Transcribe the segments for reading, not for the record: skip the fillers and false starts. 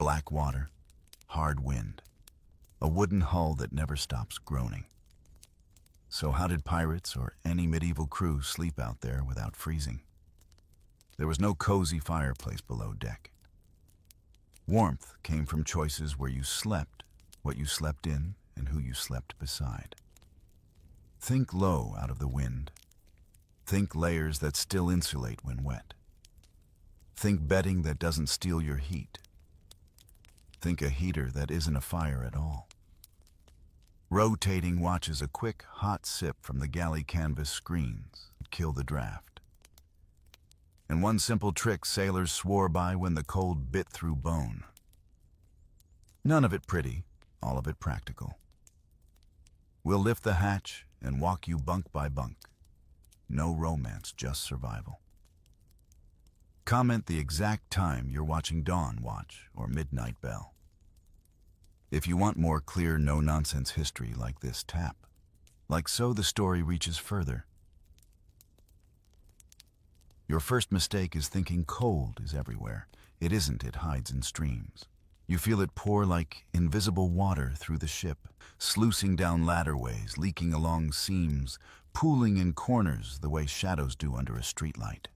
Black water, hard wind, a wooden hull that never stops groaning. So how did pirates or any medieval crew sleep out there without freezing? There was no cozy fireplace below deck. Warmth came from choices where you slept, what you slept in, and who you slept beside. Think low out of the wind. Think layers that still insulate when wet. Think bedding that doesn't steal your heat. Think a heater that isn't a fire at all. Rotating watches a quick, hot sip from the galley canvas screens kill the draft. And one simple trick sailors swore by when the cold bit through bone. None of it pretty, all of it practical. We'll lift the hatch and walk you bunk by bunk. No romance, just survival. Comment the exact time you're watching Dawn Watch or Midnight Bell. If you want more clear, no-nonsense history like this, tap. Like so, the story reaches further. Your first mistake is thinking cold is everywhere. It isn't, it hides in streams. You feel it pour like invisible water through the ship, sluicing down ladderways, leaking along seams, pooling in corners the way shadows do under a streetlight.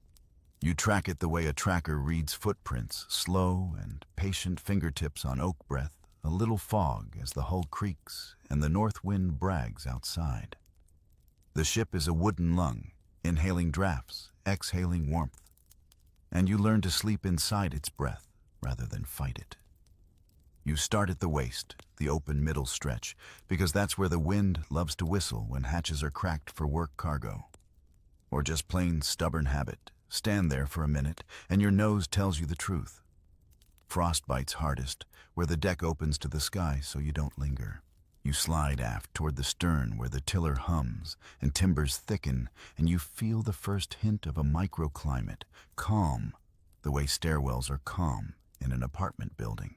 You track it the way a tracker reads footprints, slow and patient fingertips on oak breath, a little fog as the hull creaks and the north wind brags outside. The ship is a wooden lung, inhaling drafts, exhaling warmth, and you learn to sleep inside its breath rather than fight it. You start at the waist, the open middle stretch, because that's where the wind loves to whistle when hatches are cracked for work cargo. Or just plain stubborn habit. Stand there for a minute, and your nose tells you the truth. Frost bites hardest, where the deck opens to the sky so you don't linger. You slide aft toward the stern where the tiller hums and timbers thicken, and you feel the first hint of a microclimate, calm, the way stairwells are calm in an apartment building.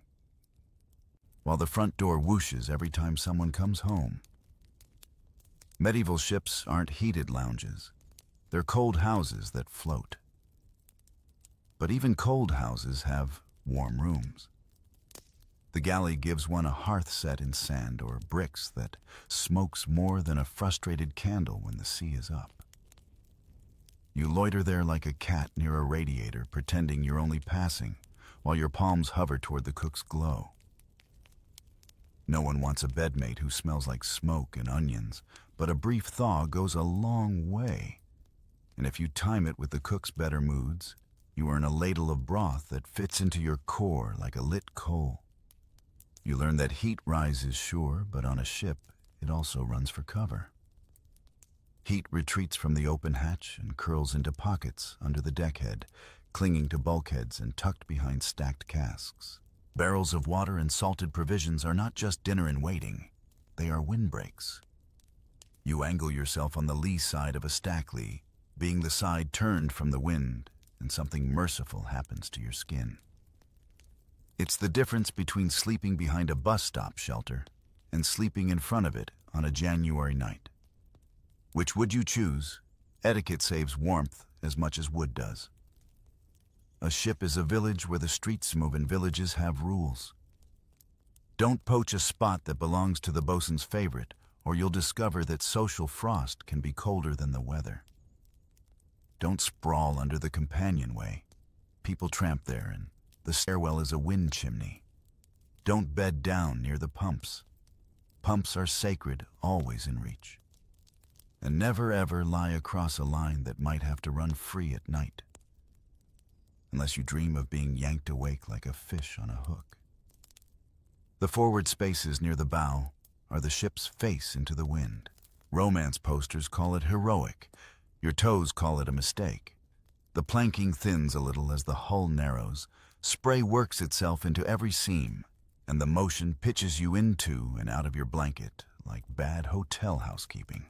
While the front door whooshes every time someone comes home. Medieval ships aren't heated lounges. They're cold houses that float. But even cold houses have warm rooms. The galley gives one a hearth set in sand or bricks that smokes more than a frustrated candle when the sea is up. You loiter there like a cat near a radiator, pretending you're only passing, while your palms hover toward the cook's glow. No one wants a bedmate who smells like smoke and onions, but a brief thaw goes a long way. And if you time it with the cook's better moods, you earn a ladle of broth that fits into your core like a lit coal. You learn that heat rises sure, but on a ship, it also runs for cover. Heat retreats from the open hatch and curls into pockets under the deckhead, clinging to bulkheads and tucked behind stacked casks. Barrels of water and salted provisions are not just dinner in waiting, they are windbreaks. You angle yourself on the lee side of a stack lee, being the side turned from the wind, and something merciful happens to your skin. It's the difference between sleeping behind a bus stop shelter and sleeping in front of it on a January night. Which would you choose? Etiquette saves warmth as much as wood does. A ship is a village where the streets move and villages have rules. Don't poach a spot that belongs to the bosun's favorite, or you'll discover that social frost can be colder than the weather. Don't sprawl under the companionway. People tramp there, and the stairwell is a wind chimney. Don't bed down near the pumps. Pumps are sacred, always in reach. And never ever lie across a line that might have to run free at night. Unless you dream of being yanked awake like a fish on a hook. The forward spaces near the bow are the ship's face into the wind. Romance posters call it heroic. Your toes call it a mistake. The planking thins a little as the hull narrows. Spray works itself into every seam, and the motion pitches you into and out of your blanket like bad hotel housekeeping.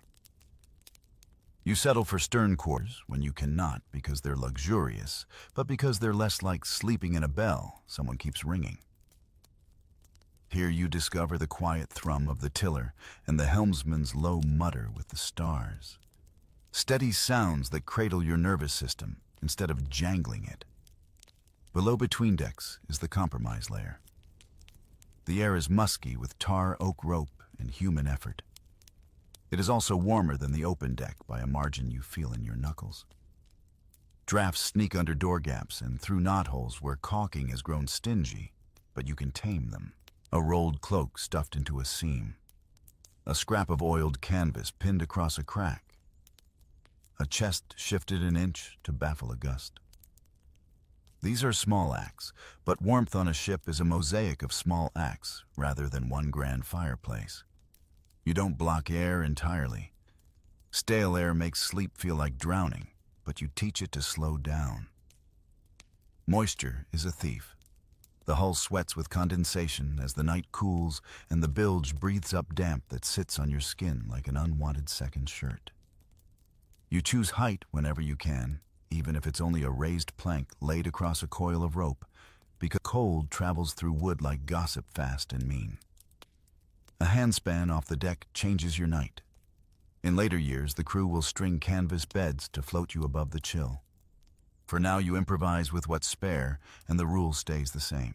You settle for stern quarters when you cannot because they're luxurious, but because they're less like sleeping in a bell someone keeps ringing. Here you discover the quiet thrum of the tiller and the helmsman's low mutter with the stars. Steady sounds that cradle your nervous system instead of jangling it. Below between decks is the compromise layer. The air is musky with tar, oak rope, and human effort. It is also warmer than the open deck by a margin you feel in your knuckles. Drafts sneak under door gaps and through knotholes where caulking has grown stingy, but you can tame them. A rolled cloak stuffed into a seam. A scrap of oiled canvas pinned across a crack. A chest shifted an inch to baffle a gust. These are small acts, but warmth on a ship is a mosaic of small acts rather than one grand fireplace. You don't block air entirely. Stale air makes sleep feel like drowning, but you teach it to slow down. Moisture is a thief. The hull sweats with condensation as the night cools, and the bilge breathes up damp that sits on your skin like an unwanted second shirt. You choose height whenever you can, even if it's only a raised plank laid across a coil of rope, because cold travels through wood like gossip fast and mean. A handspan off the deck changes your night. In later years, the crew will string canvas beds to float you above the chill. For now, you improvise with what's spare, and the rule stays the same.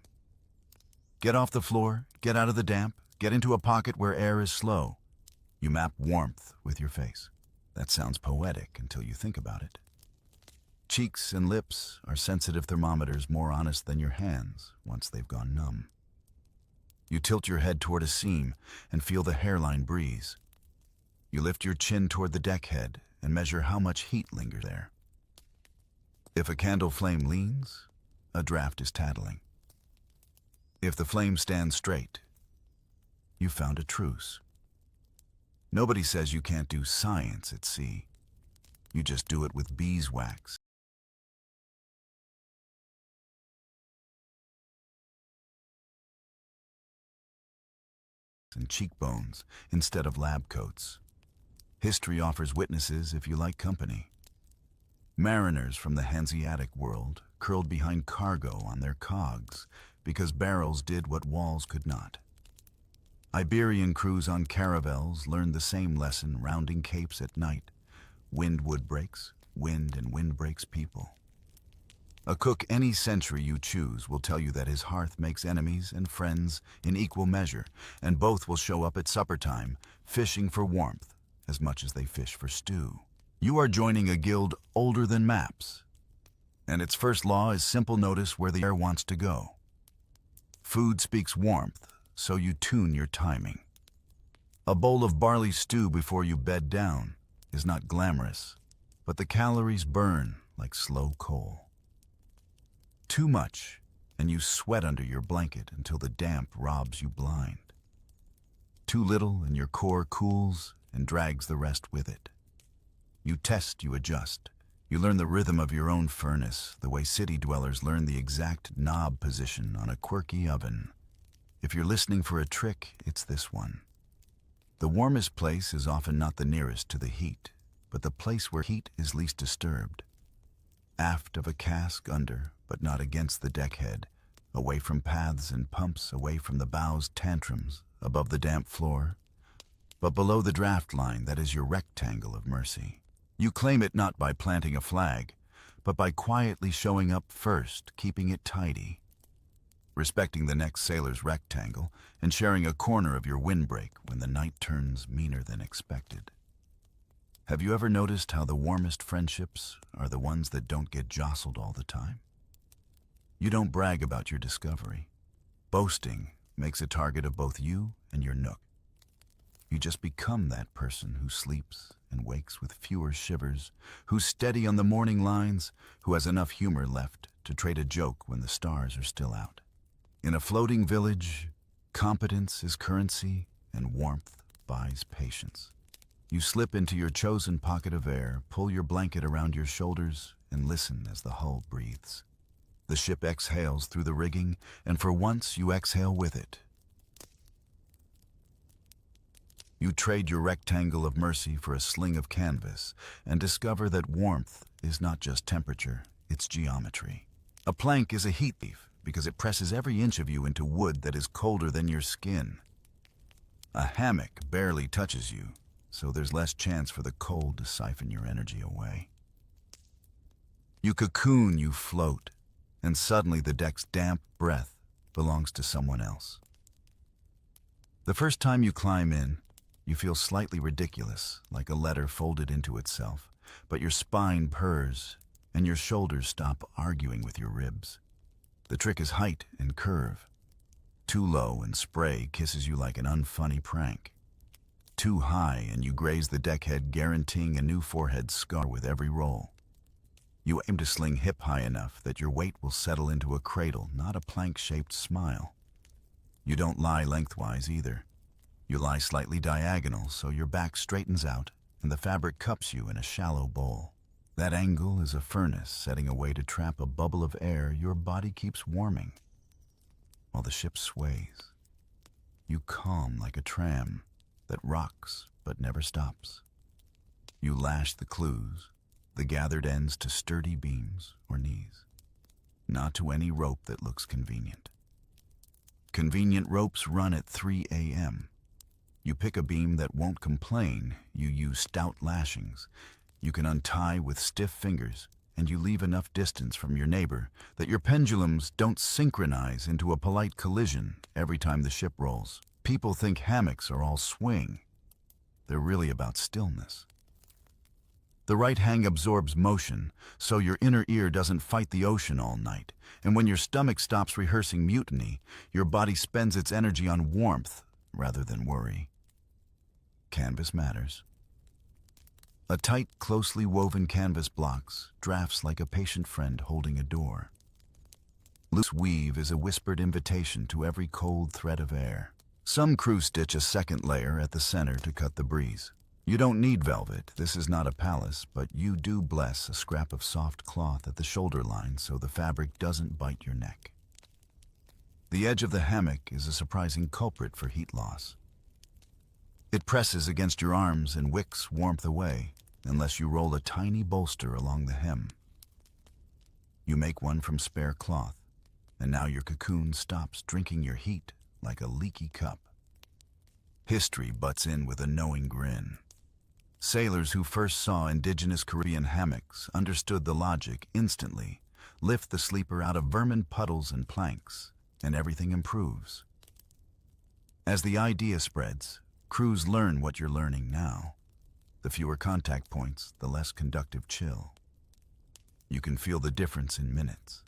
Get off the floor, get out of the damp, get into a pocket where air is slow. You map warmth with your face. That sounds poetic until you think about it. Cheeks and lips are sensitive thermometers more honest than your hands once they've gone numb. You tilt your head toward a seam and feel the hairline breeze. You lift your chin toward the deck head and measure how much heat lingers there. If a candle flame leans, a draft is tattling. If the flame stands straight, you found a truce. Nobody says you can't do science at sea. You just do it with beeswax and cheekbones instead of lab coats. History offers witnesses if you like company. Mariners from the Hanseatic world curled behind cargo on their cogs because barrels did what walls could not. Iberian crews on caravels learned the same lesson rounding capes at night. Wind wood breaks, wind and wind breaks people. A cook any century you choose will tell you that his hearth makes enemies and friends in equal measure, and both will show up at supper time, fishing for warmth as much as they fish for stew. You are joining a guild older than maps, and its first law is simple notice where the air wants to go. Food speaks warmth, so you tune your timing. A bowl of barley stew before you bed down is not glamorous, but the calories burn like slow coal. Too much, and you sweat under your blanket until the damp robs you blind. Too little, and your core cools and drags the rest with it. You test, you adjust. You learn the rhythm of your own furnace, the way city dwellers learn the exact knob position on a quirky oven. If you're listening for a trick, it's this one. The warmest place is often not the nearest to the heat, but the place where heat is least disturbed. Aft of a cask under, but not against the deckhead, away from paths and pumps, away from the bow's tantrums, above the damp floor, but below the draft line that is your rectangle of mercy. You claim it not by planting a flag, but by quietly showing up first, keeping it tidy, respecting the next sailor's rectangle, and sharing a corner of your windbreak when the night turns meaner than expected. Have you ever noticed how the warmest friendships are the ones that don't get jostled all the time? You don't brag about your discovery. Boasting makes a target of both you and your nook. You just become that person who sleeps and wakes with fewer shivers, who's steady on the morning lines, who has enough humor left to trade a joke when the stars are still out. In a floating village, competence is currency and warmth buys patience. You slip into your chosen pocket of air, pull your blanket around your shoulders, and listen as the hull breathes. The ship exhales through the rigging, and for once you exhale with it. You trade your rectangle of mercy for a sling of canvas, and discover that warmth is not just temperature, it's geometry. A plank is a heat thief because it presses every inch of you into wood that is colder than your skin. A hammock barely touches you, so there's less chance for the cold to siphon your energy away. You cocoon, you float, and suddenly the deck's damp breath belongs to someone else. The first time you climb in, you feel slightly ridiculous, like a letter folded into itself, but your spine purrs and your shoulders stop arguing with your ribs. The trick is height and curve. Too low and spray kisses you like an unfunny prank. Too high and you graze the deckhead, guaranteeing a new forehead scar with every roll. You aim to sling hip high enough that your weight will settle into a cradle, not a plank-shaped smile. You don't lie lengthwise either. You lie slightly diagonal so your back straightens out and the fabric cups you in a shallow bowl. That angle is a furnace setting a way to trap a bubble of air your body keeps warming. While the ship sways, you calm like a tram that rocks but never stops. You lash the clues, the gathered ends to sturdy beams or knees, not to any rope that looks convenient. Convenient ropes run at 3 a.m. You pick a beam that won't complain, you use stout lashings. You can untie with stiff fingers, and you leave enough distance from your neighbor that your pendulums don't synchronize into a polite collision every time the ship rolls. People think hammocks are all swing. They're really about stillness. The right hang absorbs motion, so your inner ear doesn't fight the ocean all night, and when your stomach stops rehearsing mutiny, your body spends its energy on warmth rather than worry. Canvas matters. A tight, closely woven canvas blocks, drafts like a patient friend holding a door. Loose weave is a whispered invitation to every cold thread of air. Some crew stitch a second layer at the center to cut the breeze. You don't need velvet, this is not a palace, but you do bless a scrap of soft cloth at the shoulder line so the fabric doesn't bite your neck. The edge of the hammock is a surprising culprit for heat loss. It presses against your arms and wicks warmth away, unless you roll a tiny bolster along the hem. You make one from spare cloth, and now your cocoon stops drinking your heat like a leaky cup. History butts in with a knowing grin. Sailors who first saw indigenous Caribbean hammocks understood the logic instantly. Lift the sleeper out of vermin puddles and planks, and everything improves. As the idea spreads, crews learn what you're learning now. The fewer contact points, the less conductive chill. You can feel the difference in minutes.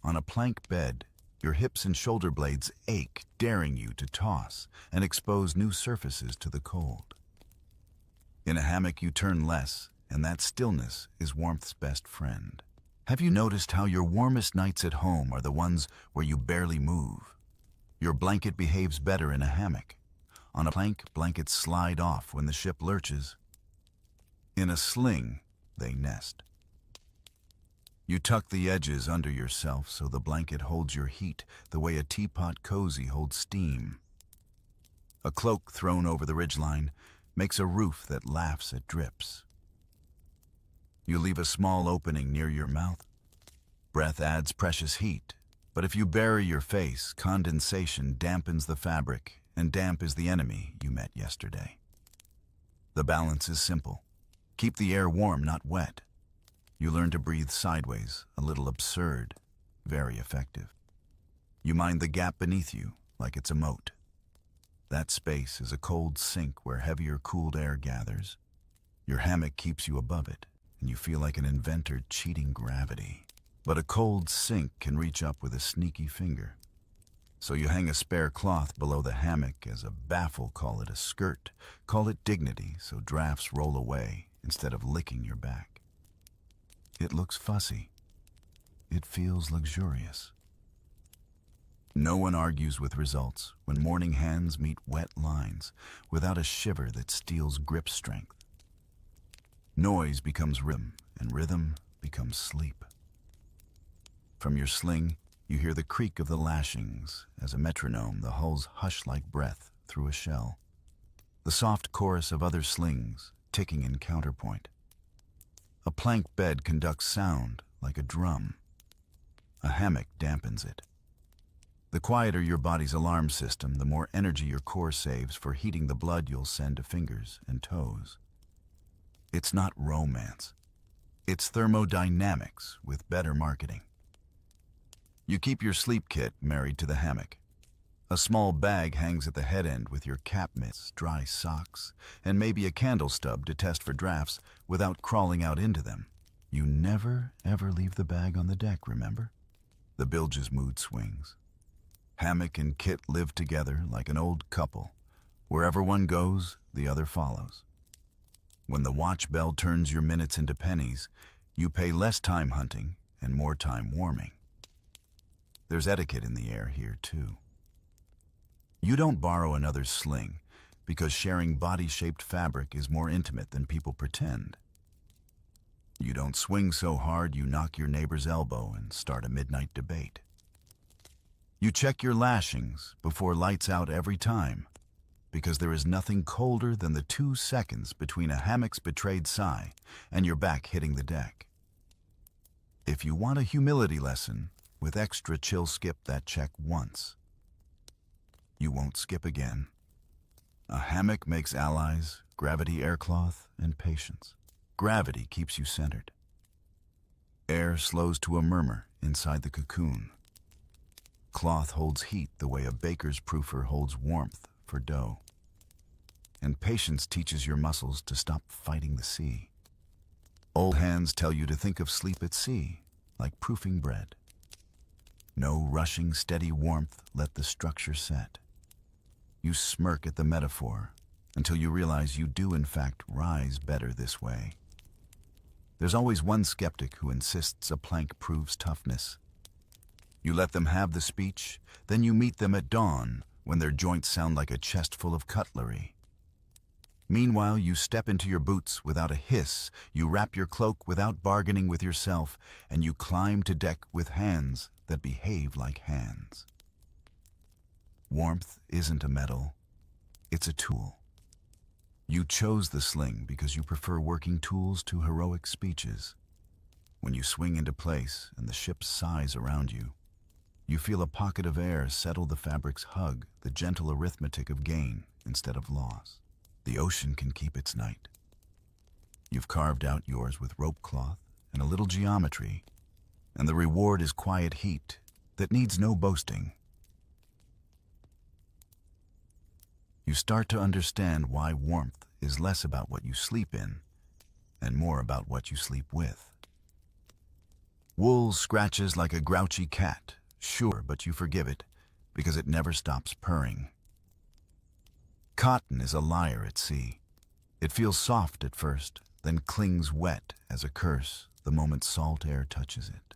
On a plank bed, your hips and shoulder blades ache, daring you to toss and expose new surfaces to the cold. In a hammock, you turn less, and that stillness is warmth's best friend. Have you noticed how your warmest nights at home are the ones where you barely move? Your blanket behaves better in a hammock. On a plank, blankets slide off when the ship lurches. In a sling, they nest. You tuck the edges under yourself so the blanket holds your heat the way a teapot cozy holds steam. A cloak thrown over the ridgeline makes a roof that laughs at drips. You leave a small opening near your mouth. Breath adds precious heat, but if you bury your face, condensation dampens the fabric, and damp is the enemy you met yesterday. The balance is simple. Keep the air warm, not wet. You learn to breathe sideways, a little absurd, very effective. You mind the gap beneath you like it's a moat. That space is a cold sink where heavier cooled air gathers. Your hammock keeps you above it, and you feel like an inventor cheating gravity. But a cold sink can reach up with a sneaky finger. So you hang a spare cloth below the hammock as a baffle, call it a skirt, call it dignity, so drafts roll away instead of licking your back. It looks fussy. It feels luxurious. No one argues with results when morning hands meet wet lines without a shiver that steals grip strength. Noise becomes rhythm, and rhythm becomes sleep. From your sling, you hear the creak of the lashings. As a metronome, the hulls hush like breath through a shell. The soft chorus of other slings, ticking in counterpoint. A plank bed conducts sound like a drum. A hammock dampens it. The quieter your body's alarm system, the more energy your core saves for heating the blood you'll send to fingers and toes. It's not romance. It's thermodynamics with better marketing. You keep your sleep kit married to the hammock. A small bag hangs at the head end with your cap mitts, dry socks, and maybe a candle stub to test for drafts without crawling out into them. You never, ever leave the bag on the deck, remember? The bilge's mood swings. Hammock and kit live together like an old couple. Wherever one goes, the other follows. When the watch bell turns your minutes into pennies, you pay less time hunting and more time warming. There's etiquette in the air here, too. You don't borrow another's sling because sharing body-shaped fabric is more intimate than people pretend. You don't swing so hard you knock your neighbor's elbow and start a midnight debate. You check your lashings before lights out every time because there is nothing colder than the 2 seconds between a hammock's betrayed sigh and your back hitting the deck. If you want a humility lesson, with extra chill, skip that check once. You won't skip again. A hammock makes allies, gravity, aircloth, and patience. Gravity keeps you centered. Air slows to a murmur inside the cocoon. Cloth holds heat the way a baker's proofer holds warmth for dough. And patience teaches your muscles to stop fighting the sea. Old hands tell you to think of sleep at sea, like proofing bread. No rushing, steady warmth, let the structure set. You smirk at the metaphor until you realize you do in fact rise better this way. There's always one skeptic who insists a plank proves toughness. You let them have the speech, then you meet them at dawn when their joints sound like a chest full of cutlery. Meanwhile, you step into your boots without a hiss, you wrap your cloak without bargaining with yourself, and you climb to deck with hands that behave like hands. Warmth isn't a medal, it's a tool. You chose the sling because you prefer working tools to heroic speeches. When you swing into place and the ship sighs around you, you feel a pocket of air settle the fabric's hug, the gentle arithmetic of gain instead of loss. The ocean can keep its night. You've carved out yours with rope cloth and a little geometry, and the reward is quiet heat that needs no boasting. You start to understand why warmth is less about what you sleep in and more about what you sleep with. Wool scratches like a grouchy cat, sure, but you forgive it because it never stops purring. Cotton is a liar at sea. It feels soft at first, then clings wet as a curse the moment salt air touches it.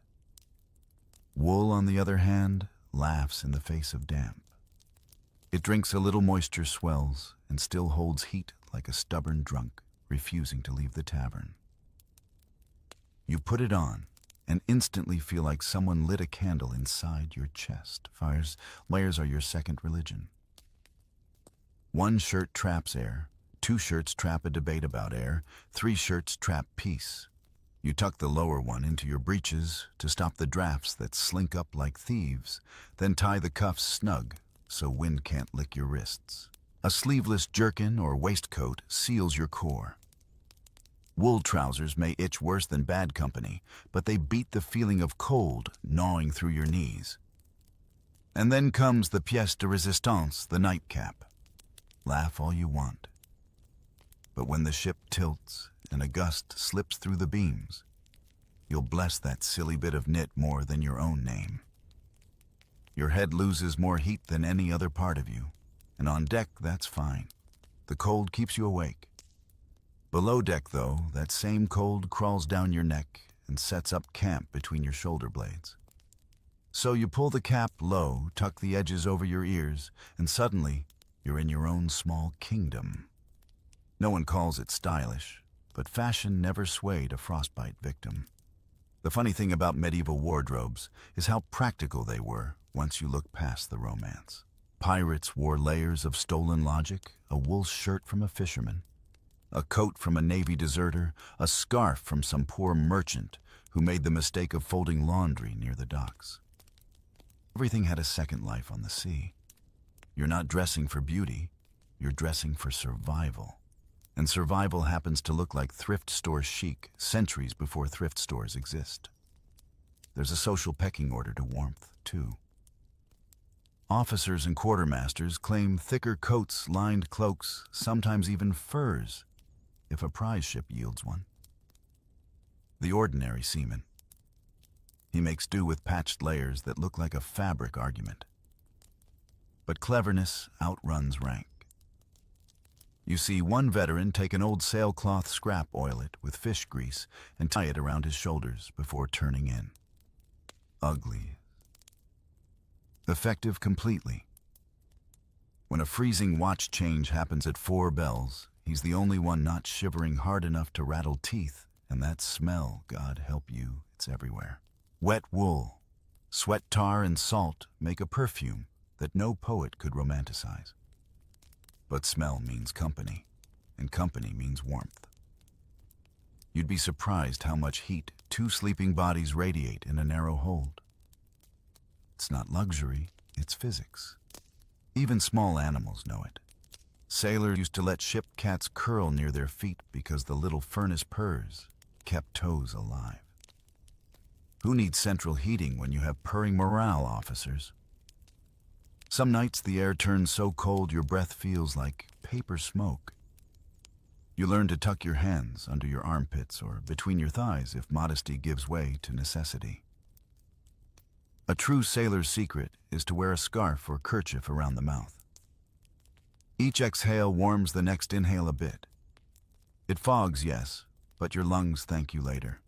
Wool, on the other hand, laughs in the face of damp. It drinks a little moisture, swells, and still holds heat like a stubborn drunk, refusing to leave the tavern. You put it on and instantly feel like someone lit a candle inside your chest. Layers are your second religion. One shirt traps air, 2 shirts trap a debate about air, 3 shirts trap peace. You tuck the lower one into your breeches to stop the drafts that slink up like thieves, then tie the cuffs snug so wind can't lick your wrists. A sleeveless jerkin or waistcoat seals your core. Wool trousers may itch worse than bad company, but they beat the feeling of cold gnawing through your knees. And then comes the pièce de résistance, the nightcap. Laugh all you want. But when the ship tilts and a gust slips through the beams, you'll bless that silly bit of knit more than your own name. Your head loses more heat than any other part of you, and on deck, that's fine. The cold keeps you awake. Below deck, though, that same cold crawls down your neck and sets up camp between your shoulder blades. So you pull the cap low, tuck the edges over your ears, and suddenly you're in your own small kingdom. No one calls it stylish, but fashion never swayed a frostbite victim. The funny thing about medieval wardrobes is how practical they were once you look past the romance. Pirates wore layers of stolen logic, a wool shirt from a fisherman, a coat from a Navy deserter, a scarf from some poor merchant who made the mistake of folding laundry near the docks. Everything had a second life on the sea. You're not dressing for beauty, you're dressing for survival. And survival happens to look like thrift store chic centuries before thrift stores exist. There's a social pecking order to warmth, too. Officers and quartermasters claim thicker coats, lined cloaks, sometimes even furs, if a prize ship yields one. The ordinary seaman. He makes do with patched layers that look like a fabric argument. But cleverness outruns rank. You see one veteran take an old sailcloth scrap, oil it with fish grease, and tie it around his shoulders before turning in. Ugly. Effective completely. When a freezing watch change happens at 4 bells, he's the only one not shivering hard enough to rattle teeth, and that smell, God help you, it's everywhere. Wet wool, sweat, tar, and salt make a perfume that no poet could romanticize. But smell means company, and company means warmth. You'd be surprised how much heat 2 sleeping bodies radiate in a narrow hold. It's not luxury, it's physics. Even small animals know it. Sailors used to let ship cats curl near their feet because the little furnace purrs kept toes alive. Who needs central heating when you have purring morale officers? Some nights the air turns so cold your breath feels like paper smoke. You learn to tuck your hands under your armpits or between your thighs if modesty gives way to necessity. A true sailor's secret is to wear a scarf or kerchief around the mouth. Each exhale warms the next inhale a bit. It fogs, yes, but your lungs thank you later.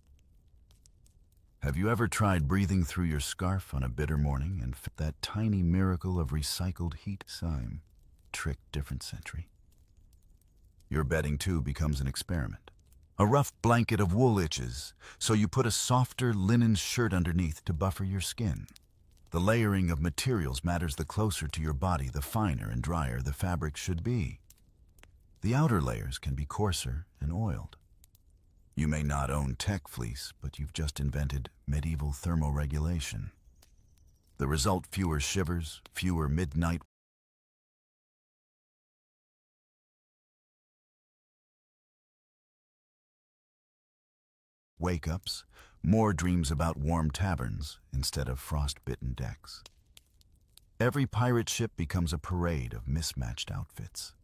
Have you ever tried breathing through your scarf on a bitter morning and felt that tiny miracle of recycled heat? Sime, trick, different century. Your bedding too becomes an experiment. A rough blanket of wool itches, so you put a softer linen shirt underneath to buffer your skin. The layering of materials matters. The closer to your body, the finer and drier the fabric should be. The outer layers can be coarser and oiled. You may not own tech fleece, but you've just invented medieval thermoregulation. The result: fewer shivers, fewer midnight wake-ups, more dreams about warm taverns instead of frost-bitten decks. Every pirate ship becomes a parade of mismatched outfits.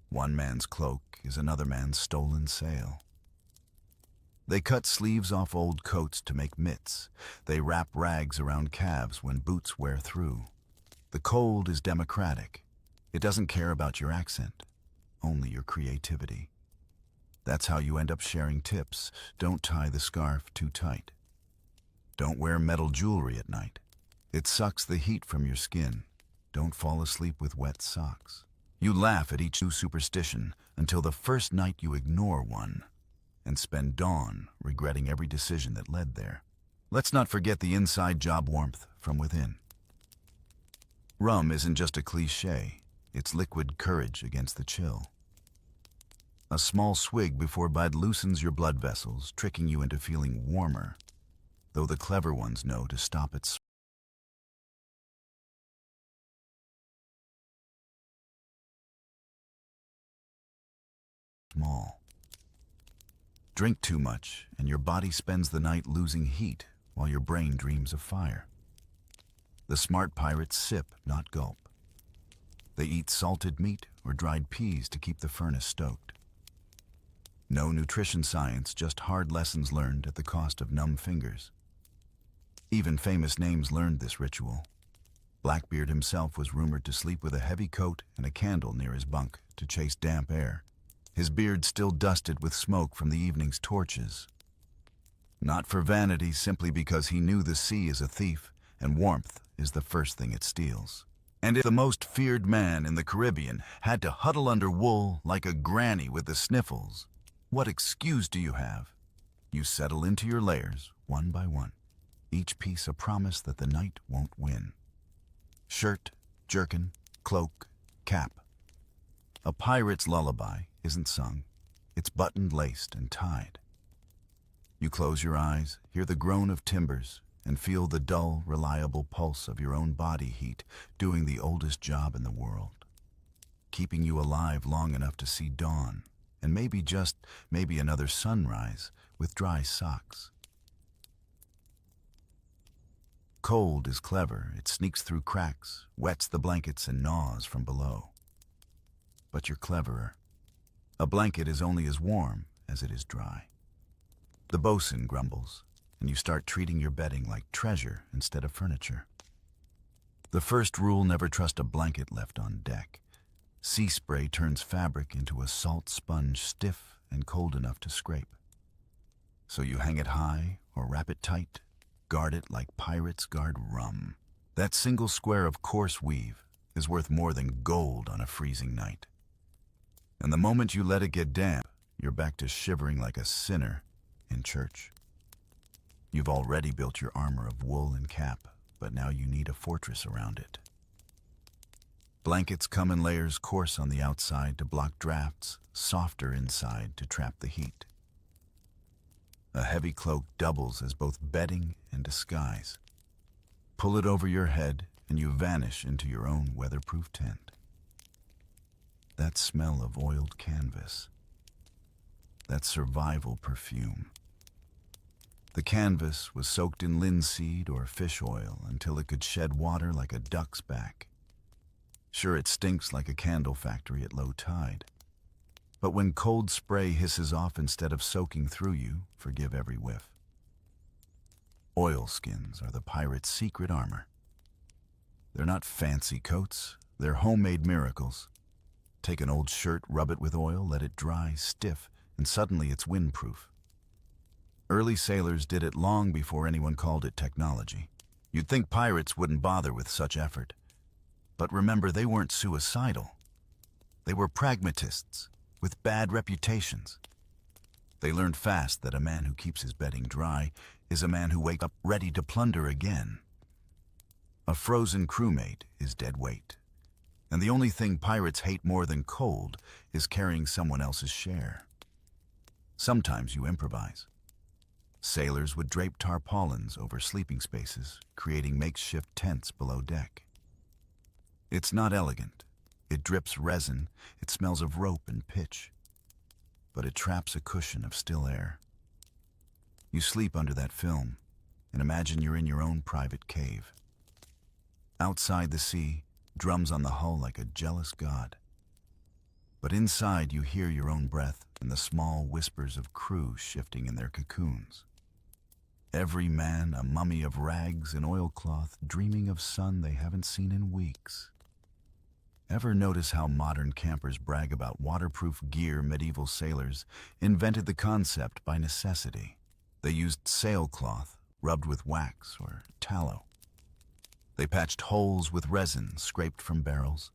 One man's cloak is another man's stolen sail. They cut sleeves off old coats to make mitts. They wrap rags around calves when boots wear through. The cold is democratic. It doesn't care about your accent, only your creativity. That's how you end up sharing tips. Don't tie the scarf too tight. Don't wear metal jewelry at night. It sucks the heat from your skin. Don't fall asleep with wet socks. You laugh at each new superstition until the first night you ignore one and spend dawn regretting every decision that led there. Let's not forget the inside job: warmth from within. Rum isn't just a cliche, it's liquid courage against the chill. A small swig before bed loosens your blood vessels, tricking you into feeling warmer, though the clever ones know to stop it small. Drink too much, and your body spends the night losing heat while your brain dreams of fire. The smart pirates sip, not gulp. They eat salted meat or dried peas to keep the furnace stoked. No nutrition science, just hard lessons learned at the cost of numb fingers. Even famous names learned this ritual. Blackbeard himself was rumored to sleep with a heavy coat and a candle near his bunk to chase damp air, his beard still dusted with smoke from the evening's torches. Not for vanity, simply because he knew the sea is a thief and warmth is the first thing it steals. And if the most feared man in the Caribbean had to huddle under wool like a granny with the sniffles, what excuse do you have? You settle into your layers one by one, each piece a promise that the night won't win. Shirt, jerkin, cloak, cap. A pirate's lullaby isn't sung, it's buttoned, laced, and tied. You close your eyes, hear the groan of timbers, and feel the dull, reliable pulse of your own body heat doing the oldest job in the world, keeping you alive long enough to see dawn, and maybe another sunrise with dry socks. Cold is clever. It sneaks through cracks, wets the blankets, and gnaws from below. But you're cleverer. A blanket is only as warm as it is dry. The bosun grumbles, and you start treating your bedding like treasure instead of furniture. The first rule: never trust a blanket left on deck. Sea spray turns fabric into a salt sponge, stiff and cold enough to scrape. So you hang it high or wrap it tight, guard it like pirates guard rum. That single square of coarse weave is worth more than gold on a freezing night. And the moment you let it get damp, you're back to shivering like a sinner in church. You've already built your armor of wool and cap, but now you need a fortress around it. Blankets come in layers, coarse on the outside to block drafts, softer inside to trap the heat. A heavy cloak doubles as both bedding and disguise. Pull it over your head and you vanish into your own weatherproof tent. That smell of oiled canvas. That survival perfume. The canvas was soaked in linseed or fish oil until it could shed water like a duck's back. Sure, it stinks like a candle factory at low tide. But when cold spray hisses off instead of soaking through you, forgive every whiff. Oilskins are the pirate's secret armor. They're not fancy coats, they're homemade miracles. Take an old shirt, rub it with oil, let it dry stiff, and suddenly it's windproof. Early sailors did it long before anyone called it technology. You'd think pirates wouldn't bother with such effort. But remember, they weren't suicidal. They were pragmatists with bad reputations. They learned fast that a man who keeps his bedding dry is a man who wakes up ready to plunder again. A frozen crewmate is dead weight. And the only thing pirates hate more than cold is carrying someone else's share. Sometimes you improvise. Sailors would drape tarpaulins over sleeping spaces, creating makeshift tents below deck. It's not elegant. It drips resin, it smells of rope and pitch. But it traps a cushion of still air. You sleep under that film and imagine you're in your own private cave. Outside the sea, drums on the hull like a jealous god. But inside you hear your own breath and the small whispers of crew shifting in their cocoons. Every man a mummy of rags and oilcloth, dreaming of sun they haven't seen in weeks. Ever notice how modern campers brag about waterproof gear? Medieval sailors invented the concept by necessity. They used sailcloth rubbed with wax or tallow. They patched holes with resin scraped from barrels.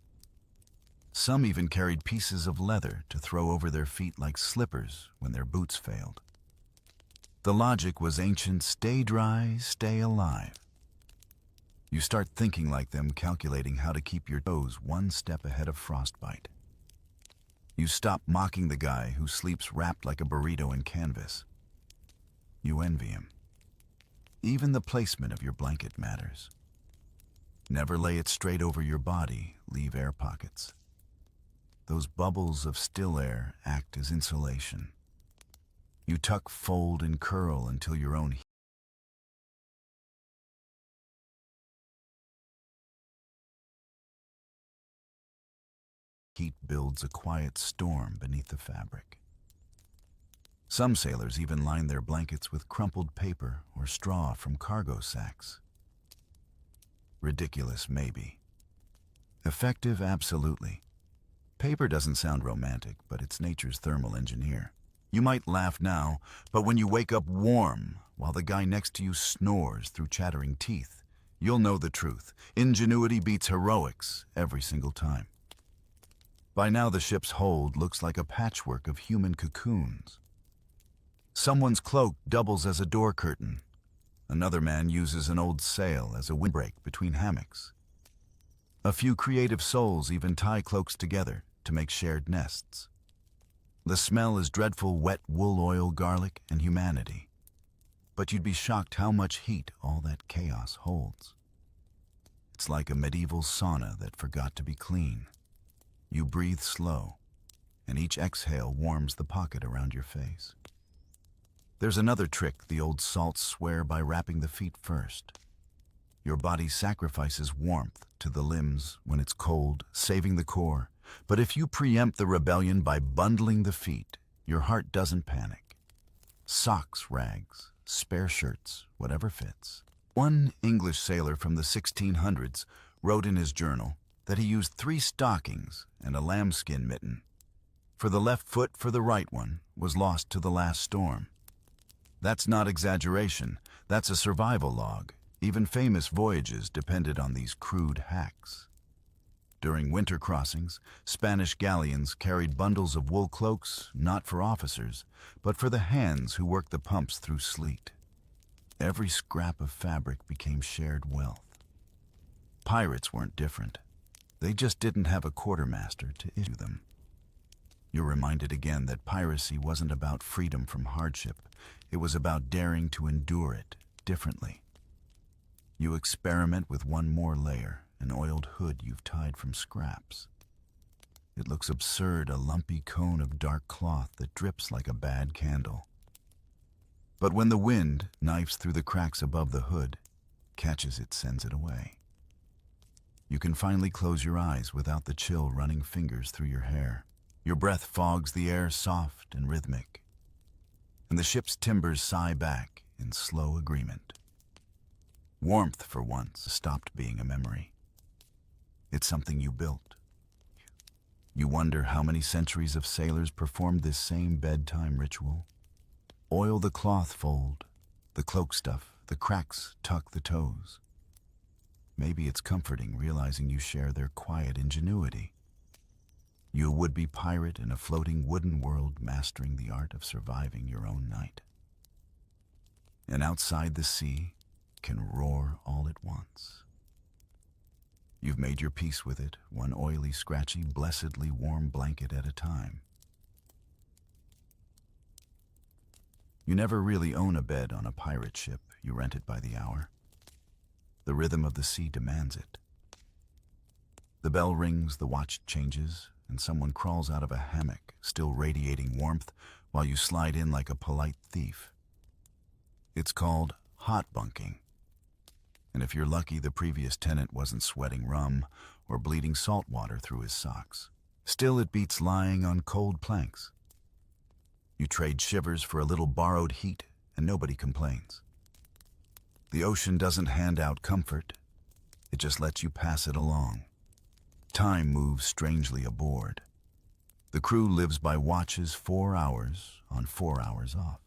Some even carried pieces of leather to throw over their feet like slippers when their boots failed. The logic was ancient: stay dry, stay alive. You start thinking like them, calculating how to keep your toes one step ahead of frostbite. You stop mocking the guy who sleeps wrapped like a burrito in canvas. You envy him. Even the placement of your blanket matters. Never lay it straight over your body, leave air pockets. Those bubbles of still air act as insulation. You tuck, fold, and curl until your own heat builds a quiet storm beneath the fabric. Some sailors even line their blankets with crumpled paper or straw from cargo sacks. Ridiculous, maybe. Effective, absolutely. Paper doesn't sound romantic, but it's nature's thermal engineer. You might laugh now, but when you wake up warm while the guy next to you snores through chattering teeth, you'll know the truth. Ingenuity beats heroics every single time. By now the ship's hold looks like a patchwork of human cocoons. Someone's cloak doubles as a door curtain. Another man uses an old sail as a windbreak between hammocks. A few creative souls even tie cloaks together to make shared nests. The smell is dreadful: wet wool, oil, garlic, and humanity. But you'd be shocked how much heat all that chaos holds. It's like a medieval sauna that forgot to be clean. You breathe slow, and each exhale warms the pocket around your face. There's another trick the old salts swear by: wrapping the feet first. Your body sacrifices warmth to the limbs when it's cold, saving the core. But if you preempt the rebellion by bundling the feet, your heart doesn't panic. Socks, rags, spare shirts, whatever fits. One English sailor from the 1600s wrote in his journal that he used 3 stockings and a lambskin mitten. For the left foot, for the right one was lost to the last storm. That's not exaggeration, that's a survival log. Even famous voyages depended on these crude hacks. During winter crossings, Spanish galleons carried bundles of wool cloaks not for officers, but for the hands who worked the pumps through sleet. Every scrap of fabric became shared wealth. Pirates weren't different. They just didn't have a quartermaster to issue them. You're reminded again that piracy wasn't about freedom from hardship. It was about daring to endure it differently. You experiment with one more layer, an oiled hood you've tied from scraps. It looks absurd, a lumpy cone of dark cloth that drips like a bad candle. But when the wind knifes through the cracks above the hood, catches it, sends it away. You can finally close your eyes without the chill running fingers through your hair. Your breath fogs the air, soft and rhythmic. And the ship's timbers sigh back in slow agreement. Warmth, for once, stopped being a memory. It's something you built. You wonder how many centuries of sailors performed this same bedtime ritual. Oil the cloth fold, the cloak stuff, the cracks tuck the toes. Maybe it's comforting realizing you share their quiet ingenuity. You a would-be pirate in a floating wooden world mastering the art of surviving your own night. And outside the sea can roar all at once. You've made your peace with it, one oily, scratchy, blessedly warm blanket at a time. You never really own a bed on a pirate ship, you rent it by the hour. The rhythm of the sea demands it. The bell rings, the watch changes, and someone crawls out of a hammock, still radiating warmth, while you slide in like a polite thief. It's called hot bunking. And if you're lucky, the previous tenant wasn't sweating rum or bleeding salt water through his socks. Still, it beats lying on cold planks. You trade shivers for a little borrowed heat, and nobody complains. The ocean doesn't hand out comfort. It just lets you pass it along. Time moves strangely aboard. The crew lives by watches, 4 hours on, 4 hours off.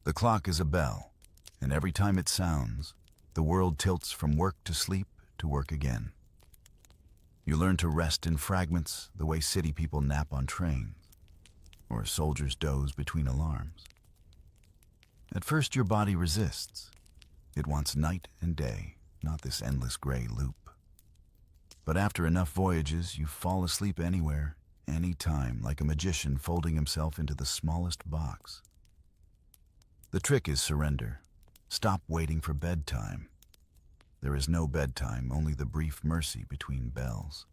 The clock is a bell, and every time it sounds, the world tilts from work to sleep to work again. You learn to rest in fragments the way city people nap on trains, or soldiers doze between alarms. At first, your body resists. It wants night and day, not this endless gray loop. But after enough voyages, you fall asleep anywhere, anytime, like a magician folding himself into the smallest box. The trick is surrender. Stop waiting for bedtime. There is no bedtime, only the brief mercy between bells.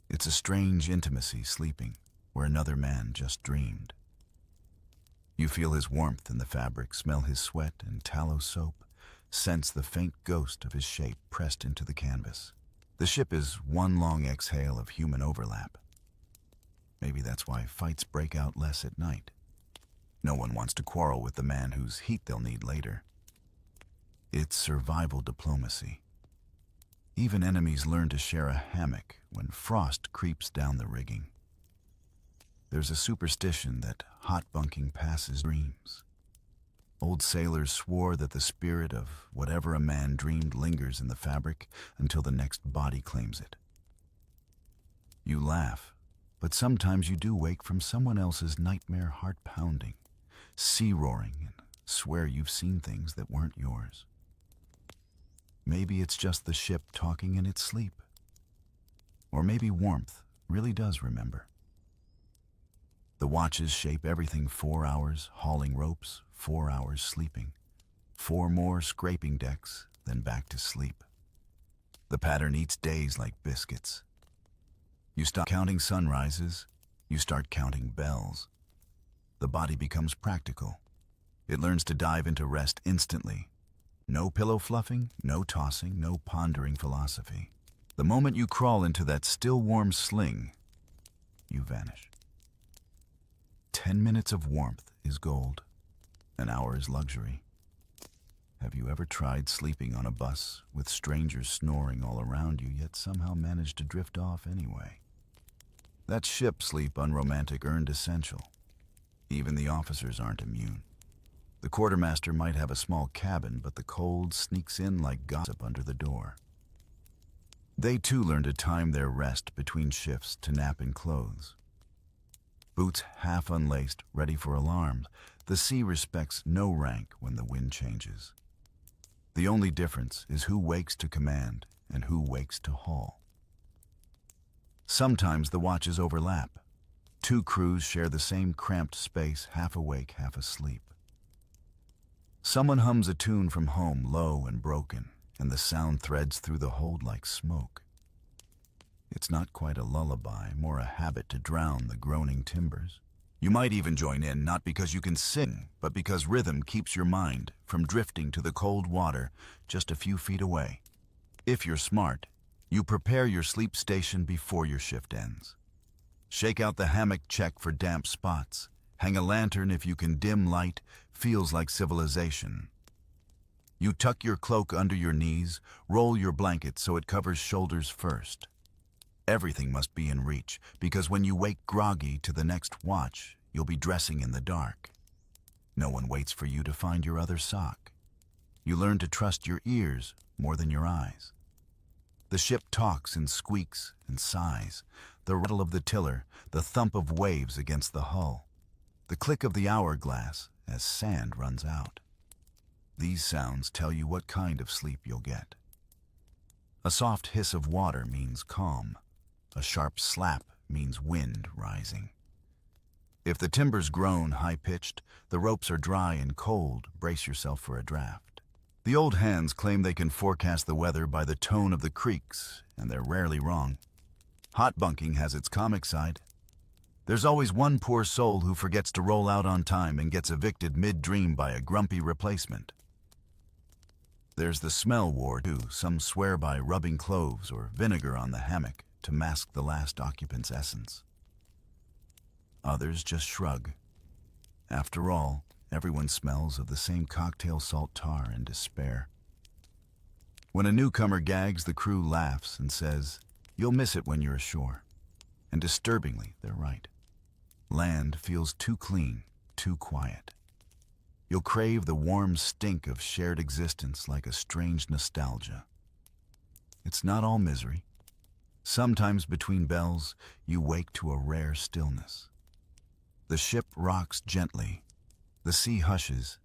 It's a strange intimacy, sleeping, where another man just dreamed. You feel his warmth in the fabric, smell his sweat and tallow soap, sense the faint ghost of his shape pressed into the canvas. The ship is one long exhale of human overlap. Maybe that's why fights break out less at night. No one wants to quarrel with the man whose heat they'll need later. It's survival diplomacy. Even enemies learn to share a hammock when frost creeps down the rigging. There's a superstition that hot bunking passes dreams. Old sailors swore that the spirit of whatever a man dreamed lingers in the fabric until the next body claims it. You laugh, but sometimes you do wake from someone else's nightmare heart pounding, sea roaring, and swear you've seen things that weren't yours. Maybe it's just the ship talking in its sleep. Or maybe warmth really does remember. The watches shape everything: 4 hours hauling ropes, 4 hours sleeping, 4 more scraping decks, then back to sleep. The pattern eats days like biscuits. You stop counting sunrises, you start counting bells. The body becomes practical. It learns to dive into rest instantly, No pillow fluffing, no tossing, no pondering philosophy. The moment you crawl into that still warm sling, you vanish. 10 minutes of warmth is gold. An hour is luxury. Have you ever tried sleeping on a bus with strangers snoring all around you, yet somehow managed to drift off anyway? That ship sleep unromantic earned essential. Even the officers aren't immune. The quartermaster might have a small cabin, but the cold sneaks in like gossip under the door. They too learn to time their rest between shifts to nap in clothes. Boots half unlaced, ready for alarms, the sea respects no rank when the wind changes. The only difference is who wakes to command and who wakes to haul. Sometimes the watches overlap. Two crews share the same cramped space, half awake, half asleep. Someone hums a tune from home, low and broken, and the sound threads through the hold like smoke. It's not quite a lullaby, more a habit to drown the groaning timbers. You might even join in, not because you can sing, but because rhythm keeps your mind from drifting to the cold water just a few feet away. If you're smart, you prepare your sleep station before your shift ends. Shake out the hammock, check for damp spots. Hang a lantern if you can. Dim light feels like civilization. You tuck your cloak under your knees, roll your blanket so it covers shoulders first. Everything must be in reach, because when you wake groggy to the next watch, you'll be dressing in the dark. No one waits for you to find your other sock. You learn to trust your ears more than your eyes. The ship talks and squeaks and sighs, the rattle of the tiller, the thump of waves against the hull, the click of the hourglass as sand runs out. These sounds tell you what kind of sleep you'll get. A soft hiss of water means calm. A sharp slap means wind rising. If the timbers groan high-pitched, the ropes are dry and cold, brace yourself for a draft. The old hands claim they can forecast the weather by the tone of the creaks, and they're rarely wrong. Hot bunking has its comic side. There's always one poor soul who forgets to roll out on time and gets evicted mid-dream by a grumpy replacement. There's the smell war too. Some swear by rubbing cloves or vinegar on the hammock to mask the last occupant's essence. Others just shrug. After all, everyone smells of the same cocktail salt tar and despair. When a newcomer gags, the crew laughs and says, "You'll miss it when you're ashore." And disturbingly, they're right. Land feels too clean, too quiet. You'll crave the warm stink of shared existence like a strange nostalgia. It's not all misery. Sometimes between bells, you wake to a rare stillness. The ship rocks gently, the sea hushes,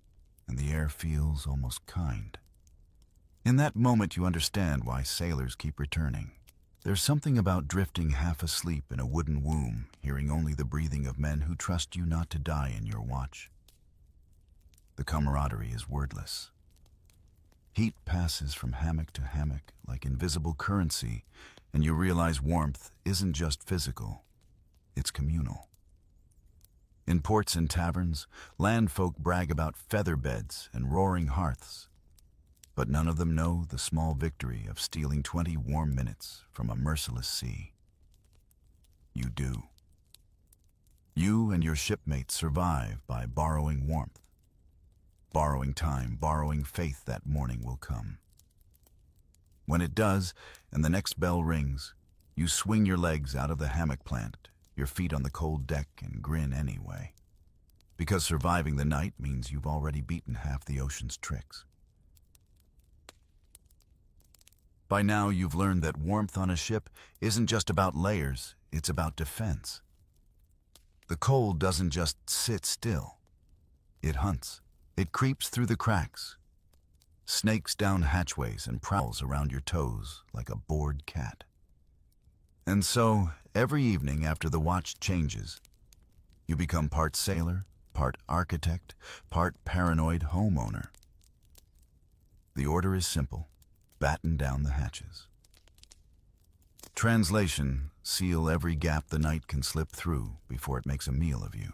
and the air feels almost kind. In that moment, you understand why sailors keep returning. There's something about drifting half asleep in a wooden womb, hearing only the breathing of men who trust you not to die in your watch. The camaraderie is wordless. Heat passes from hammock to hammock like invisible currency, and you realize warmth isn't just physical, it's communal. In ports and taverns, landfolk brag about feather beds and roaring hearths, but none of them know the small victory of stealing 20 warm minutes from a merciless sea. You do. You and your shipmates survive by borrowing warmth, borrowing time, borrowing faith that morning will come. When it does, and the next bell rings, you swing your legs out of the hammock plant, your feet on the cold deck, and grin anyway. Because surviving the night means you've already beaten half the ocean's tricks. By now, you've learned that warmth on a ship isn't just about layers, it's about defense. The cold doesn't just sit still. It hunts. It creeps through the cracks, snakes down hatchways, and prowls around your toes like a bored cat. And so, every evening after the watch changes, you become part sailor, part architect, part paranoid homeowner. The order is simple: batten down the hatches. Translation: seal every gap the night can slip through before it makes a meal of you.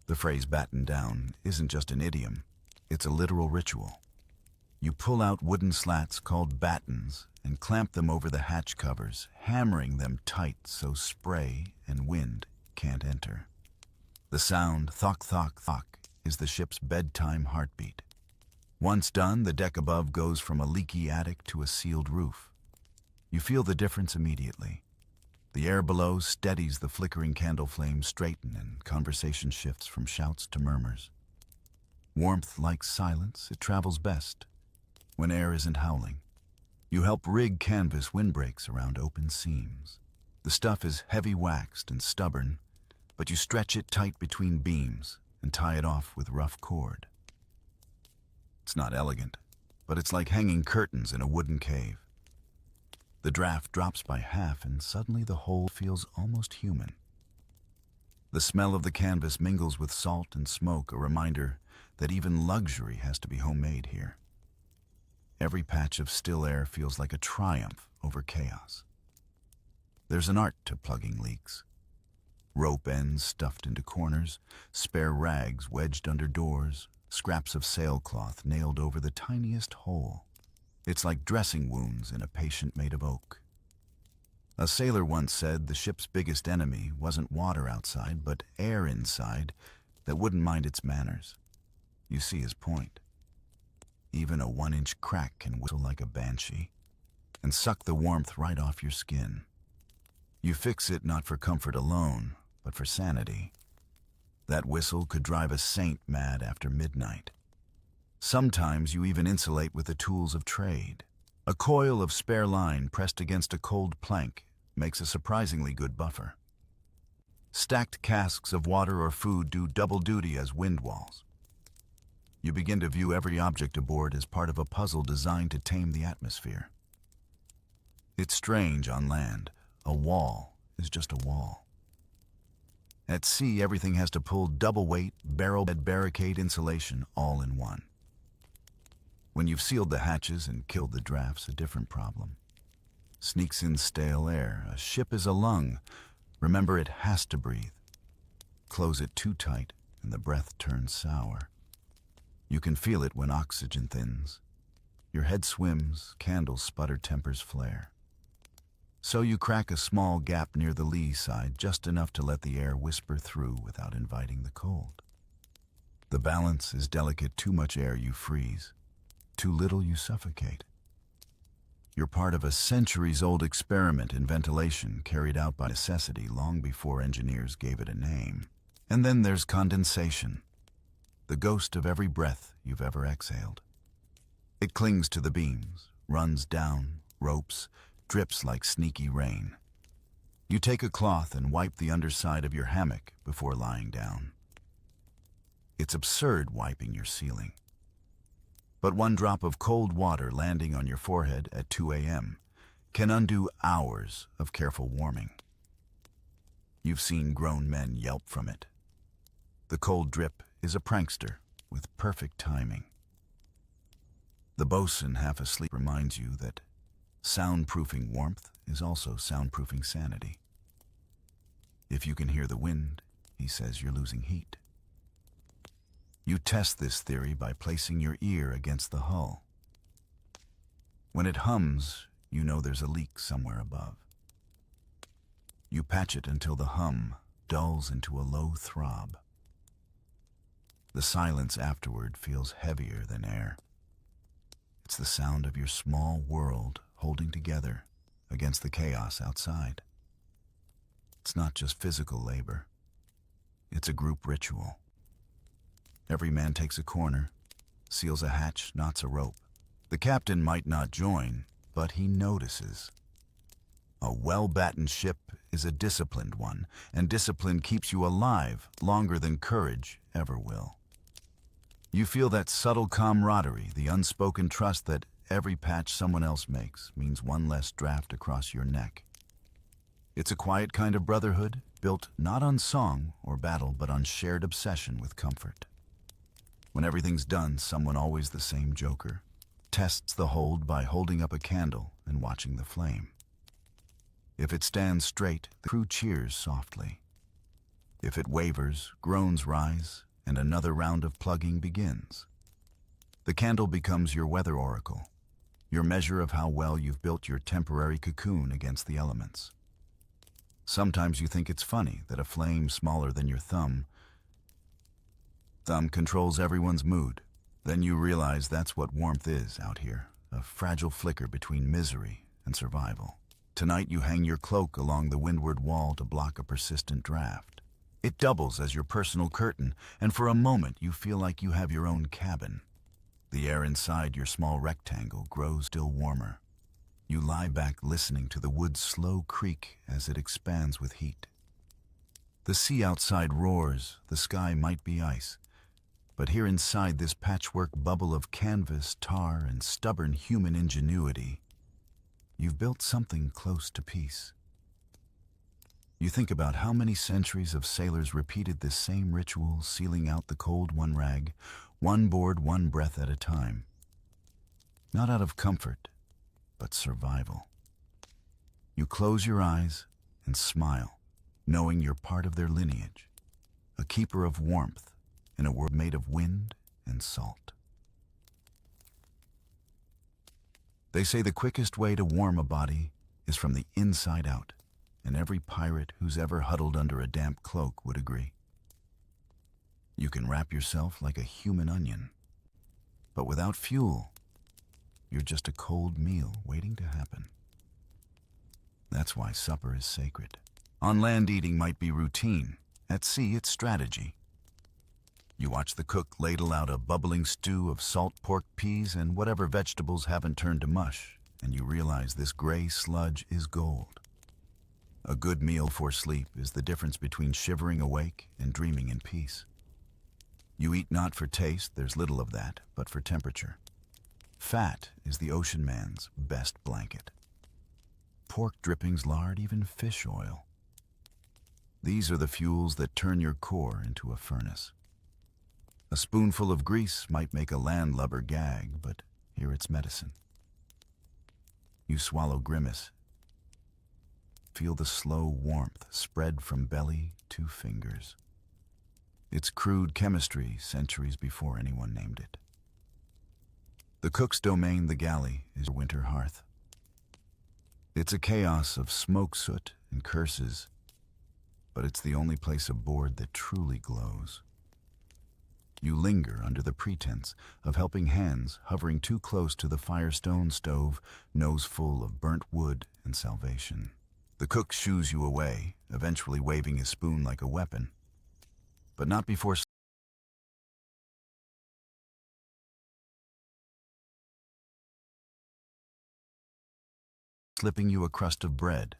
The phrase "batten down" isn't just an idiom, it's a literal ritual. You pull out wooden slats called battens and clamp them over the hatch covers, hammering them tight so spray and wind can't enter. The sound, thock, thock, thock, is the ship's bedtime heartbeat. Once done, the deck above goes from a leaky attic to a sealed roof. You feel the difference immediately. The air below steadies the flickering candle flames straighten and conversation shifts from shouts to murmurs. Warmth like silence, it travels best when air isn't howling. You help rig canvas windbreaks around open seams. The stuff is heavy waxed and stubborn, but you stretch it tight between beams and tie it off with rough cord. It's not elegant, but it's like hanging curtains in a wooden cave. The draft drops by half and suddenly the whole feels almost human. The smell of the canvas mingles with salt and smoke, a reminder that even luxury has to be homemade here. Every patch of still air feels like a triumph over chaos. There's an art to plugging leaks. Rope ends stuffed into corners, spare rags wedged under doors, scraps of sailcloth nailed over the tiniest hole. It's like dressing wounds in a patient made of oak. A sailor once said the ship's biggest enemy wasn't water outside, but air inside that wouldn't mind its manners. You see his point. Even a 1-inch crack can whistle like a banshee and suck the warmth right off your skin. You fix it not for comfort alone, but for sanity. That whistle could drive a saint mad after midnight. Sometimes you even insulate with the tools of trade. A coil of spare line pressed against a cold plank makes a surprisingly good buffer. Stacked casks of water or food do double duty as wind walls. You begin to view every object aboard as part of a puzzle designed to tame the atmosphere. It's strange on land. A wall is just a wall. At sea, everything has to pull double weight, barrel bed barricade insulation all in one. When you've sealed the hatches and killed the drafts, a different problem. Sneaks in stale air. A ship is a lung. Remember, it has to breathe. Close it too tight and the breath turns sour. You can feel it when oxygen thins. Your head swims, candles sputter, tempers flare. So you crack a small gap near the lee side, just enough to let the air whisper through without inviting the cold. The balance is delicate. Too much air, you freeze. Too little, you suffocate. You're part of a centuries-old experiment in ventilation carried out by necessity long before engineers gave it a name. And then there's condensation, the ghost of every breath you've ever exhaled. It clings to the beams, runs down, ropes, drips like sneaky rain. You take a cloth and wipe the underside of your hammock before lying down. It's absurd wiping your ceiling. But one drop of cold water landing on your forehead at 2 a.m. can undo hours of careful warming. You've seen grown men yelp from it. The cold drip is a prankster with perfect timing. The bosun, half asleep, reminds you that soundproofing warmth is also soundproofing sanity. If you can hear the wind, he says you're losing heat. You test this theory by placing your ear against the hull. When it hums, you know there's a leak somewhere above. You patch it until the hum dulls into a low throb. The silence afterward feels heavier than air. It's the sound of your small world holding together against the chaos outside. It's not just physical labor. It's a group ritual. Every man takes a corner, seals a hatch, knots a rope. The captain might not join, but he notices. A well-battened ship is a disciplined one, and discipline keeps you alive longer than courage ever will. You feel that subtle camaraderie, the unspoken trust that every patch someone else makes means one less draft across your neck. It's a quiet kind of brotherhood, built not on song or battle, but on shared obsession with comfort. When everything's done, someone, always the same joker, tests the hold by holding up a candle and watching the flame. If it stands straight, the crew cheers softly. If it wavers, groans rise, and another round of plugging begins. The candle becomes your weather oracle, your measure of how well you've built your temporary cocoon against the elements. Sometimes you think it's funny that a flame smaller than your thumb controls everyone's mood. Then you realize that's what warmth is out here, a fragile flicker between misery and survival. Tonight you hang your cloak along the windward wall to block a persistent draft. It doubles as your personal curtain, and for a moment you feel like you have your own cabin. The air inside your small rectangle grows still warmer. You lie back listening to the wood's slow creak as it expands with heat. The sea outside roars, the sky might be ice, but here inside this patchwork bubble of canvas, tar, and stubborn human ingenuity, you've built something close to peace. You think about how many centuries of sailors repeated this same ritual, sealing out the cold one rag, one board, one breath at a time. Not out of comfort, but survival. You close your eyes and smile, knowing you're part of their lineage, a keeper of warmth in a world made of wind and salt. They say the quickest way to warm a body is from the inside out, and every pirate who's ever huddled under a damp cloak would agree. You can wrap yourself like a human onion, but without fuel, you're just a cold meal waiting to happen. That's why supper is sacred. On land, eating might be routine. At sea, it's strategy. You watch the cook ladle out a bubbling stew of salt pork peas and whatever vegetables haven't turned to mush, and you realize this gray sludge is gold. A good meal for sleep is the difference between shivering awake and dreaming in peace. You eat not for taste, there's little of that, but for temperature. Fat is the ocean man's best blanket. Pork drippings, lard, even fish oil. These are the fuels that turn your core into a furnace. A spoonful of grease might make a landlubber gag, but here it's medicine. You swallow grimace. Feel the slow warmth spread from belly to fingers. It's crude chemistry centuries before anyone named it. The cook's domain, the galley, is your winter hearth. It's a chaos of smoke, soot, and curses, but it's the only place aboard that truly glows. You linger under the pretense of helping hands hovering too close to the Firestone stove, nose full of burnt wood and salvation. The cook shoos you away, eventually waving his spoon like a weapon, but not before slipping you a crust of bread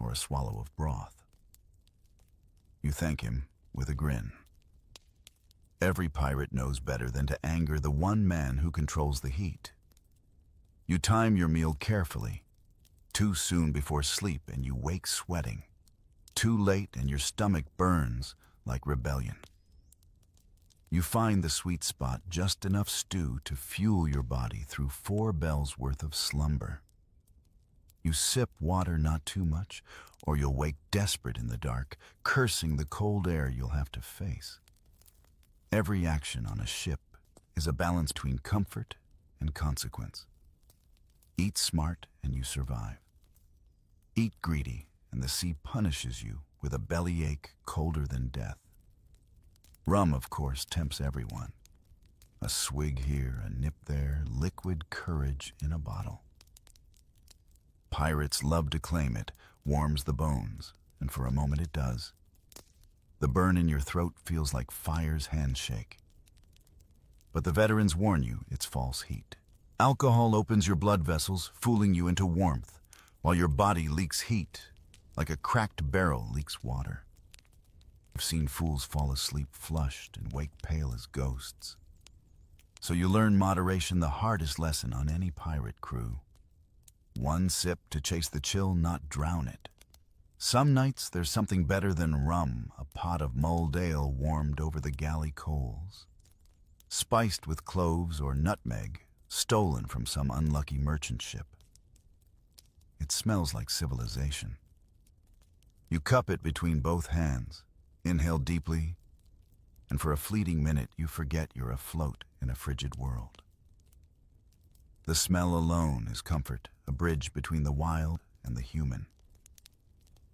or a swallow of broth. You thank him with a grin. Every pirate knows better than to anger the one man who controls the heat. You time your meal carefully. Too soon before sleep and you wake sweating. Too late and your stomach burns like rebellion. You find the sweet spot, just enough stew to fuel your body through 4 bells worth of slumber. You sip water not too much, or you'll wake desperate in the dark, cursing the cold air you'll have to face. Every action on a ship is a balance between comfort and consequence. Eat smart and you survive. Eat greedy and the sea punishes you with a bellyache colder than death. Rum, of course, tempts everyone. A swig here, a nip there, liquid courage in a bottle. Pirates love to claim it, warms the bones, and for a moment it does. The burn in your throat feels like fire's handshake. But the veterans warn you it's false heat. Alcohol opens your blood vessels, fooling you into warmth, while your body leaks heat, like a cracked barrel leaks water. I've seen fools fall asleep flushed and wake pale as ghosts. So you learn moderation, the hardest lesson on any pirate crew. One sip to chase the chill, not drown it. Some nights there's something better than rum, a pot of mulled ale warmed over the galley coals, spiced with cloves or nutmeg, stolen from some unlucky merchant ship. It smells like civilization. You cup it between both hands, inhale deeply, and for a fleeting minute you forget you're afloat in a frigid world. The smell alone is comfort, a bridge between the wild and the human.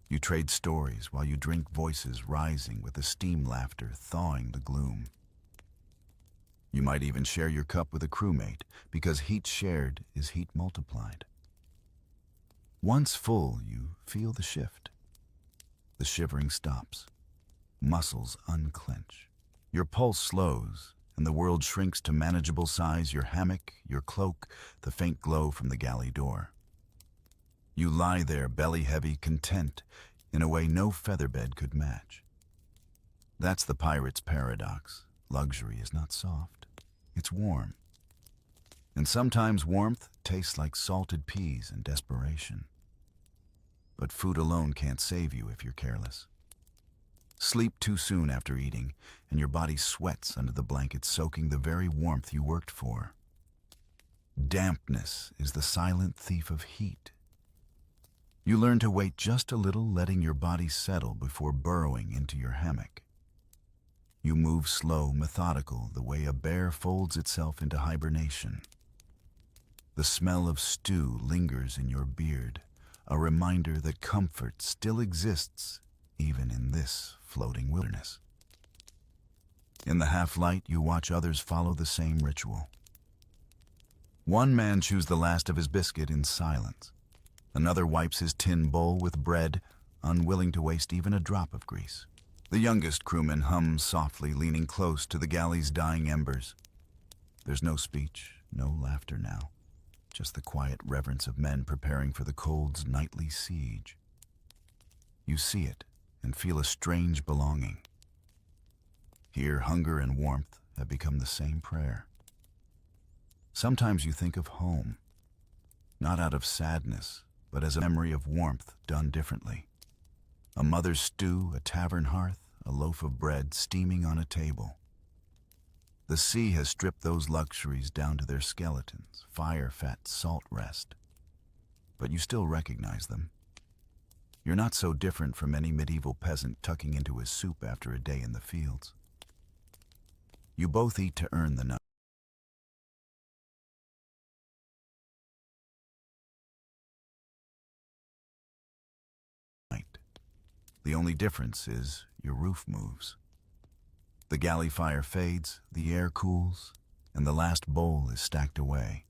You trade stories while you drink, voices rising with the steam laughter thawing the gloom. You might even share your cup with a crewmate, because heat shared is heat multiplied. Once full, you feel the shift. The shivering stops. Muscles unclench. Your pulse slows, and the world shrinks to manageable size, your hammock, your cloak, the faint glow from the galley door. You lie there, belly heavy, content, in a way no featherbed could match. That's the pirate's paradox. Luxury is not soft, it's warm. And sometimes warmth tastes like salted peas and desperation. But food alone can't save you if you're careless. Sleep too soon after eating, and your body sweats under the blanket, soaking the very warmth you worked for. Dampness is the silent thief of heat. You learn to wait just a little, letting your body settle before burrowing into your hammock. You move slow, methodical, the way a bear folds itself into hibernation. The smell of stew lingers in your beard, a reminder that comfort still exists even in this floating wilderness. In the half-light, you watch others follow the same ritual. One man chews the last of his biscuit in silence. Another wipes his tin bowl with bread, unwilling to waste even a drop of grease. The youngest crewman hums softly, leaning close to the galley's dying embers. There's no speech, no laughter now, just the quiet reverence of men preparing for the cold's nightly siege. You see it and feel a strange belonging. Here, hunger and warmth have become the same prayer. Sometimes you think of home, not out of sadness, but as a memory of warmth done differently. A mother's stew, a tavern hearth, a loaf of bread steaming on a table. The sea has stripped those luxuries down to their skeletons, fire, fat, salt rest. But you still recognize them. You're not so different from any medieval peasant tucking into his soup after a day in the fields. You both eat to earn the night. The only difference is your roof moves. The galley fire fades, the air cools, and the last bowl is stacked away.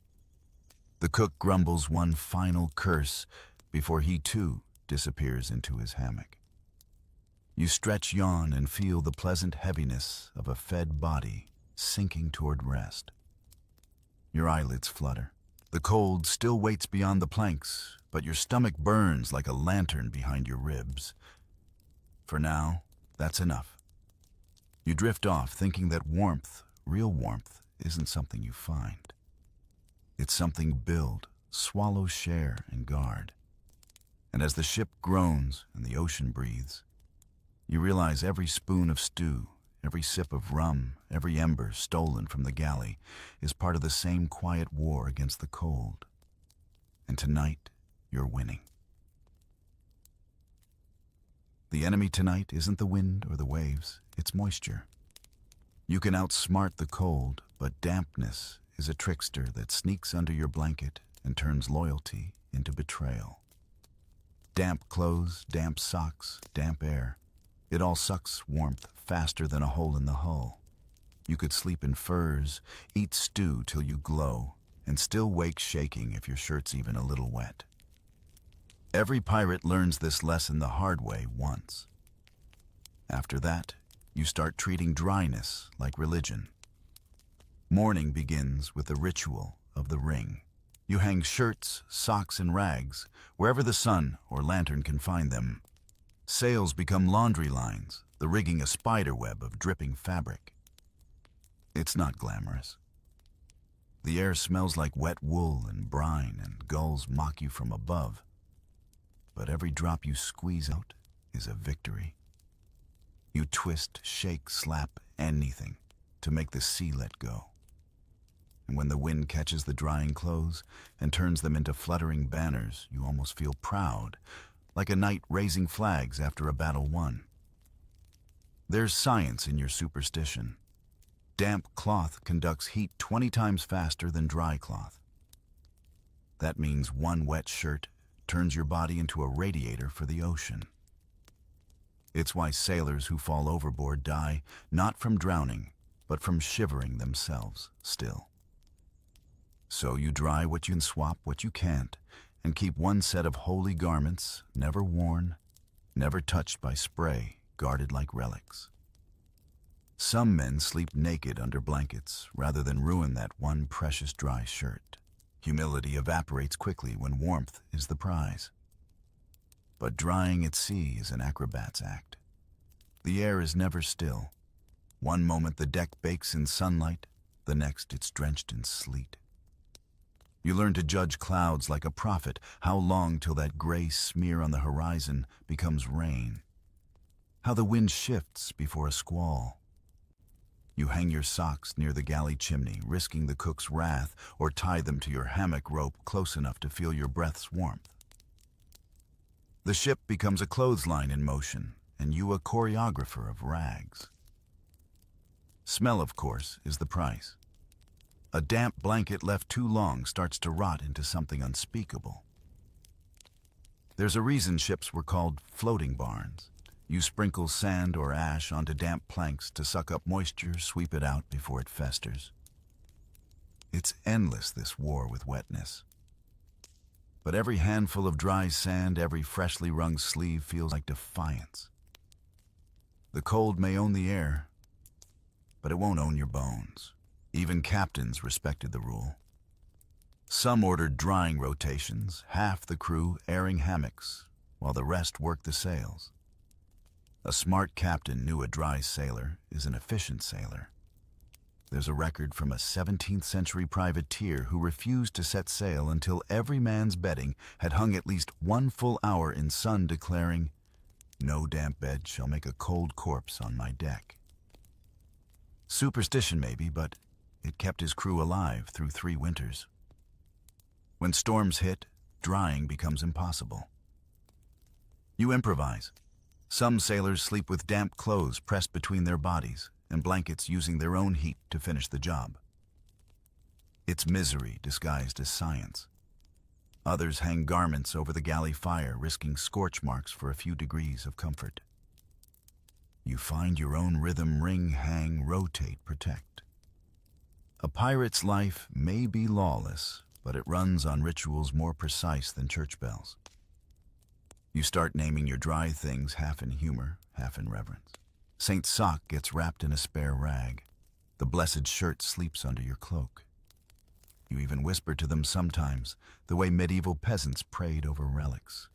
The cook grumbles one final curse before he too disappears into his hammock. You stretch, yawn, and feel the pleasant heaviness of a fed body sinking toward rest. Your eyelids flutter. The cold still waits beyond the planks, but your stomach burns like a lantern behind your ribs. For now, that's enough. You drift off, thinking that warmth, real warmth, isn't something you find. It's something build, swallow, share, and guard. And as the ship groans and the ocean breathes, you realize every spoon of stew, every sip of rum, every ember stolen from the galley is part of the same quiet war against the cold. And tonight, you're winning. The enemy tonight isn't the wind or the waves, it's moisture. You can outsmart the cold, but dampness is a trickster that sneaks under your blanket and turns loyalty into betrayal. Damp clothes, damp socks, damp air. It all sucks warmth faster than a hole in the hull. You could sleep in furs, eat stew till you glow, and still wake shaking if your shirt's even a little wet. Every pirate learns this lesson the hard way once. After that, you start treating dryness like religion. Morning begins with the ritual of the ring. You hang shirts, socks, and rags wherever the sun or lantern can find them. Sails become laundry lines, the rigging a spider web of dripping fabric. It's not glamorous. The air smells like wet wool and brine, and gulls mock you from above. But every drop you squeeze out is a victory. You twist, shake, slap, anything to make the sea let go. And when the wind catches the drying clothes and turns them into fluttering banners, you almost feel proud, like a knight raising flags after a battle won. There's science in your superstition. Damp cloth conducts heat 20 times faster than dry cloth. That means one wet shirt turns your body into a radiator for the ocean. It's why sailors who fall overboard die not from drowning, but from shivering themselves still. So you dry what you can, swap what you can't, and keep one set of holy garments, never worn, never touched by spray, guarded like relics. Some men sleep naked under blankets rather than ruin that one precious dry shirt. Humility evaporates quickly when warmth is the prize. But drying at sea is an acrobat's act. The air is never still. One moment the deck bakes in sunlight, the next it's drenched in sleet. You learn to judge clouds like a prophet, how long till that gray smear on the horizon becomes rain. How the wind shifts before a squall. You hang your socks near the galley chimney, risking the cook's wrath, or tie them to your hammock rope close enough to feel your breath's warmth. The ship becomes a clothesline in motion, and you a choreographer of rags. Smell, of course, is the price. A damp blanket left too long starts to rot into something unspeakable. There's a reason ships were called floating barns. You sprinkle sand or ash onto damp planks to suck up moisture, sweep it out before it festers. It's endless, this war with wetness. But every handful of dry sand, every freshly wrung sleeve feels like defiance. The cold may own the air, but it won't own your bones. Even captains respected the rule. Some ordered drying rotations, half the crew airing hammocks, while the rest worked the sails. A smart captain knew a dry sailor is an efficient sailor. There's a record from a 17th century privateer who refused to set sail until every man's bedding had hung at least 1 full hour in sun, declaring, "No damp bed shall make a cold corpse on my deck." Superstition maybe, but it kept his crew alive through 3 winters. When storms hit, drying becomes impossible. You improvise. Some sailors sleep with damp clothes pressed between their bodies and blankets using their own heat to finish the job. It's misery disguised as science. Others hang garments over the galley fire, risking scorch marks for a few degrees of comfort. You find your own rhythm, ring, hang, rotate, protect. A pirate's life may be lawless, but it runs on rituals more precise than church bells. You start naming your dry things half in humor, half in reverence. Saint Sock gets wrapped in a spare rag. The blessed shirt sleeps under your cloak. You even whisper to them sometimes, the way medieval peasants prayed over relics.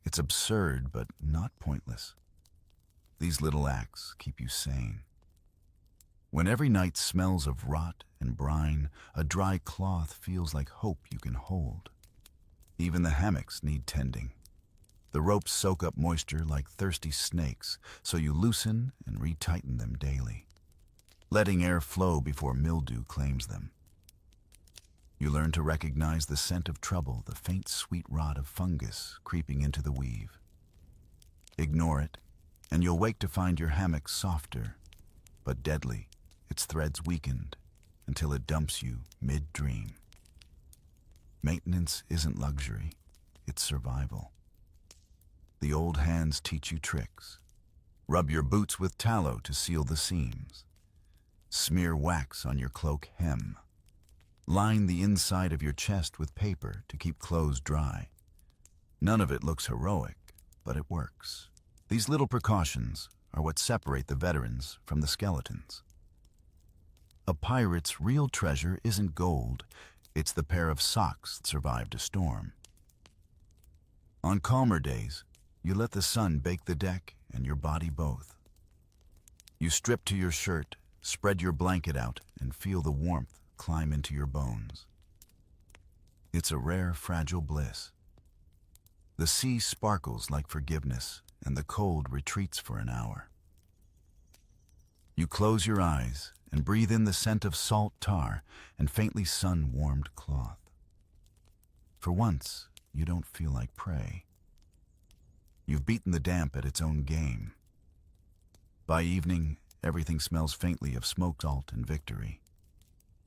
It's absurd, but not pointless. These little acts keep you sane. When every night smells of rot and brine, a dry cloth feels like hope you can hold. Even the hammocks need tending. The ropes soak up moisture like thirsty snakes, so you loosen and retighten them daily, letting air flow before mildew claims them. You learn to recognize the scent of trouble, the faint sweet rot of fungus creeping into the weave. Ignore it, and you'll wake to find your hammock softer, but deadly, its threads weakened, until it dumps you mid-dream. Maintenance isn't luxury, it's survival. The old hands teach you tricks. Rub your boots with tallow to seal the seams. Smear wax on your cloak hem. Line the inside of your chest with paper to keep clothes dry. None of it looks heroic, but it works. These little precautions are what separate the veterans from the skeletons. A pirate's real treasure isn't gold, it's the pair of socks that survived a storm. On calmer days, you let the sun bake the deck and your body both. You strip to your shirt, spread your blanket out, and feel the warmth climb into your bones. It's a rare, fragile bliss. The sea sparkles like forgiveness, and the cold retreats for an hour. You close your eyes and breathe in the scent of salt tar and faintly sun-warmed cloth. For once, you don't feel like prey. You've beaten the damp at its own game. By evening, everything smells faintly of smoked salt and victory.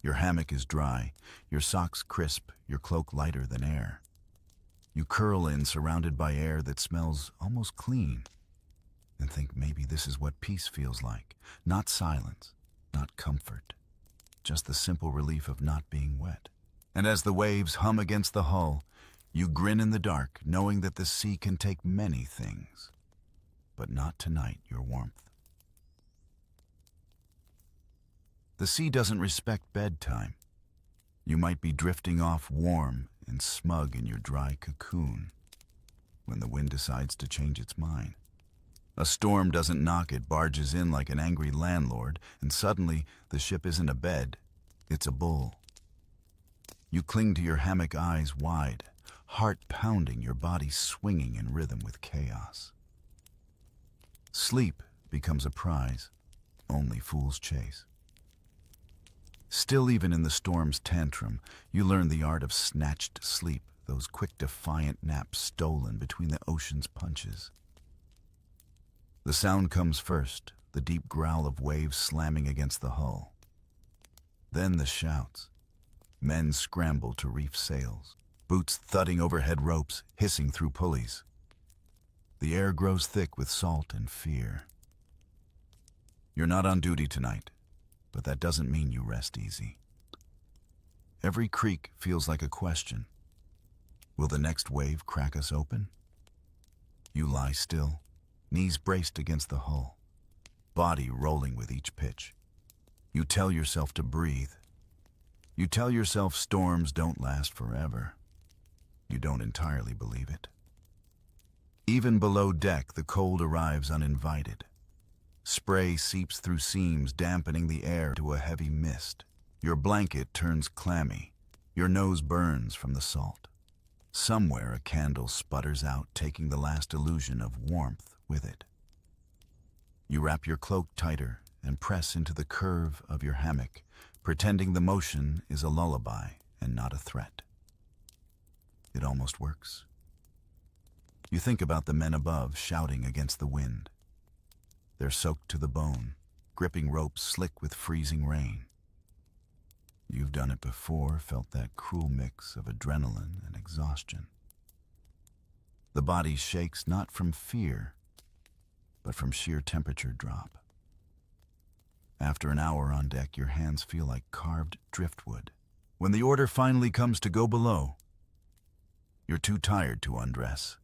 Your hammock is dry, your socks crisp, your cloak lighter than air. You curl in, surrounded by air that smells almost clean, and think maybe this is what peace feels like. Not silence, not comfort, just the simple relief of not being wet. And as the waves hum against the hull, you grin in the dark, knowing that the sea can take many things, but not tonight, your warmth. The sea doesn't respect bedtime. You might be drifting off warm and smug in your dry cocoon when the wind decides to change its mind. A storm doesn't knock, it barges in like an angry landlord, and suddenly the ship isn't a bed, it's a bull. You cling to your hammock, eyes wide, heart pounding, your body swinging in rhythm with chaos. Sleep becomes a prize only fools chase. Still, even in the storm's tantrum, you learn the art of snatched sleep, those quick, defiant naps stolen between the ocean's punches. The sound comes first, the deep growl of waves slamming against the hull. Then the shouts. Men scramble to reef sails, boots thudding overhead ropes, hissing through pulleys. The air grows thick with salt and fear. You're not on duty tonight, but that doesn't mean you rest easy. Every creak feels like a question. Will the next wave crack us open? You lie still, knees braced against the hull, body rolling with each pitch. You tell yourself to breathe. You tell yourself storms don't last forever. You don't entirely believe it. Even below deck, the cold arrives uninvited. Spray seeps through seams, dampening the air to a heavy mist. Your blanket turns clammy. Your nose burns from the salt. Somewhere a candle sputters out, taking the last illusion of warmth with it. You wrap your cloak tighter and press into the curve of your hammock, pretending the motion is a lullaby and not a threat. It almost works. You think about the men above shouting against the wind. They're soaked to the bone, gripping ropes slick with freezing rain. You've done it before, felt that cruel mix of adrenaline and exhaustion. The body shakes not from fear, but from sheer temperature drop. After an hour on deck, your hands feel like carved driftwood. When the order finally comes to go below, you're too tired to undress.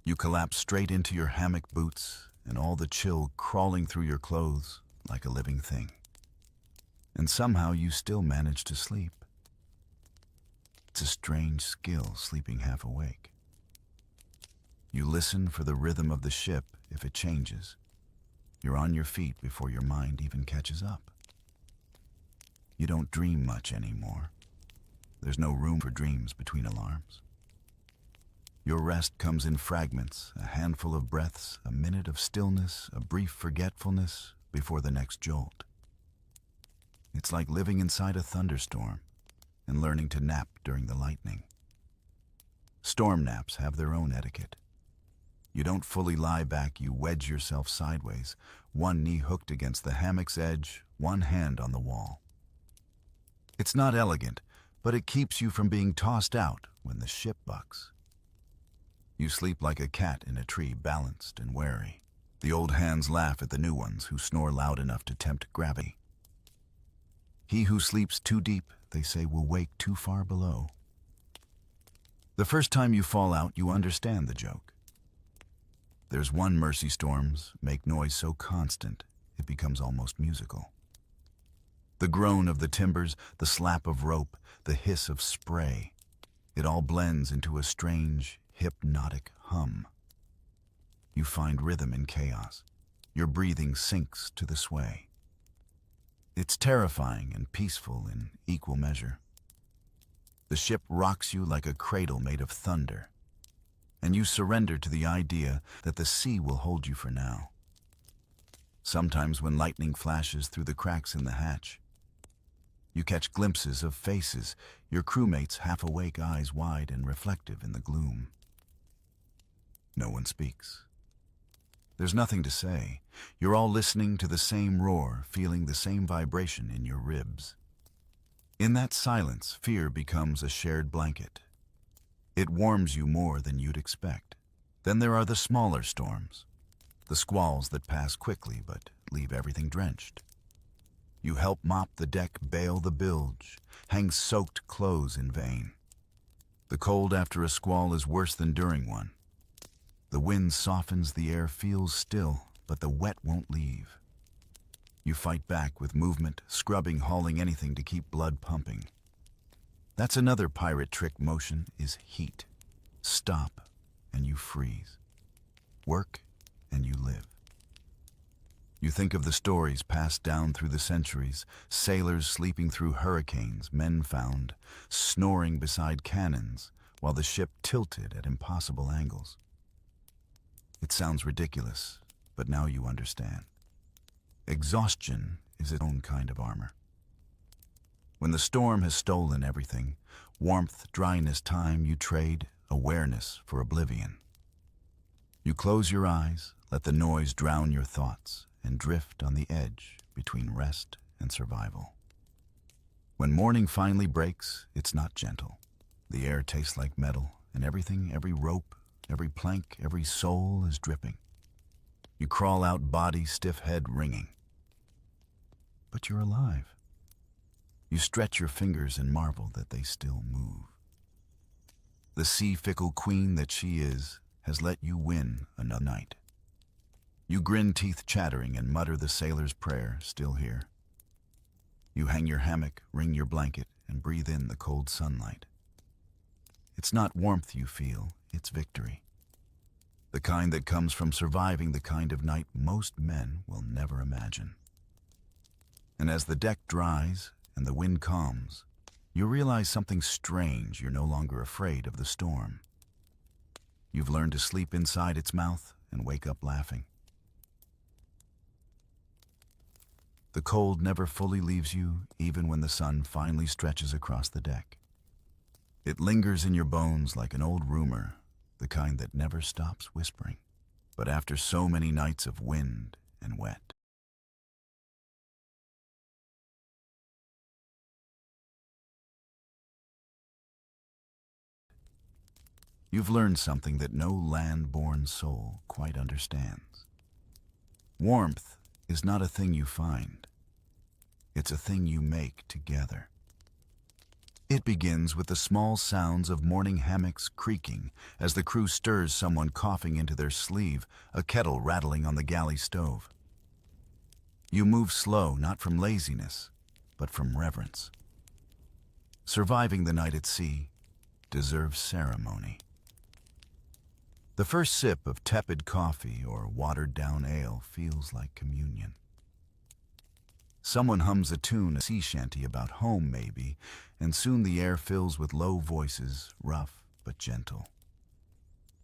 You collapse straight into your hammock, boots and all the chill crawling through your clothes like a living thing. And somehow you still manage to sleep. It's a strange skill, sleeping half awake. You listen for the rhythm of the ship if it changes. You're on your feet before your mind even catches up. You don't dream much anymore. There's no room for dreams between alarms. Your rest comes in fragments, a handful of breaths, a minute of stillness, a brief forgetfulness before the next jolt. It's like living inside a thunderstorm and learning to nap during the lightning. Storm naps have their own etiquette. You don't fully lie back, you wedge yourself sideways, one knee hooked against the hammock's edge, one hand on the wall. It's not elegant, but it keeps you from being tossed out when the ship bucks. You sleep like a cat in a tree, balanced and wary. The old hands laugh at the new ones who snore loud enough to tempt gravity. He who sleeps too deep, they say, will wake too far below. The first time you fall out, you understand the joke. There's one mercy storms make noise so constant, it becomes almost musical. The groan of the timbers, the slap of rope, the hiss of spray, it all blends into a strange, hypnotic hum. You find rhythm in chaos. Your breathing sinks to the sway. It's terrifying and peaceful in equal measure. The ship rocks you like a cradle made of thunder, and you surrender to the idea that the sea will hold you for now. Sometimes when lightning flashes through the cracks in the hatch, you catch glimpses of faces, your crewmates half awake, eyes wide and reflective in the gloom. No one speaks. There's nothing to say. You're all listening to the same roar, feeling the same vibration in your ribs. In that silence, fear becomes a shared blanket. It warms you more than you'd expect. Then there are the smaller storms, the squalls that pass quickly but leave everything drenched. You help mop the deck, bail the bilge, hang soaked clothes in vain. The cold after a squall is worse than during one. The wind softens, the air feels still, but the wet won't leave. You fight back with movement, scrubbing, hauling anything to keep blood pumping. That's another pirate trick. Motion is heat. Stop, and you freeze. Work, and you live. You think of the stories passed down through the centuries, sailors sleeping through hurricanes, men found, snoring beside cannons, while the ship tilted at impossible angles. It sounds ridiculous, but now you understand. Exhaustion is its own kind of armor. When the storm has stolen everything, warmth, dryness, time, you trade awareness for oblivion. You close your eyes, let the noise drown your thoughts, and drift on the edge between rest and survival. When morning finally breaks, it's not gentle. The air tastes like metal, and everything, every rope, every plank, every soul is dripping. You crawl out, body stiff, head ringing. But you're alive. You stretch your fingers and marvel that they still move. The sea-fickle queen that she is has let you win another night. You grin, teeth chattering, and mutter the sailor's prayer, still here. You hang your hammock, wring your blanket, and breathe in the cold sunlight. It's not warmth you feel, it's victory. The kind that comes from surviving the kind of night most men will never imagine. And as the deck dries and the wind calms, you realize something strange. You're no longer afraid of the storm. You've learned to sleep inside its mouth and wake up laughing. The cold never fully leaves you, even when the sun finally stretches across the deck. It lingers in your bones like an old rumor, the kind that never stops whispering. But after so many nights of wind and wet, you've learned something that no land-born soul quite understands. Warmth is not a thing you find. It's a thing you make together. It begins with the small sounds of morning hammocks creaking as the crew stirs, someone coughing into their sleeve, a kettle rattling on the galley stove. You move slow, not from laziness, but from reverence. Surviving the night at sea deserves ceremony. The first sip of tepid coffee or watered-down ale feels like communion. Someone hums a tune, a sea shanty about home maybe, and soon the air fills with low voices, rough but gentle.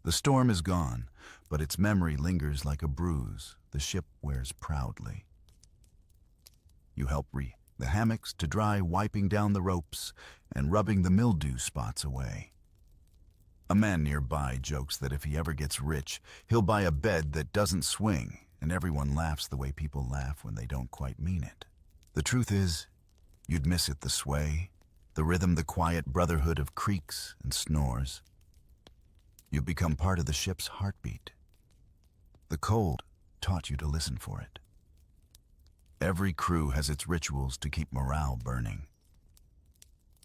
The storm is gone, but its memory lingers like a bruise the ship wears proudly. You help the hammocks to dry, wiping down the ropes and rubbing the mildew spots away. A man nearby jokes that if he ever gets rich, he'll buy a bed that doesn't swing, and everyone laughs the way people laugh when they don't quite mean it. The truth is, you'd miss it, the sway, the rhythm, the quiet brotherhood of creaks and snores. You've become part of the ship's heartbeat. The cold taught you to listen for it. Every crew has its rituals to keep morale burning.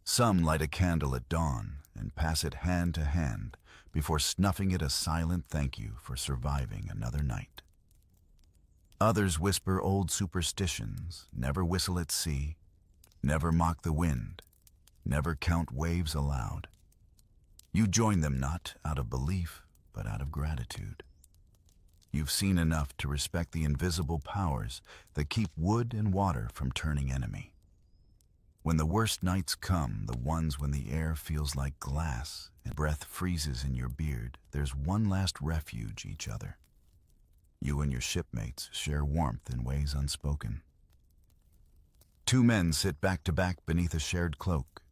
Some light a candle at dawn and pass it hand to hand before snuffing it, a silent thank you for surviving another night. Others whisper old superstitions, never whistle at sea, never mock the wind, never count waves aloud. You join them not out of belief, but out of gratitude. You've seen enough to respect the invisible powers that keep wood and water from turning enemy. When the worst nights come, the ones when the air feels like glass and breath freezes in your beard, there's one last refuge: each other. You and your shipmates share warmth in ways unspoken. Two men sit back to back beneath a shared cloak.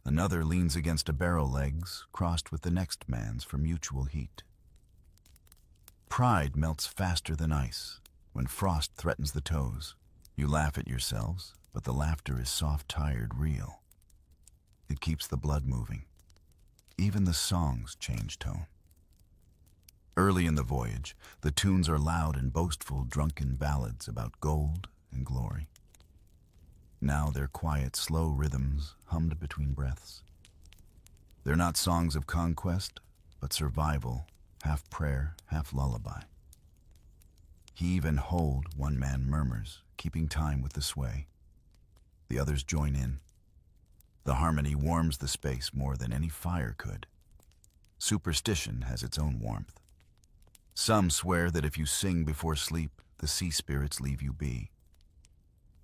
Another leans against a barrel, legs crossed with the next man's for mutual heat. Pride melts faster than ice when frost threatens the toes. You laugh at yourselves, but the laughter is soft, tired, real. It keeps the blood moving. Even the songs change tone. Early in the voyage, the tunes are loud and boastful, drunken ballads about gold and glory. Now they're quiet, slow rhythms hummed between breaths. They're not songs of conquest, but survival, half prayer, half lullaby. Heave and hold, one man murmurs, keeping time with the sway. The others join in. The harmony warms the space more than any fire could. Superstition has its own warmth. Some swear that if you sing before sleep, the sea spirits leave you be.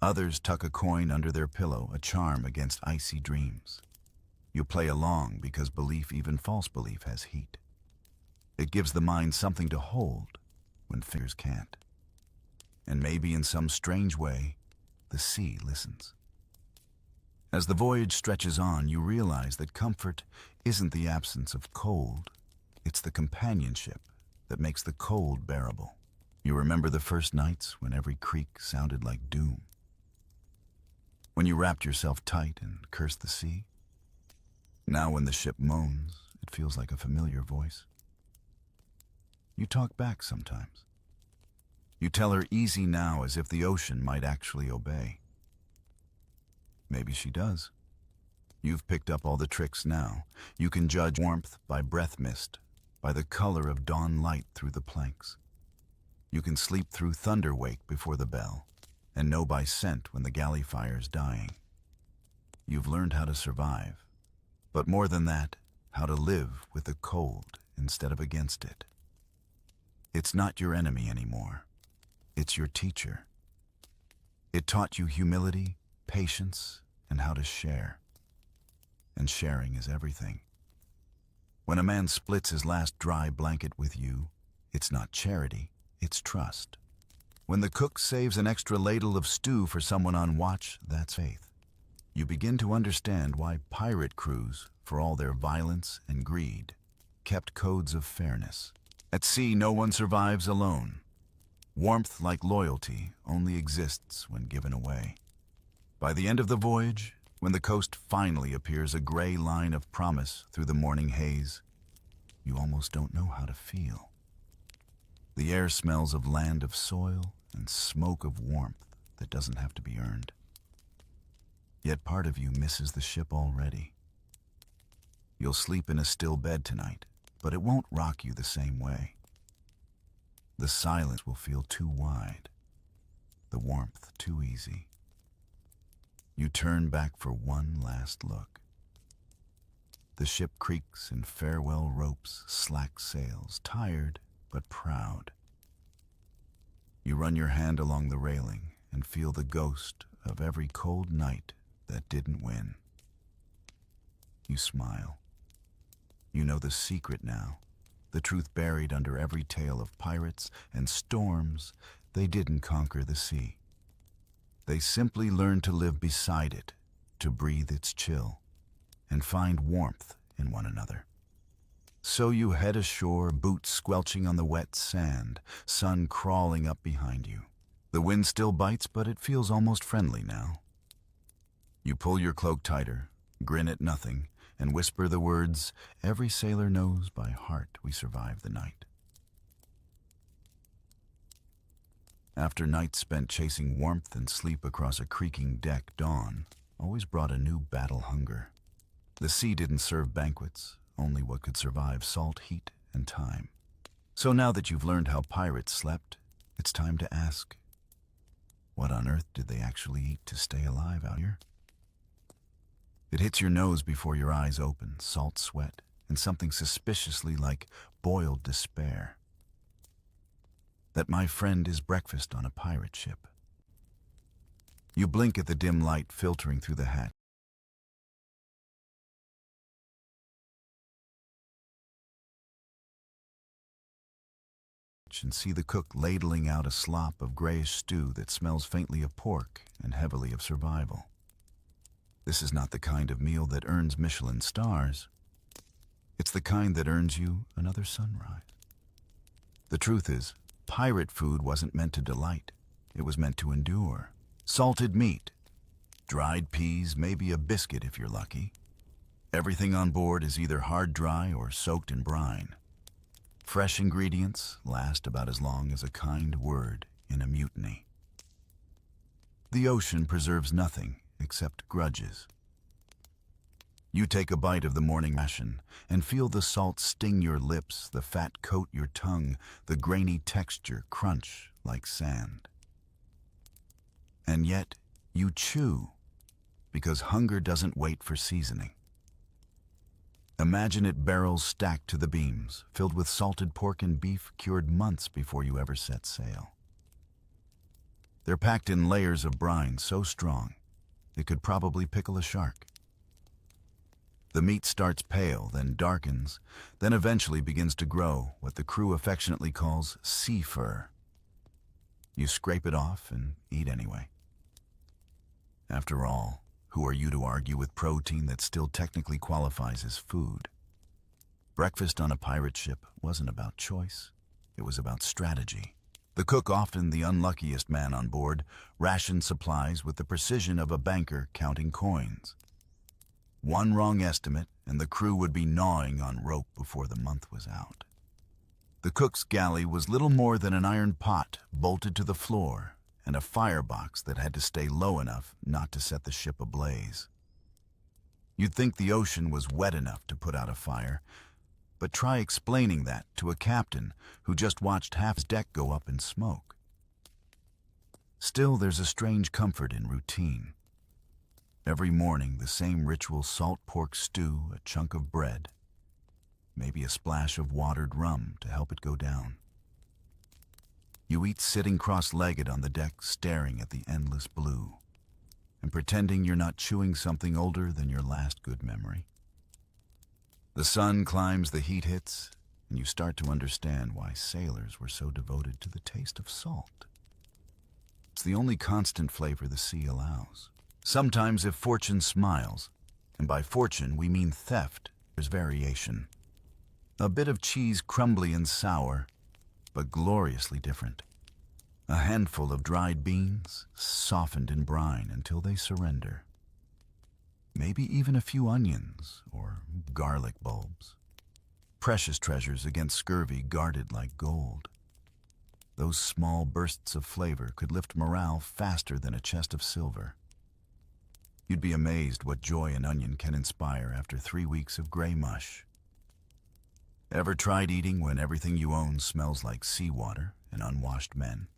Others tuck a coin under their pillow, a charm against icy dreams. You play along because belief, even false belief, has heat. It gives the mind something to hold when fingers can't. And maybe in some strange way, the sea listens. As the voyage stretches on, you realize that comfort isn't the absence of cold, it's the companionship that makes the cold bearable. You remember the first nights when every creak sounded like doom. When you wrapped yourself tight and cursed the sea. Now when the ship moans, it feels like a familiar voice. You talk back sometimes. You tell her easy now as if the ocean might actually obey. Maybe she does. You've picked up all the tricks now. You can judge warmth by breath mist, by the color of dawn light through the planks. You can sleep through thunder wake before the bell, and know by scent when the galley fire's dying. You've learned how to survive, but more than that, how to live with the cold instead of against it. It's not your enemy anymore. It's your teacher. It taught you humility, patience, and how to share. And sharing is everything. When a man splits his last dry blanket with you, it's not charity, it's trust. When the cook saves an extra ladle of stew for someone on watch, that's faith. You begin to understand why pirate crews, for all their violence and greed, kept codes of fairness. At sea, no one survives alone. Warmth, like loyalty, only exists when given away. By the end of the voyage, when the coast finally appears a gray line of promise through the morning haze, you almost don't know how to feel. The air smells of land, of soil, and smoke of warmth that doesn't have to be earned. Yet part of you misses the ship already. You'll sleep in a still bed tonight, but it won't rock you the same way. The silence will feel too wide, the warmth too easy. You turn back for one last look. The ship creaks in farewell ropes, slack sails, tired but proud. You run your hand along the railing and feel the ghost of every cold night that didn't win. You smile. You know the secret now, the truth buried under every tale of pirates and storms. They didn't conquer the sea. They simply learned to live beside it, to breathe its chill, and find warmth in one another. So you head ashore, boots squelching on the wet sand, sun crawling up behind you. The wind still bites, but it feels almost friendly now. You pull your cloak tighter, grin at nothing, and whisper the words every sailor knows by heart: we survived the night. After nights spent chasing warmth and sleep across a creaking deck, dawn always brought a new battle hunger. The sea didn't serve banquets, only what could survive salt, heat, and time. So now that you've learned how pirates slept, it's time to ask, what on earth did they actually eat to stay alive out here? It hits your nose before your eyes open, salt sweat, and something suspiciously like boiled despair. That, my friend, is breakfast on a pirate ship. You blink at the dim light filtering through the hatch and see the cook ladling out a slop of grayish stew that smells faintly of pork and heavily of survival. This is not the kind of meal that earns Michelin stars. It's the kind that earns you another sunrise. The truth is, pirate food wasn't meant to delight. It was meant to endure. Salted meat, dried peas, maybe a biscuit if you're lucky. Everything on board is either hard dry or soaked in brine. Fresh ingredients last about as long as a kind word in a mutiny. The ocean preserves nothing except grudges. You take a bite of the morning ration and feel the salt sting your lips, the fat coat your tongue, the grainy texture crunch like sand. And yet, you chew, because hunger doesn't wait for seasoning. Imagine it barrels stacked to the beams, filled with salted pork and beef cured months before you ever set sail. They're packed in layers of brine so strong, it could probably pickle a shark. The meat starts pale, then darkens, then eventually begins to grow what the crew affectionately calls sea fur. You scrape it off and eat anyway. After all, who are you to argue with protein that still technically qualifies as food? Breakfast on a pirate ship wasn't about choice, it was about strategy. The cook, often the unluckiest man on board, rationed supplies with the precision of a banker counting coins. One wrong estimate, and the crew would be gnawing on rope before the month was out. The cook's galley was little more than an iron pot bolted to the floor and a firebox that had to stay low enough not to set the ship ablaze. You'd think the ocean was wet enough to put out a fire, but try explaining that to a captain who just watched half his deck go up in smoke. Still, there's a strange comfort in routine. Every morning, the same ritual: salt pork stew, a chunk of bread, maybe a splash of watered rum to help it go down. You eat sitting cross-legged on the deck, staring at the endless blue, and pretending you're not chewing something older than your last good memory. The sun climbs, the heat hits, and you start to understand why sailors were so devoted to the taste of salt. It's the only constant flavor the sea allows. Sometimes, if fortune smiles, and by fortune we mean theft, there's variation. A bit of cheese, crumbly and sour, but gloriously different. A handful of dried beans, softened in brine until they surrender. Maybe even a few onions or garlic bulbs. Precious treasures against scurvy, guarded like gold. Those small bursts of flavor could lift morale faster than a chest of silver. You'd be amazed what joy an onion can inspire after 3 weeks of gray mush. Ever tried eating when everything you own smells like seawater and unwashed men?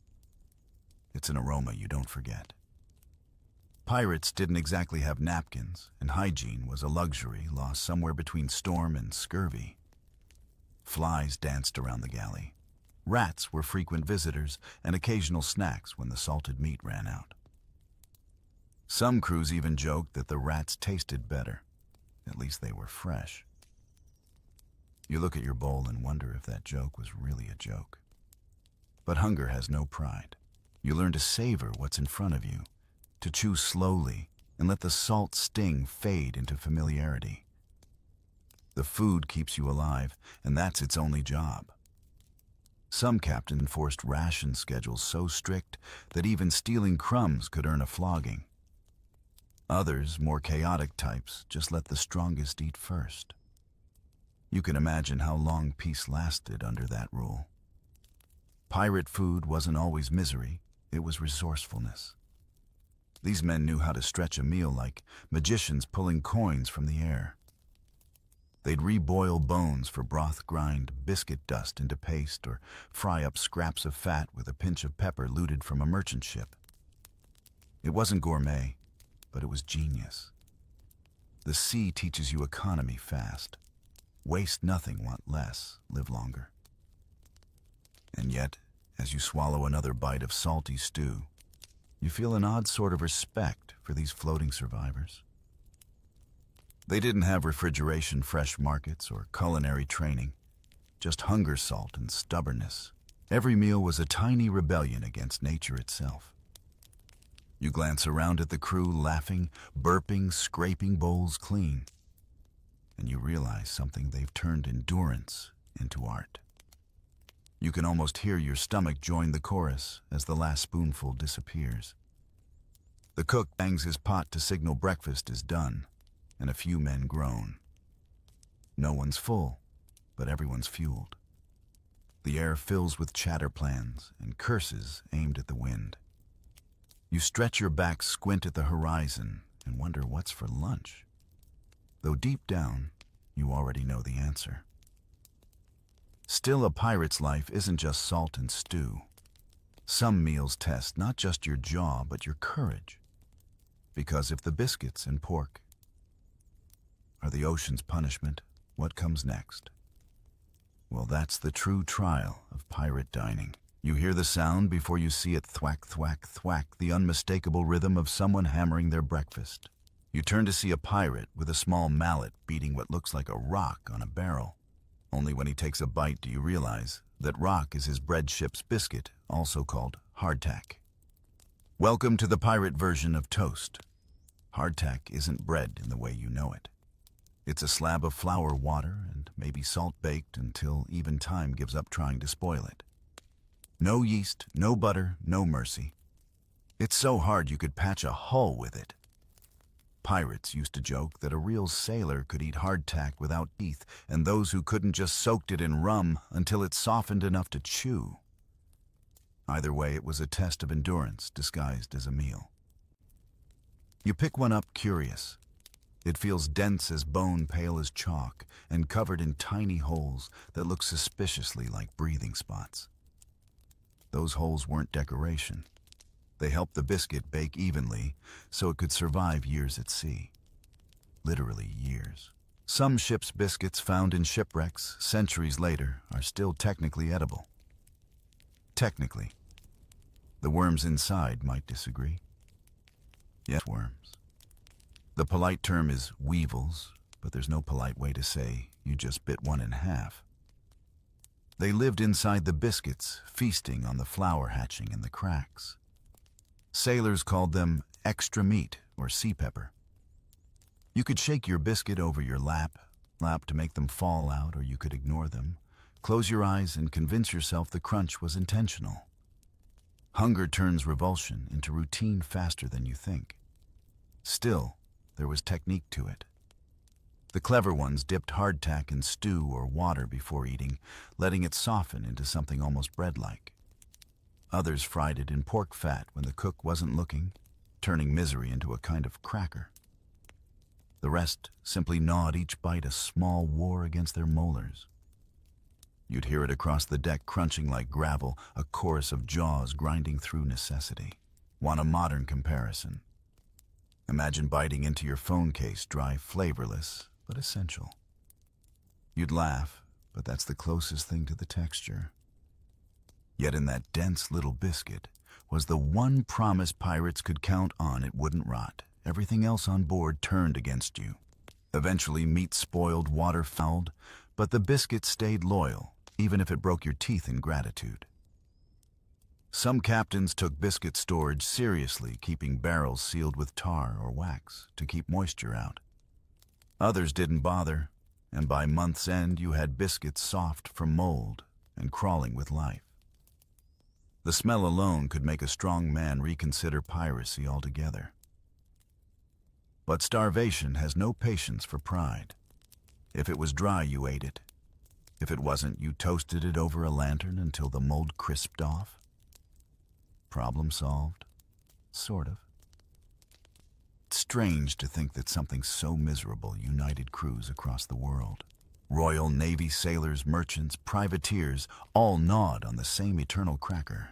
It's an aroma you don't forget. Pirates didn't exactly have napkins, and hygiene was a luxury lost somewhere between storm and scurvy. Flies danced around the galley. Rats were frequent visitors, and occasional snacks when the salted meat ran out. Some crews even joked that the rats tasted better. At least they were fresh. You look at your bowl and wonder if that joke was really a joke. But hunger has no pride. You learn to savor what's in front of you, to chew slowly and let the salt sting fade into familiarity. The food keeps you alive, and that's its only job. Some captains enforced ration schedules so strict that even stealing crumbs could earn a flogging. Others, more chaotic types, just let the strongest eat first. You can imagine how long peace lasted under that rule. Pirate food wasn't always misery, it was resourcefulness. These men knew how to stretch a meal like magicians pulling coins from the air. They'd reboil bones for broth, grind biscuit dust into paste, or fry up scraps of fat with a pinch of pepper looted from a merchant ship. It wasn't gourmet, but it was genius. The sea teaches you economy fast. Waste nothing, want less, live longer. And yet, as you swallow another bite of salty stew, you feel an odd sort of respect for these floating survivors. They didn't have refrigeration, fresh markets, or culinary training, just hunger, salt, and stubbornness. Every meal was a tiny rebellion against nature itself. You glance around at the crew, laughing, burping, scraping bowls clean, and you realize something: they've turned endurance into art. You can almost hear your stomach join the chorus as the last spoonful disappears. The cook bangs his pot to signal breakfast is done, and a few men groan. No one's full, but everyone's fueled. The air fills with chatter plans and curses aimed at the wind. You stretch your back, squint at the horizon, and wonder what's for lunch. Though deep down, you already know the answer. Still, a pirate's life isn't just salt and stew. Some meals test not just your jaw, but your courage. Because if the biscuits and pork are the ocean's punishment, what comes next? Well, that's the true trial of pirate dining. You hear the sound before you see it: thwack, thwack, thwack, the unmistakable rhythm of someone hammering their breakfast. You turn to see a pirate with a small mallet beating what looks like a rock on a barrel. Only when he takes a bite do you realize that rock is his bread ship's biscuit, also called hardtack. Welcome to the pirate version of toast. Hardtack isn't bread in the way you know it. It's a slab of flour, water, and maybe salt baked until even time gives up trying to spoil it. No yeast, no butter, no mercy. It's so hard you could patch a hull with it. Pirates used to joke that a real sailor could eat hardtack without teeth, and those who couldn't just soaked it in rum until it softened enough to chew. Either way, it was a test of endurance disguised as a meal. You pick one up curious. It feels dense as bone, pale as chalk, and covered in tiny holes that look suspiciously like breathing spots. Those holes weren't decoration. They helped the biscuit bake evenly so it could survive years at sea. Literally years. Some ships' biscuits found in shipwrecks centuries later are still technically edible. Technically. The worms inside might disagree. Yes, worms. The polite term is weevils, but there's no polite way to say you just bit one in half. They lived inside the biscuits, feasting on the flour hatching in the cracks. Sailors called them extra meat or sea pepper. You could shake your biscuit over your lap to make them fall out, or you could ignore them, close your eyes and convince yourself the crunch was intentional. Hunger turns revulsion into routine faster than you think. Still, there was technique to it. The clever ones dipped hardtack in stew or water before eating, letting it soften into something almost bread-like. Others fried it in pork fat when the cook wasn't looking, turning misery into a kind of cracker. The rest simply gnawed each bite a small war against their molars. You'd hear it across the deck crunching like gravel, a chorus of jaws grinding through necessity. Want a modern comparison? Imagine biting into your phone case, dry, flavorless, but essential. You'd laugh, but that's the closest thing to the texture. Yet in that dense little biscuit was the one promise pirates could count on: it wouldn't rot. Everything else on board turned against you. Eventually, meat spoiled, water fouled, but the biscuit stayed loyal, even if it broke your teeth in gratitude. Some captains took biscuit storage seriously, keeping barrels sealed with tar or wax to keep moisture out. Others didn't bother, and by month's end you had biscuits soft from mold and crawling with life. The smell alone could make a strong man reconsider piracy altogether. But starvation has no patience for pride. If it was dry, you ate it. If it wasn't, you toasted it over a lantern until the mold crisped off. Problem solved. Sort of. It's strange to think that something so miserable united crews across the world. Royal Navy sailors, merchants, privateers, all gnawed on the same eternal cracker.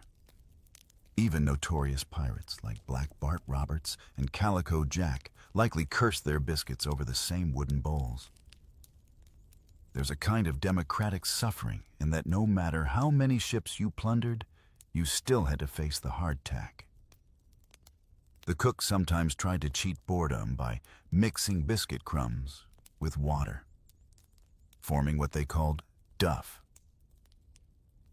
Even notorious pirates like Black Bart Roberts and Calico Jack likely cursed their biscuits over the same wooden bowls. There's a kind of democratic suffering in that no matter how many ships you plundered, you still had to face the hardtack. The cook sometimes tried to cheat boredom by mixing biscuit crumbs with water, forming what they called duff.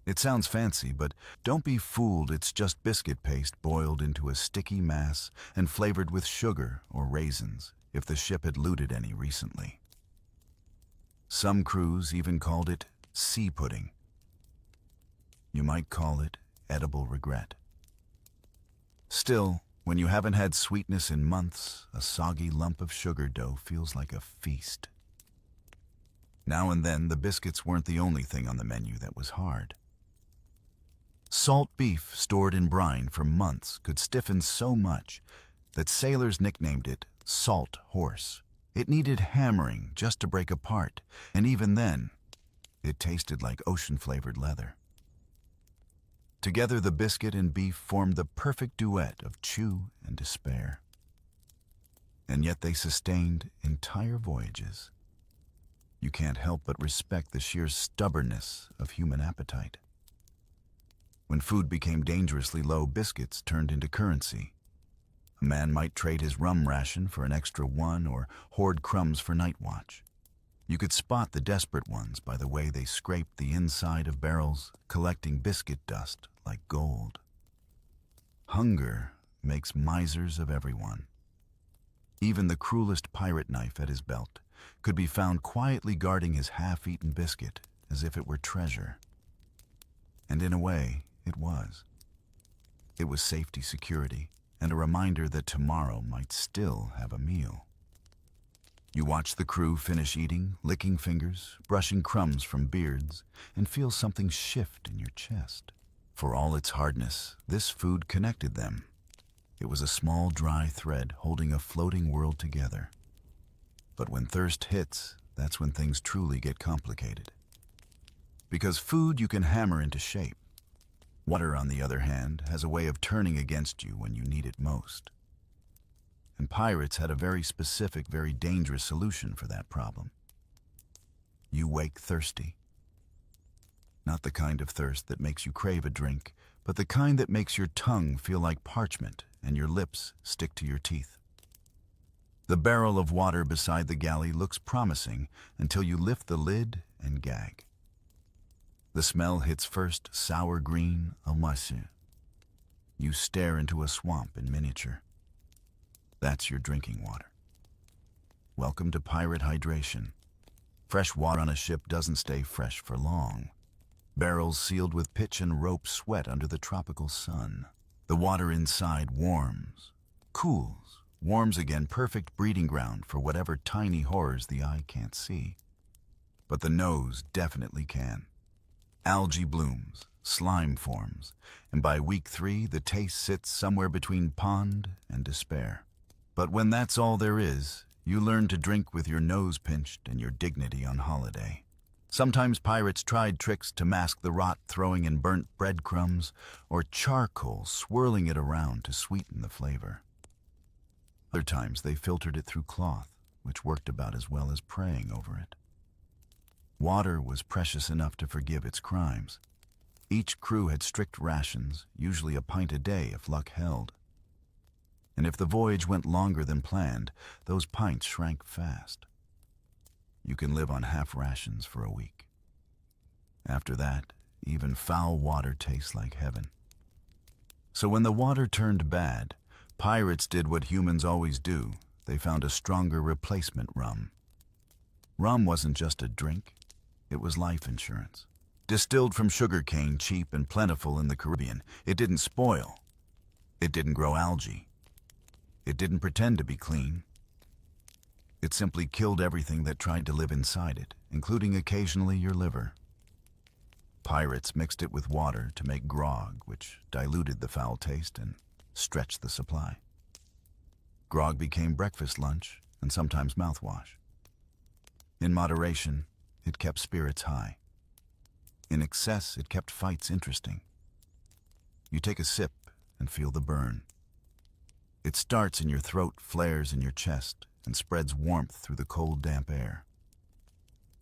It sounds fancy, but don't be fooled. It's just biscuit paste boiled into a sticky mass and flavored with sugar or raisins, if the ship had looted any recently. Some crews even called it sea pudding. You might call it edible regret. Still, When you haven't had sweetness in months, a soggy lump of sugar dough feels like a feast. Now and then, the biscuits weren't the only thing on the menu that was hard. Salt beef stored in brine for months could stiffen so much that sailors nicknamed it salt horse. It needed hammering just to break apart, and even then, it tasted like ocean-flavored leather. Together, the biscuit and beef formed the perfect duet of chew and despair. And yet they sustained entire voyages. You can't help but respect the sheer stubbornness of human appetite. When food became dangerously low, biscuits turned into currency. A man might trade his rum ration for an extra one or hoard crumbs for night watch. You could spot the desperate ones by the way they scraped the inside of barrels, collecting biscuit dust like gold. Hunger makes misers of everyone. Even the cruelest pirate knife at his belt could be found quietly guarding his half-eaten biscuit as if it were treasure. And in a way, it was. It was safety, security, and a reminder that tomorrow might still have a meal. You watch the crew finish eating, licking fingers, brushing crumbs from beards, and feel something shift in your chest. For all its hardness, this food connected them. It was a small, dry thread holding a floating world together. But when thirst hits, that's when things truly get complicated. Because food you can hammer into shape. Water, on the other hand, has a way of turning against you when you need it most. And pirates had a very specific, very dangerous solution for that problem. You wake thirsty. Not the kind of thirst that makes you crave a drink, but the kind that makes your tongue feel like parchment and your lips stick to your teeth. The barrel of water beside the galley looks promising until you lift the lid and gag. The smell hits first sour green, almasi. You stare into a swamp in miniature. That's your drinking water. Welcome to pirate hydration. Fresh water on a ship doesn't stay fresh for long. Barrels sealed with pitch and rope sweat under the tropical sun. The water inside warms, cools, warms again, perfect breeding ground for whatever tiny horrors the eye can't see. But the nose definitely can. Algae blooms, slime forms, and by week 3, the taste sits somewhere between pond and despair. But when that's all there is, you learn to drink with your nose pinched and your dignity on holiday. Sometimes pirates tried tricks to mask the rot, throwing in burnt breadcrumbs or charcoal, swirling it around to sweeten the flavor. Other times they filtered it through cloth, which worked about as well as praying over it. Water was precious enough to forgive its crimes. Each crew had strict rations, usually a pint a day if luck held. And if the voyage went longer than planned, those pints shrank fast. You can live on half rations for a week. After that, even foul water tastes like heaven. So when the water turned bad, pirates did what humans always do. They found a stronger replacement rum. Rum wasn't just a drink, it was life insurance. Distilled from sugarcane, cheap and plentiful in the Caribbean, it didn't spoil. It didn't grow algae. It didn't pretend to be clean. It simply killed everything that tried to live inside it, including occasionally your liver. Pirates mixed it with water to make grog, which diluted the foul taste and stretched the supply. Grog became breakfast, lunch, and sometimes mouthwash. In moderation, it kept spirits high. In excess, it kept fights interesting. You take a sip and feel the burn. It starts in your throat, flares in your chest, and spreads warmth through the cold, damp air.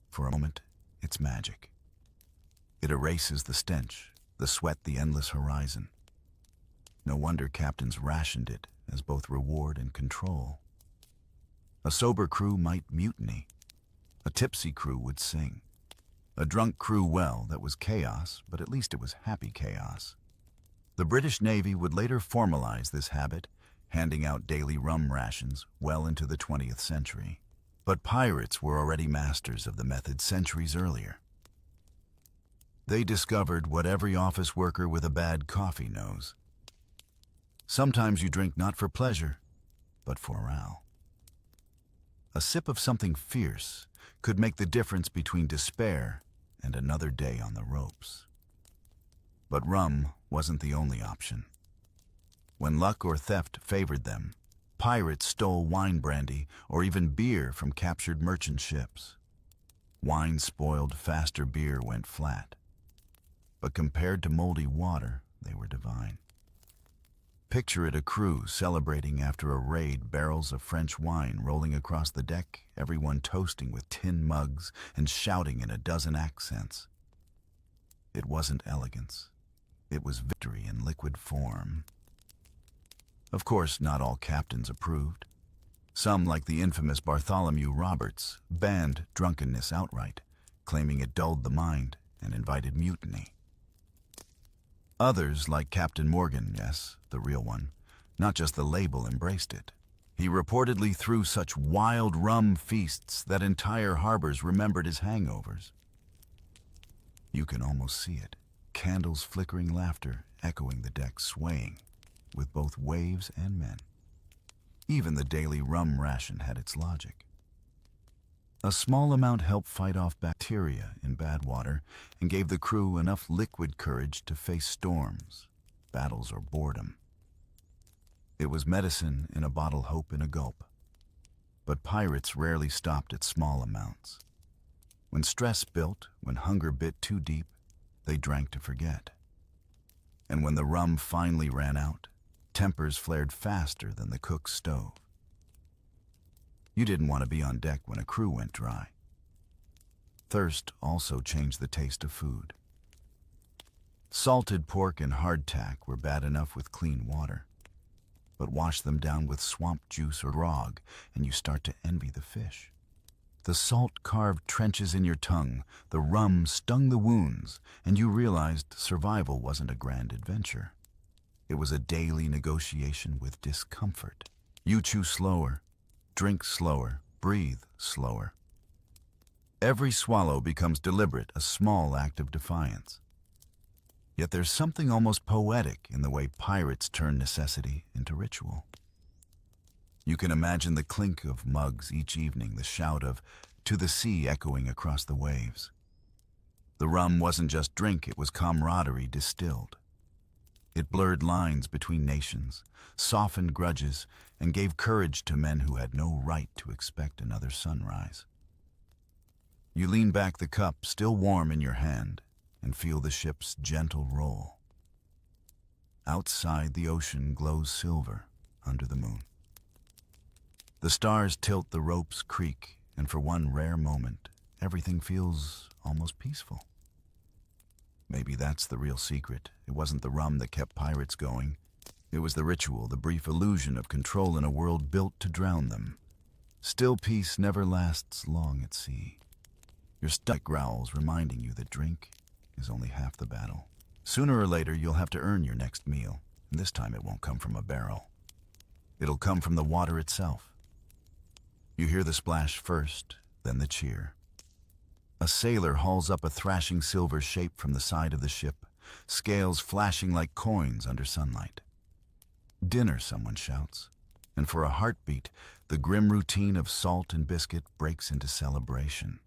For a moment, it's magic. It erases the stench, the sweat, the endless horizon. No wonder captains rationed it as both reward and control. A sober crew might mutiny. A tipsy crew would sing. A drunk crew, well, that was chaos, but at least it was happy chaos. The British Navy would later formalize this habit, handing out daily rum rations well into the 20th century. But pirates were already masters of the method centuries earlier. They discovered what every office worker with a bad coffee knows. Sometimes you drink not for pleasure, but for morale. A sip of something fierce could make the difference between despair and another day on the ropes. But rum wasn't the only option. When luck or theft favored them, pirates stole wine brandy or even beer from captured merchant ships. Wine spoiled faster, beer went flat. But compared to moldy water, they were divine. Picture it, a crew celebrating after a raid, barrels of French wine rolling across the deck, everyone toasting with tin mugs and shouting in a dozen accents. It wasn't elegance. It was victory in liquid form. Of course, not all captains approved. Some, like the infamous Bartholomew Roberts, banned drunkenness outright, claiming it dulled the mind and invited mutiny. Others, like Captain Morgan, yes, the real one, not just the label, embraced it. He reportedly threw such wild rum feasts that entire harbors remembered his hangovers. You can almost see it, candles flickering, laughter echoing the deck, swaying with both waves and men. Even the daily rum ration had its logic. A small amount helped fight off bacteria in bad water and gave the crew enough liquid courage to face storms, battles, or boredom. It was medicine in a bottle, hope in a gulp. But pirates rarely stopped at small amounts. When stress built, when hunger bit too deep, they drank to forget. And when the rum finally ran out, tempers flared faster than the cook's stove. You didn't want to be on deck when a crew went dry. Thirst also changed the taste of food. Salted pork and hardtack were bad enough with clean water, but wash them down with swamp juice or grog, and you start to envy the fish. The salt carved trenches in your tongue, the rum stung the wounds, and you realized survival wasn't a grand adventure. It was a daily negotiation with discomfort. You chew slower, drink slower, breathe slower. Every swallow becomes deliberate, a small act of defiance. Yet there's something almost poetic in the way pirates turn necessity into ritual. You can imagine the clink of mugs each evening, the shout of "to the sea" echoing across the waves. The rum wasn't just drink, it was camaraderie distilled. It blurred lines between nations, softened grudges, and gave courage to men who had no right to expect another sunrise. You lean back, the cup still warm in your hand, and feel the ship's gentle roll. Outside, the ocean glows silver under the moon. The stars tilt, the ropes creak, and for one rare moment, everything feels almost peaceful. Maybe that's the real secret. It wasn't the rum that kept pirates going. It was the ritual, the brief illusion of control in a world built to drown them. Still, peace never lasts long at sea. Your stomach growls, reminding you that drink is only half the battle. Sooner or later, you'll have to earn your next meal, and this time it won't come from a barrel. It'll come from the water itself. You hear the splash first, then the cheer. A sailor hauls up a thrashing silver shape from the side of the ship, scales flashing like coins under sunlight. "Dinner," someone shouts, and for a heartbeat, the grim routine of salt and biscuit breaks into celebration.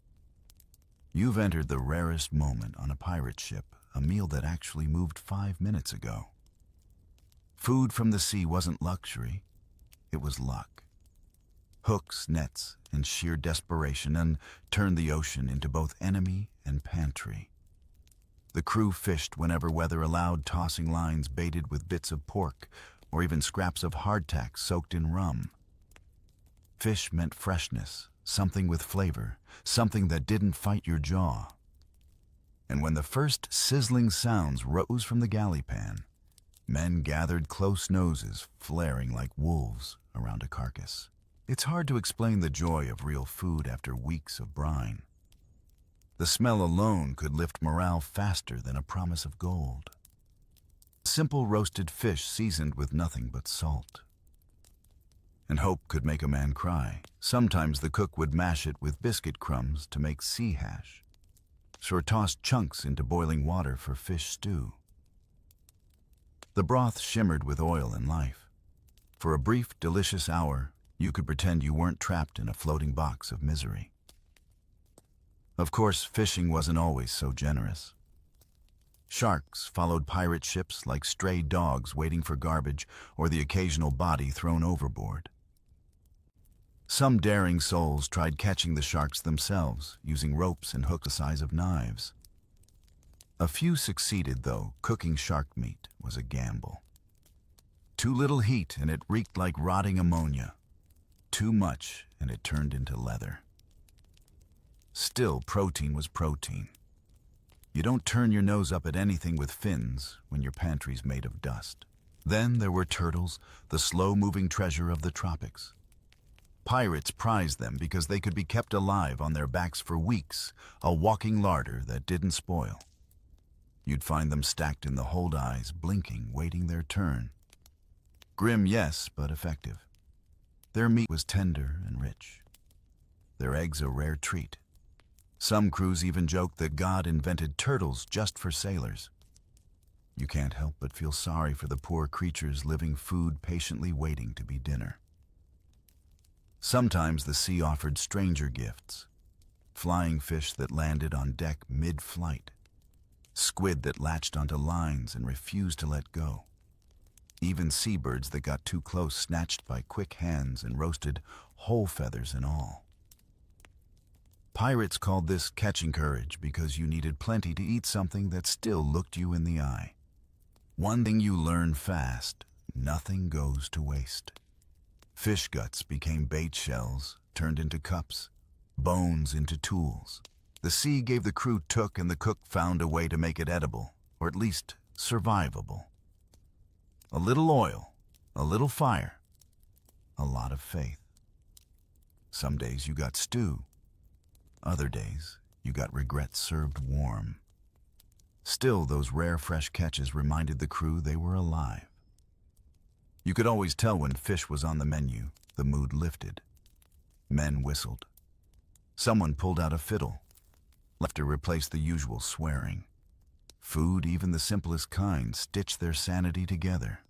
You've entered the rarest moment on a pirate ship, a meal that actually moved 5 minutes ago. Food from the sea wasn't luxury, it was luck. Hooks, nets, and sheer desperation turned the ocean into both enemy and pantry. The crew fished whenever weather allowed, tossing lines baited with bits of pork or even scraps of hardtack soaked in rum. Fish meant freshness, something with flavor, something that didn't fight your jaw. And when the first sizzling sounds rose from the galley pan, men gathered, close noses flaring like wolves around a carcass. It's hard to explain the joy of real food after weeks of brine. The smell alone could lift morale faster than a promise of gold. Simple roasted fish seasoned with nothing but salt. And hope could make a man cry. Sometimes the cook would mash it with biscuit crumbs to make sea hash, or toss chunks into boiling water for fish stew. The broth shimmered with oil and life. For a brief, delicious hour, you could pretend you weren't trapped in a floating box of misery. Of course, fishing wasn't always so generous. Sharks followed pirate ships like stray dogs waiting for garbage or the occasional body thrown overboard. Some daring souls tried catching the sharks themselves, using ropes and hooks the size of knives. A few succeeded, though. Cooking shark meat was a gamble. Too little heat and it reeked like rotting ammonia. Too much and it turned into leather. Still, protein was protein. You don't turn your nose up at anything with fins when your pantry's made of dust. Then there were turtles, the slow-moving treasure of the tropics. Pirates prized them because they could be kept alive on their backs for weeks, a walking larder that didn't spoil. You'd find them stacked in the hold-eyes, blinking, waiting their turn. Grim, yes, but effective. Their meat was tender and rich. Their eggs a rare treat. Some crews even joked that God invented turtles just for sailors. You can't help but feel sorry for the poor creatures living food patiently waiting to be dinner. Sometimes the sea offered stranger gifts. Flying fish that landed on deck mid-flight. Squid that latched onto lines and refused to let go. Even seabirds that got too close snatched by quick hands and roasted, whole feathers and all. Pirates called this catching courage because you needed plenty to eat something that still looked you in the eye. One thing you learn fast: nothing goes to waste. Fish guts became bait shells, turned into cups, bones into tools. The sea gave the crew took, and the cook found a way to make it edible, or at least survivable. A little oil, a little fire, a lot of faith. Some days you got stew. Other days, you got regret served warm. Still, those rare fresh catches reminded the crew they were alive. You could always tell when fish was on the menu. The mood lifted. Men whistled. Someone pulled out a fiddle. Laughter replaced the usual swearing. Food, even the simplest kind, stitched their sanity together.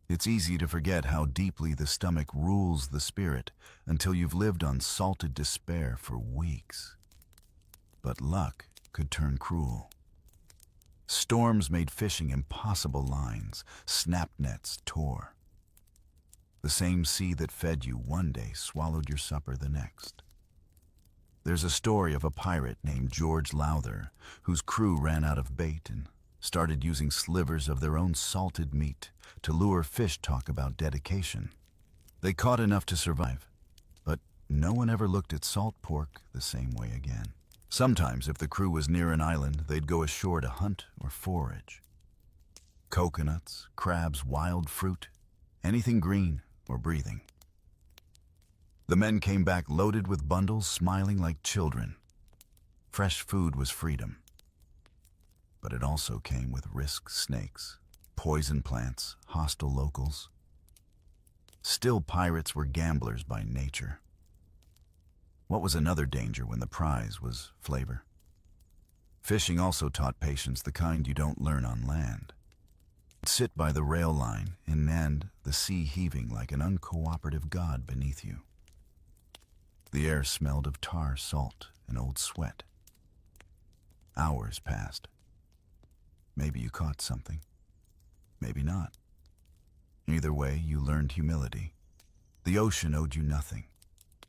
It's easy to forget how deeply the stomach rules the spirit until you've lived on salted despair for weeks. But luck could turn cruel. Storms made fishing impossible lines. Snap nets tore. The same sea that fed you one day swallowed your supper the next. There's a story of a pirate named George Lowther whose crew ran out of bait and started using slivers of their own salted meat to lure fish. Talk about dedication. They caught enough to survive, but no one ever looked at salt pork the same way again. Sometimes, if the crew was near an island, they'd go ashore to hunt or forage. Coconuts, crabs, wild fruit, anything green or breathing. The men came back loaded with bundles, smiling like children. Fresh food was freedom. But it also came with risk: snakes, poison plants, hostile locals. Still, pirates were gamblers by nature. What was another danger when the prize was flavor? Fishing also taught patience, the kind you don't learn on land. You'd sit by the rail line, and the sea heaving like an uncooperative god beneath you. The air smelled of tar, salt, and old sweat. Hours passed. Maybe you caught something. Maybe not. Either way, you learned humility. The ocean owed you nothing,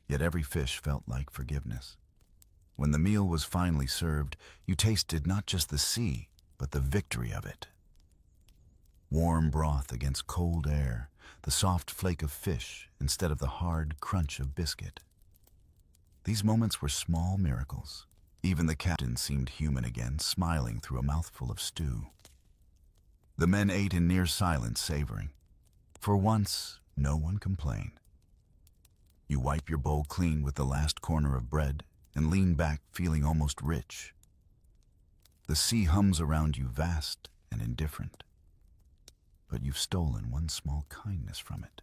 yet every fish felt like forgiveness. When the meal was finally served, you tasted not just the sea, but the victory of it. Warm broth against cold air, the soft flake of fish instead of the hard crunch of biscuit. These moments were small miracles. Even the captain seemed human again, smiling through a mouthful of stew. The men ate in near silence, savoring. For once, no one complained. You wipe your bowl clean with the last corner of bread and lean back, feeling almost rich. The sea hums around you, vast and indifferent. But you've stolen one small kindness from it.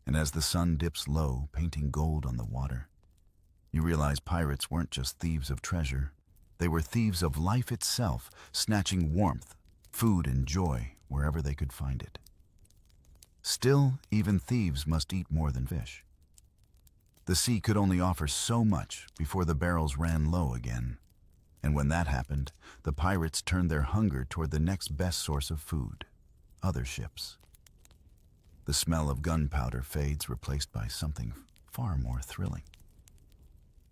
And as the sun dips low, painting gold on the water, you realize pirates weren't just thieves of treasure. They were thieves of life itself, snatching warmth, food, and joy wherever they could find it. Still, even thieves must eat more than fish. The sea could only offer so much before the barrels ran low again. And when that happened, the pirates turned their hunger toward the next best source of food, other ships. The smell of gunpowder fades, replaced by something far more thrilling.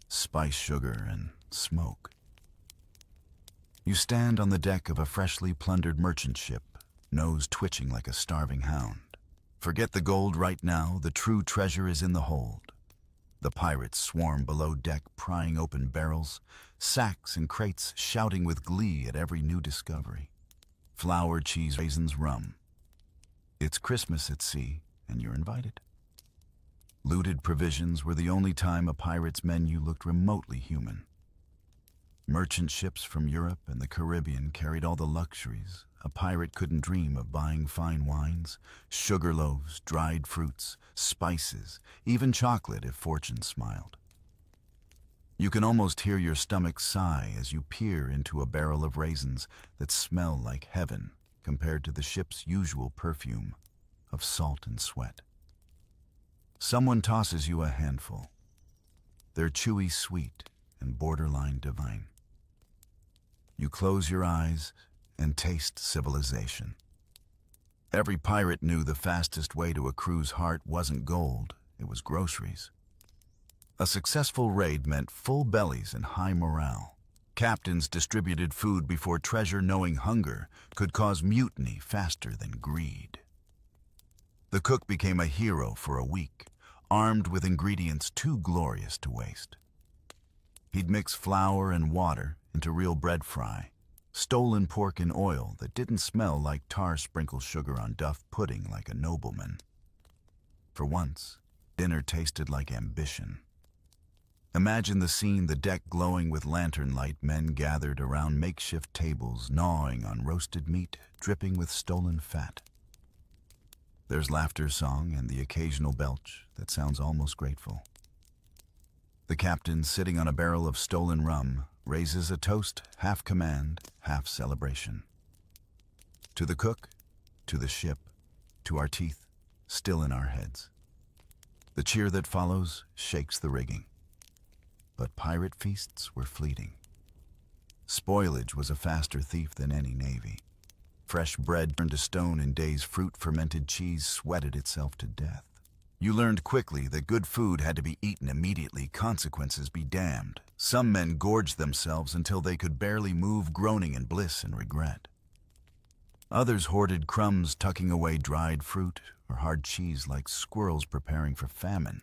Spice sugar and smoke. You stand on the deck of a freshly plundered merchant ship, nose twitching like a starving hound. Forget the gold right now, the true treasure is in the hold. The pirates swarm below deck, prying open barrels, sacks and crates, shouting with glee at every new discovery. Flour, cheese, raisins, rum. It's Christmas at sea, and you're invited. Looted provisions were the only time a pirate's menu looked remotely human. Merchant ships from Europe and the Caribbean carried all the luxuries. A pirate couldn't dream of buying fine wines, sugar loaves, dried fruits, spices, even chocolate if fortune smiled. You can almost hear your stomach sigh as you peer into a barrel of raisins that smell like heaven compared to the ship's usual perfume of salt and sweat. Someone tosses you a handful. They're chewy sweet and borderline divine. You close your eyes and taste civilization. Every pirate knew the fastest way to a crew's heart wasn't gold, it was groceries. A successful raid meant full bellies and high morale. Captains distributed food before treasure, knowing hunger could cause mutiny faster than greed. The cook became a hero for a week, armed with ingredients too glorious to waste. He'd mix flour and water into real bread fry, stolen pork in oil that didn't smell like tar-sprinkled sugar on duff pudding like a nobleman. For once, dinner tasted like ambition. Imagine the scene, the deck glowing with lantern light, men gathered around makeshift tables, gnawing on roasted meat, dripping with stolen fat. There's laughter, song, and the occasional belch that sounds almost grateful. The captain, sitting on a barrel of stolen rum, raises a toast, half command, half celebration. To the cook, to the ship, to our teeth, still in our heads. The cheer that follows shakes the rigging. But pirate feasts were fleeting. Spoilage was a faster thief than any navy. Fresh bread turned to stone in days, fruit fermented cheese sweated itself to death. You learned quickly that good food had to be eaten immediately, consequences be damned. Some men gorged themselves until they could barely move, groaning in bliss and regret. Others hoarded crumbs, tucking away dried fruit or hard cheese like squirrels preparing for famine.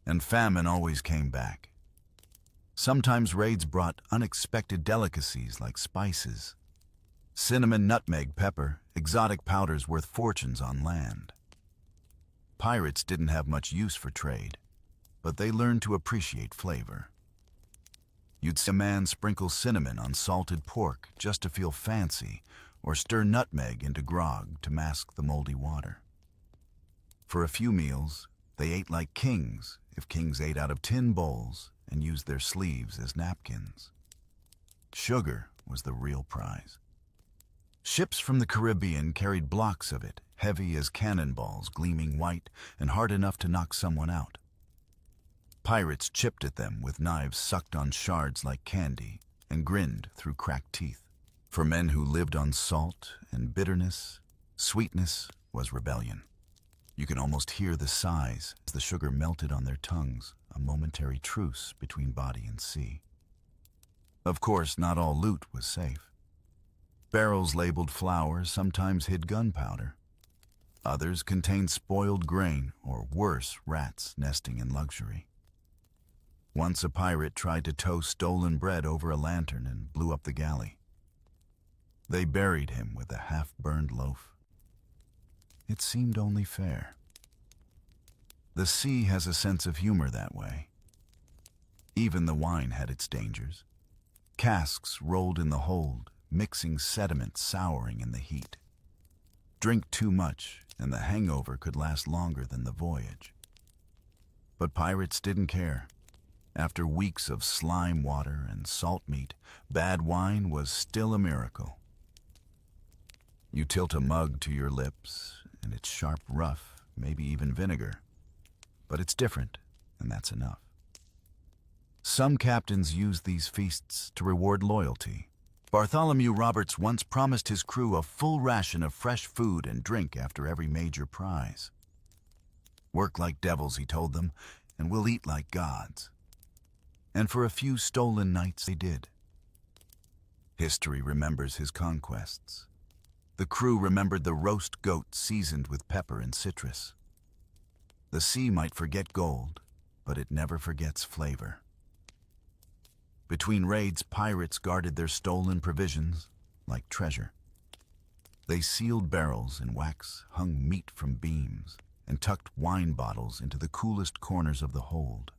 And famine always came back. Sometimes raids brought unexpected delicacies like spices, cinnamon, nutmeg, pepper, exotic powders worth fortunes on land. Pirates didn't have much use for trade, but they learned to appreciate flavor. You'd see a man sprinkle cinnamon on salted pork just to feel fancy, or stir nutmeg into grog to mask the moldy water. For a few meals, they ate like kings, if kings ate out of tin bowls and used their sleeves as napkins. Sugar was the real prize. Ships from the Caribbean carried blocks of it, heavy as cannonballs, gleaming white and hard enough to knock someone out. Pirates chipped at them with knives sucked on shards like candy and grinned through cracked teeth. For men who lived on salt and bitterness, sweetness was rebellion. You can almost hear the sighs as the sugar melted on their tongues, a momentary truce between body and sea. Of course, not all loot was safe. Barrels labeled flour sometimes hid gunpowder. Others contained spoiled grain, or worse, rats nesting in luxury. Once a pirate tried to tow stolen bread over a lantern and blew up the galley. They buried him with a half-burned loaf. It seemed only fair. The sea has a sense of humor that way. Even the wine had its dangers. Casks rolled in the hold, mixing sediment, souring in the heat. Drink too much, and the hangover could last longer than the voyage. But pirates didn't care. After weeks of slime water and salt meat, bad wine was still a miracle. You tilt a mug to your lips, and it's sharp rough, maybe even vinegar. But it's different, and that's enough. Some captains use these feasts to reward loyalty. Bartholomew Roberts once promised his crew a full ration of fresh food and drink after every major prize. "Work like devils," he told them, "and we'll eat like gods." And for a few stolen nights they did. History remembers his conquests. The crew remembered the roast goat seasoned with pepper and citrus. The sea might forget gold, but it never forgets flavor. Between raids, pirates guarded their stolen provisions like treasure. They sealed barrels in wax, hung meat from beams, and tucked wine bottles into the coolest corners of the hold.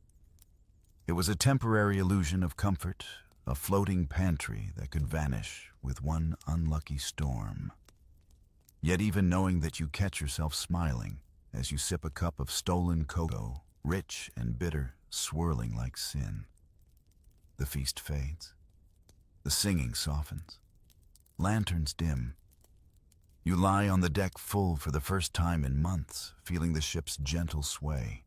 It was a temporary illusion of comfort, a floating pantry that could vanish with one unlucky storm. Yet even knowing that you catch yourself smiling as you sip a cup of stolen cocoa, rich and bitter, swirling like sin. The feast fades. The singing softens. Lanterns dim. You lie on the deck full for the first time in months, feeling the ship's gentle sway.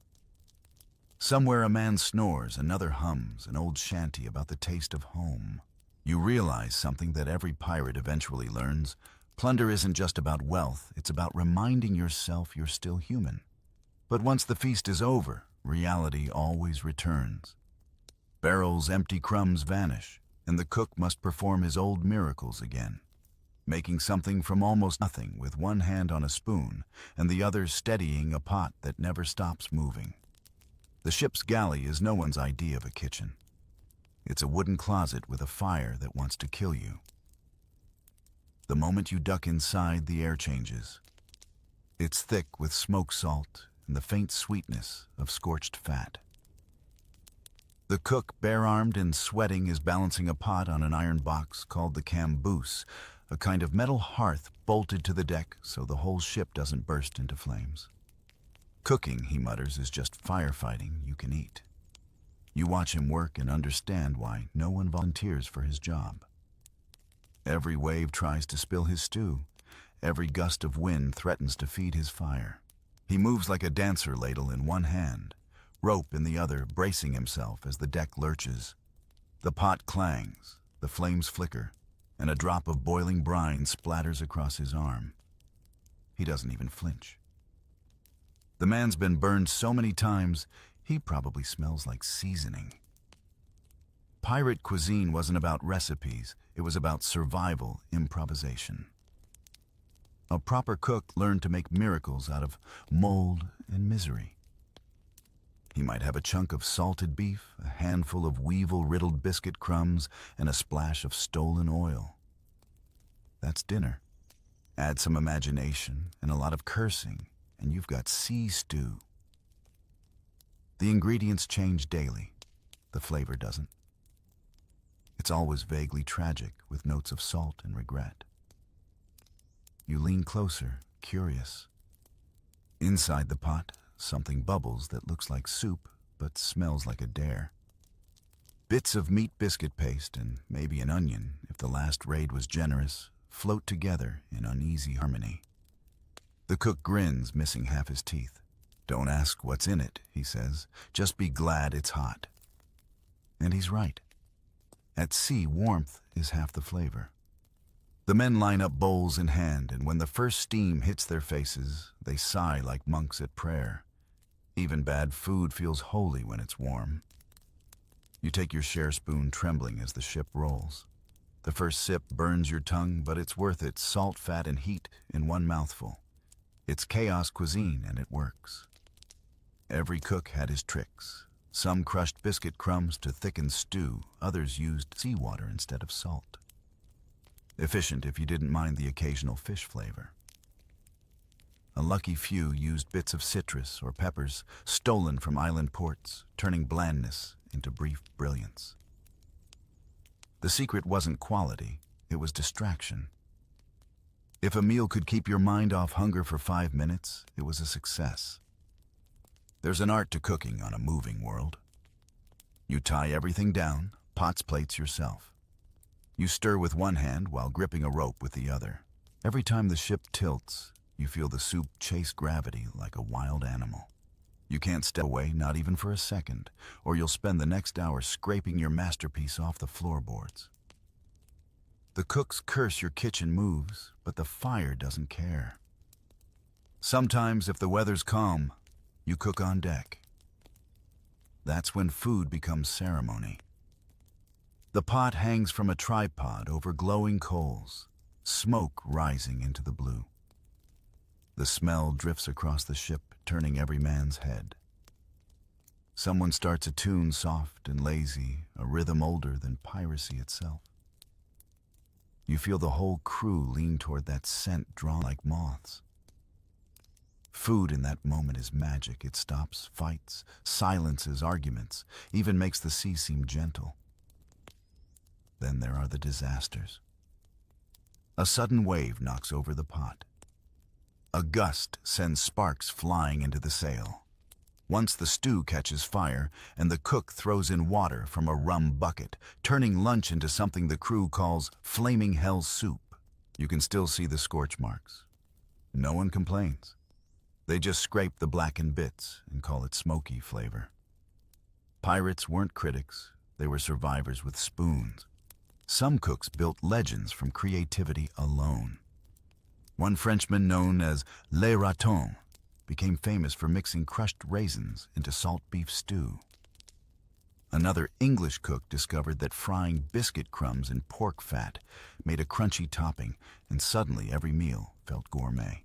Somewhere a man snores, another hums, an old shanty about the taste of home. You realize something that every pirate eventually learns. Plunder isn't just about wealth, it's about reminding yourself you're still human. But once the feast is over, reality always returns. Barrels' empty crumbs vanish, and the cook must perform his old miracles again, making something from almost nothing with one hand on a spoon and the other steadying a pot that never stops moving. The ship's galley is no one's idea of a kitchen. It's a wooden closet with a fire that wants to kill you. The moment you duck inside, the air changes. It's thick with smoke salt and the faint sweetness of scorched fat. The cook, bare-armed and sweating, is balancing a pot on an iron box called the camboose, a kind of metal hearth bolted to the deck so the whole ship doesn't burst into flames. Cooking, he mutters, is just firefighting you can eat. You watch him work and understand why no one volunteers for his job. Every wave tries to spill his stew. Every gust of wind threatens to feed his fire. He moves like a dancer ladle in one hand, rope in the other, bracing himself as the deck lurches. The pot clangs, the flames flicker, and a drop of boiling brine splatters across his arm. He doesn't even flinch. The man's been burned so many times, he probably smells like seasoning. Pirate cuisine wasn't about recipes, it was about survival, improvisation. A proper cook learned to make miracles out of mold and misery. He might have a chunk of salted beef, a handful of weevil-riddled biscuit crumbs, and a splash of stolen oil. That's dinner. Add some imagination and a lot of cursing, and you've got sea stew. The ingredients change daily. The flavor doesn't. It's always vaguely tragic, with notes of salt and regret. You lean closer, curious. Inside the pot, something bubbles that looks like soup, but smells like a dare. Bits of meat biscuit paste and maybe an onion, if the last raid was generous, float together in uneasy harmony. The cook grins, missing half his teeth. "Don't ask what's in it," he says. "Just be glad it's hot." And he's right. At sea, warmth is half the flavor. The men line up bowls in hand, and when the first steam hits their faces, they sigh like monks at prayer. Even bad food feels holy when it's warm. You take your share spoon, trembling as the ship rolls. The first sip burns your tongue, but it's worth it, salt, fat, and heat in one mouthful. It's chaos cuisine, and it works. Every cook had his tricks. Some crushed biscuit crumbs to thicken stew, others used seawater instead of salt. Efficient if you didn't mind the occasional fish flavor. A lucky few used bits of citrus or peppers stolen from island ports, turning blandness into brief brilliance. The secret wasn't quality, it was distraction. If a meal could keep your mind off hunger for 5 minutes, it was a success. There's an art to cooking on a moving world. You tie everything down, pots, plates yourself. You stir with one hand while gripping a rope with the other. Every time the ship tilts, you feel the soup chase gravity like a wild animal. You can't step away, not even for a second, or you'll spend the next hour scraping your masterpiece off the floorboards. The cooks curse your kitchen moves, but the fire doesn't care. Sometimes, if the weather's calm, you cook on deck. That's when food becomes ceremony. The pot hangs from a tripod over glowing coals, smoke rising into the blue. The smell drifts across the ship, turning every man's head. Someone starts a tune soft and lazy, a rhythm older than piracy itself. You feel the whole crew lean toward that scent drawn like moths. Food in that moment is magic. It stops fights, silences arguments, even makes the sea seem gentle. Then there are the disasters. A sudden wave knocks over the pot. A gust sends sparks flying into the sail. Once the stew catches fire, and the cook throws in water from a rum bucket, turning lunch into something the crew calls flaming hell soup. You can still see the scorch marks. No one complains. They just scrape the blackened bits and call it smoky flavor. Pirates weren't critics. They were survivors with spoons. Some cooks built legends from creativity alone. One Frenchman known as Le Raton became famous for mixing crushed raisins into salt beef stew. Another English cook discovered that frying biscuit crumbs in pork fat made a crunchy topping, and suddenly every meal felt gourmet.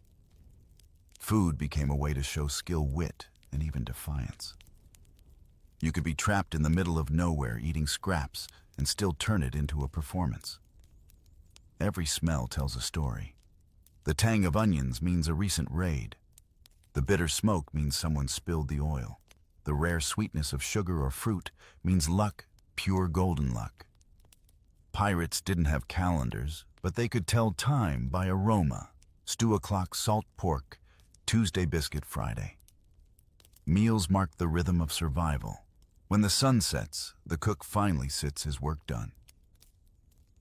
Food became a way to show skill, wit, and even defiance. You could be trapped in the middle of nowhere eating scraps and still turn it into a performance. Every smell tells a story. The tang of onions means a recent raid. The bitter smoke means someone spilled the oil. The rare sweetness of sugar or fruit means luck, pure golden luck. Pirates didn't have calendars, but they could tell time by aroma. Stew o'clock salt pork, Tuesday biscuit Friday. Meals marked the rhythm of survival. When the sun sets, the cook finally sits his work done.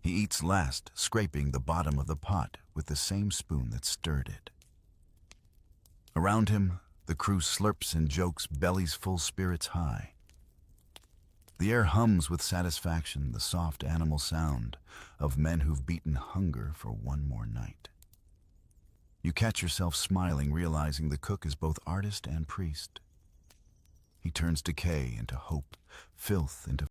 He eats last, scraping the bottom of the pot with the same spoon that stirred it. Around him, the crew slurps and jokes, bellies full, spirits high. The air hums with satisfaction, the soft animal sound of men who've beaten hunger for one more night. You catch yourself smiling, realizing the cook is both artist and priest. He turns decay into hope, filth into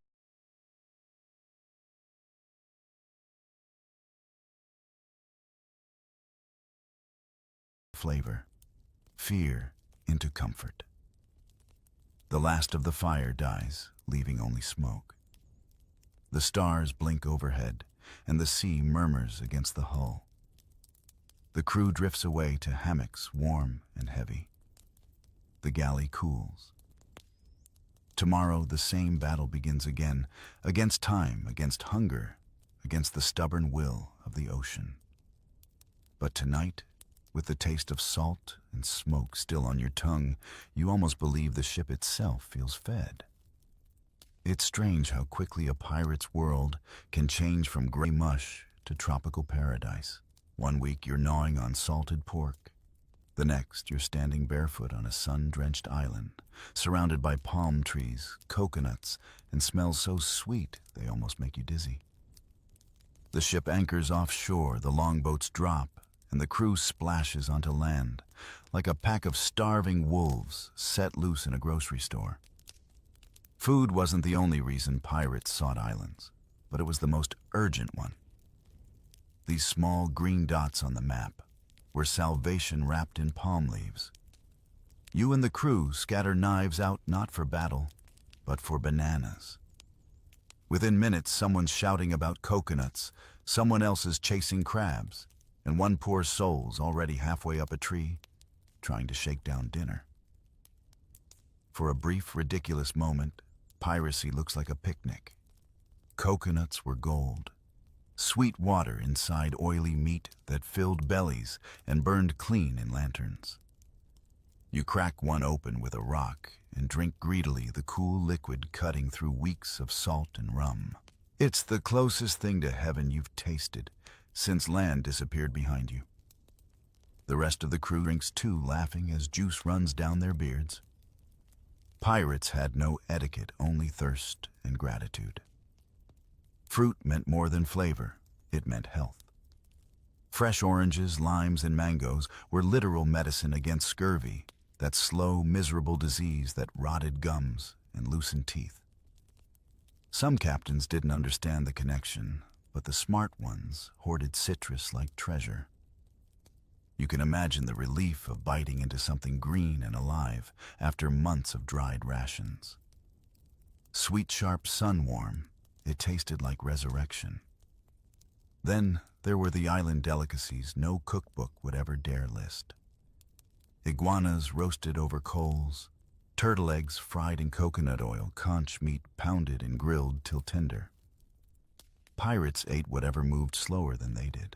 flavor, fear into comfort. The last of the fire dies, leaving only smoke. The stars blink overhead, and the sea murmurs against the hull. The crew drifts away to hammocks, warm and heavy. The galley cools. Tomorrow, the same battle begins again, against time, against hunger, against the stubborn will of the ocean. But tonight, with the taste of salt and smoke still on your tongue, you almost believe the ship itself feels fed. It's strange how quickly a pirate's world can change from gray mush to tropical paradise. One week you're gnawing on salted pork. The next you're standing barefoot on a sun-drenched island, surrounded by palm trees, coconuts, and smells so sweet they almost make you dizzy. The ship anchors offshore, the longboats drop, and the crew splashes onto land, like a pack of starving wolves set loose in a grocery store. Food wasn't the only reason pirates sought islands, but it was the most urgent one. These small green dots on the map were salvation wrapped in palm leaves. You and the crew scatter knives out not for battle, but for bananas. Within minutes, someone's shouting about coconuts, someone else is chasing crabs, and one poor soul's already halfway up a tree, trying to shake down dinner. For a brief, ridiculous moment, piracy looks like a picnic. Coconuts were gold. Sweet water inside oily meat that filled bellies and burned clean in lanterns. You crack one open with a rock and drink greedily the cool liquid cutting through weeks of salt and rum. It's the closest thing to heaven you've tasted since land disappeared behind you. The rest of the crew drinks too, laughing as juice runs down their beards. Pirates had no etiquette, only thirst and gratitude. Fruit meant more than flavor, it meant health. Fresh oranges, limes, and mangoes were literal medicine against scurvy, that slow, miserable disease that rotted gums and loosened teeth. Some captains didn't understand the connection, but the smart ones hoarded citrus like treasure. You can imagine the relief of biting into something green and alive after months of dried rations. Sweet, sharp, sun-warm, it tasted like resurrection. Then there were the island delicacies no cookbook would ever dare list. Iguanas roasted over coals, turtle eggs fried in coconut oil, conch meat pounded and grilled till tender. Pirates ate whatever moved slower than they did.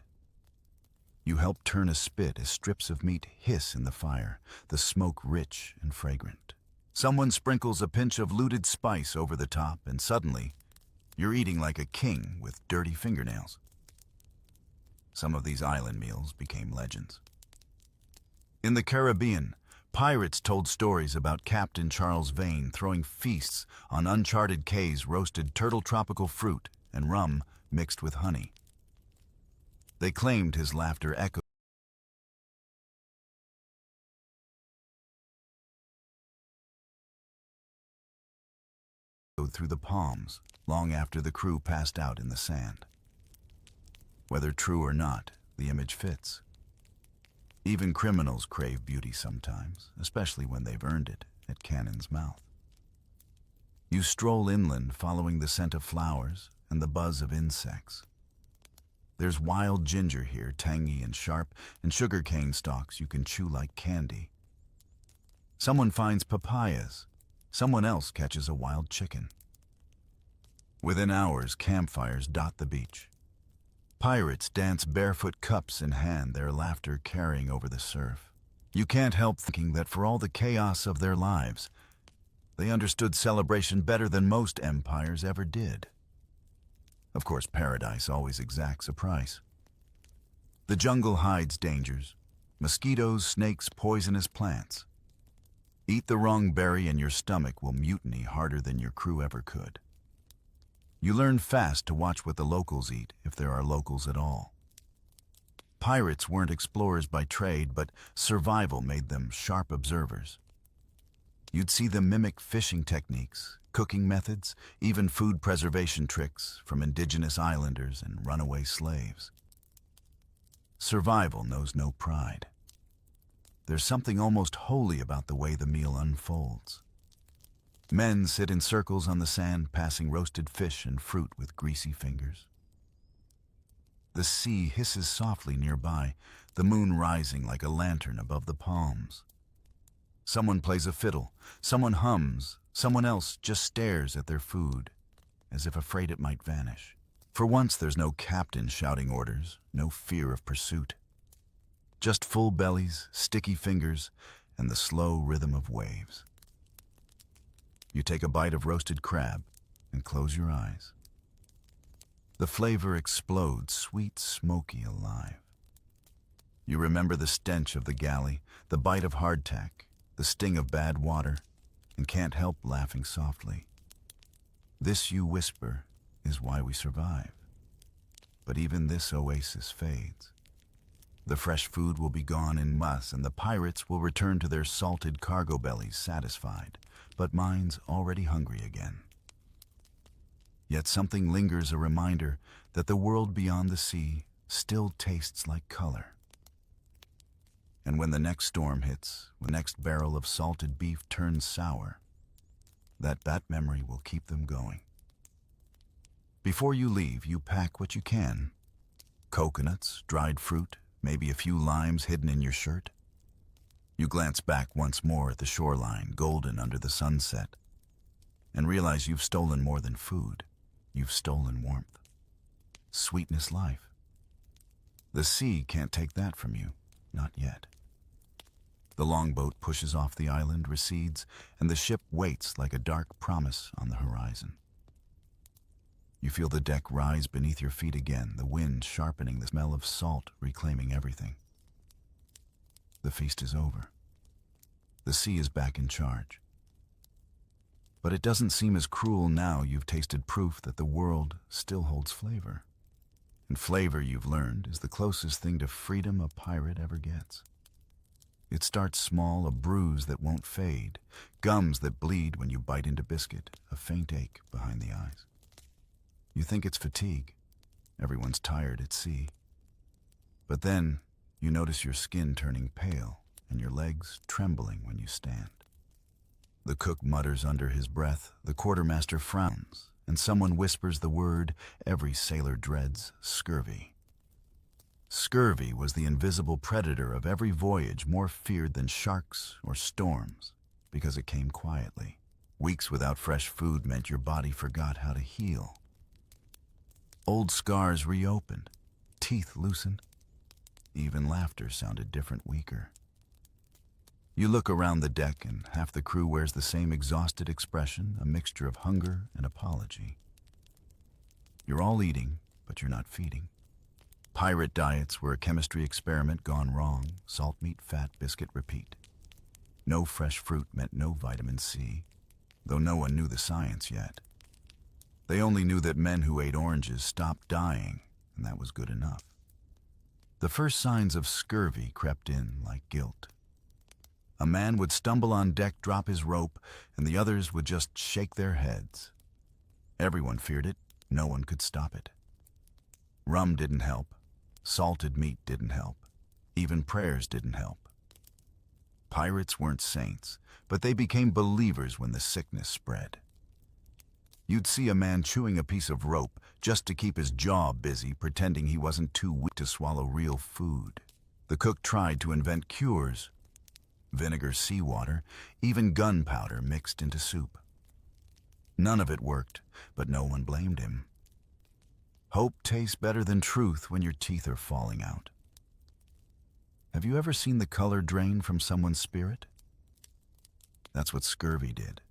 You help turn a spit as strips of meat hiss in the fire, the smoke rich and fragrant. Someone sprinkles a pinch of looted spice over the top, and suddenly, you're eating like a king with dirty fingernails. Some of these island meals became legends. In the Caribbean, pirates told stories about Captain Charles Vane throwing feasts on uncharted cays, roasted turtle tropical fruit, and rum mixed with honey. They claimed his laughter echoed through the palms long after the crew passed out in the sand. Whether true or not, the image fits. Even criminals crave beauty sometimes, especially when they've earned it at cannon's mouth. You stroll inland following the scent of flowers and the buzz of insects. There's wild ginger here, tangy and sharp, and sugarcane stalks you can chew like candy. Someone finds papayas. Someone else catches a wild chicken. Within hours, campfires dot the beach. Pirates dance barefoot, cups in hand, their laughter carrying over the surf. You can't help thinking that for all the chaos of their lives, they understood celebration better than most empires ever did. Of course, paradise always exacts a price. The jungle hides dangers: mosquitoes, snakes, poisonous plants. Eat the wrong berry and your stomach will mutiny harder than your crew ever could. You learn fast to watch what the locals eat, if there are locals at all. Pirates weren't explorers by trade, but survival made them sharp observers. You'd see them mimic fishing techniques, cooking methods, even food preservation tricks from indigenous islanders and runaway slaves. Survival knows no pride. There's something almost holy about the way the meal unfolds. Men sit in circles on the sand, passing roasted fish and fruit with greasy fingers. The sea hisses softly nearby, the moon rising like a lantern above the palms. Someone plays a fiddle, someone hums, someone else just stares at their food, as if afraid it might vanish. For once there's no captain shouting orders, no fear of pursuit. Just full bellies, sticky fingers, and the slow rhythm of waves. You take a bite of roasted crab and close your eyes. The flavor explodes, sweet, smoky, alive. You remember the stench of the galley, the bite of hardtack, the sting of bad water, and can't help laughing softly. This, you whisper, is why we survive. But even this oasis fades. The fresh food will be gone in muss, and the pirates will return to their salted cargo bellies satisfied, but minds already hungry again. Yet something lingers, a reminder that the world beyond the sea still tastes like color. And when the next storm hits, when the next barrel of salted beef turns sour, that memory will keep them going. Before you leave, you pack what you can. Coconuts, dried fruit, maybe a few limes hidden in your shirt. You glance back once more at the shoreline, golden under the sunset, and realize you've stolen more than food. You've stolen warmth, sweetness, life. The sea can't take that from you, not yet. The longboat pushes off the island, recedes, and the ship waits like a dark promise on the horizon. You feel the deck rise beneath your feet again, the wind sharpening, the smell of salt reclaiming everything. The feast is over. The sea is back in charge. But it doesn't seem as cruel now you've tasted proof that the world still holds flavor. And flavor, you've learned, is the closest thing to freedom a pirate ever gets. It starts small, a bruise that won't fade, gums that bleed when you bite into biscuit, a faint ache behind the eyes. You think it's fatigue. Everyone's tired at sea. But then you notice your skin turning pale and your legs trembling when you stand. The cook mutters under his breath, the quartermaster frowns, and someone whispers the word every sailor dreads, scurvy. Scurvy was the invisible predator of every voyage, more feared than sharks or storms, because it came quietly. Weeks without fresh food meant your body forgot how to heal. Old scars reopened, teeth loosened. Even laughter sounded different, weaker. You look around the deck and half the crew wears the same exhausted expression, a mixture of hunger and apology. You're all eating, but you're not feeding. Pirate diets were a chemistry experiment gone wrong, salt, meat, fat, biscuit, repeat. No fresh fruit meant no vitamin C, though no one knew the science yet. They only knew that men who ate oranges stopped dying, and that was good enough. The first signs of scurvy crept in like guilt. A man would stumble on deck, drop his rope, and the others would just shake their heads. Everyone feared it, no one could stop it. Rum didn't help, salted meat didn't help, even prayers didn't help. Pirates weren't saints, but they became believers when the sickness spread. You'd see a man chewing a piece of rope just to keep his jaw busy, pretending he wasn't too weak to swallow real food. The cook tried to invent cures. Vinegar, seawater, even gunpowder mixed into soup. None of it worked, but no one blamed him. Hope tastes better than truth when your teeth are falling out. Have you ever seen the color drain from someone's spirit? That's what scurvy did.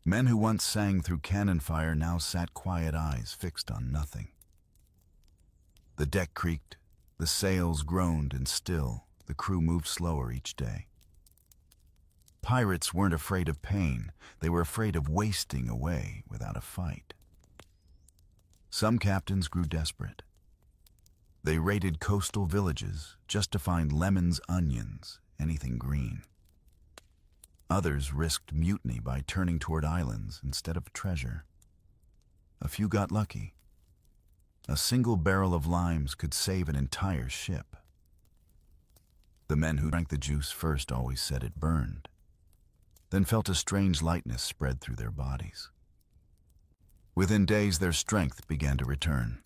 Men who once sang through cannon fire now sat quiet, eyes fixed on nothing. The deck creaked, the sails groaned, and still the crew moved slower each day. Pirates weren't afraid of pain, they were afraid of wasting away without a fight. Some captains grew desperate. They raided coastal villages just to find lemons, onions, anything green. Others risked mutiny by turning toward islands instead of treasure. A few got lucky. A single barrel of limes could save an entire ship. The men who drank the juice first always said it burned, then felt a strange lightness spread through their bodies. Within days, their strength began to return.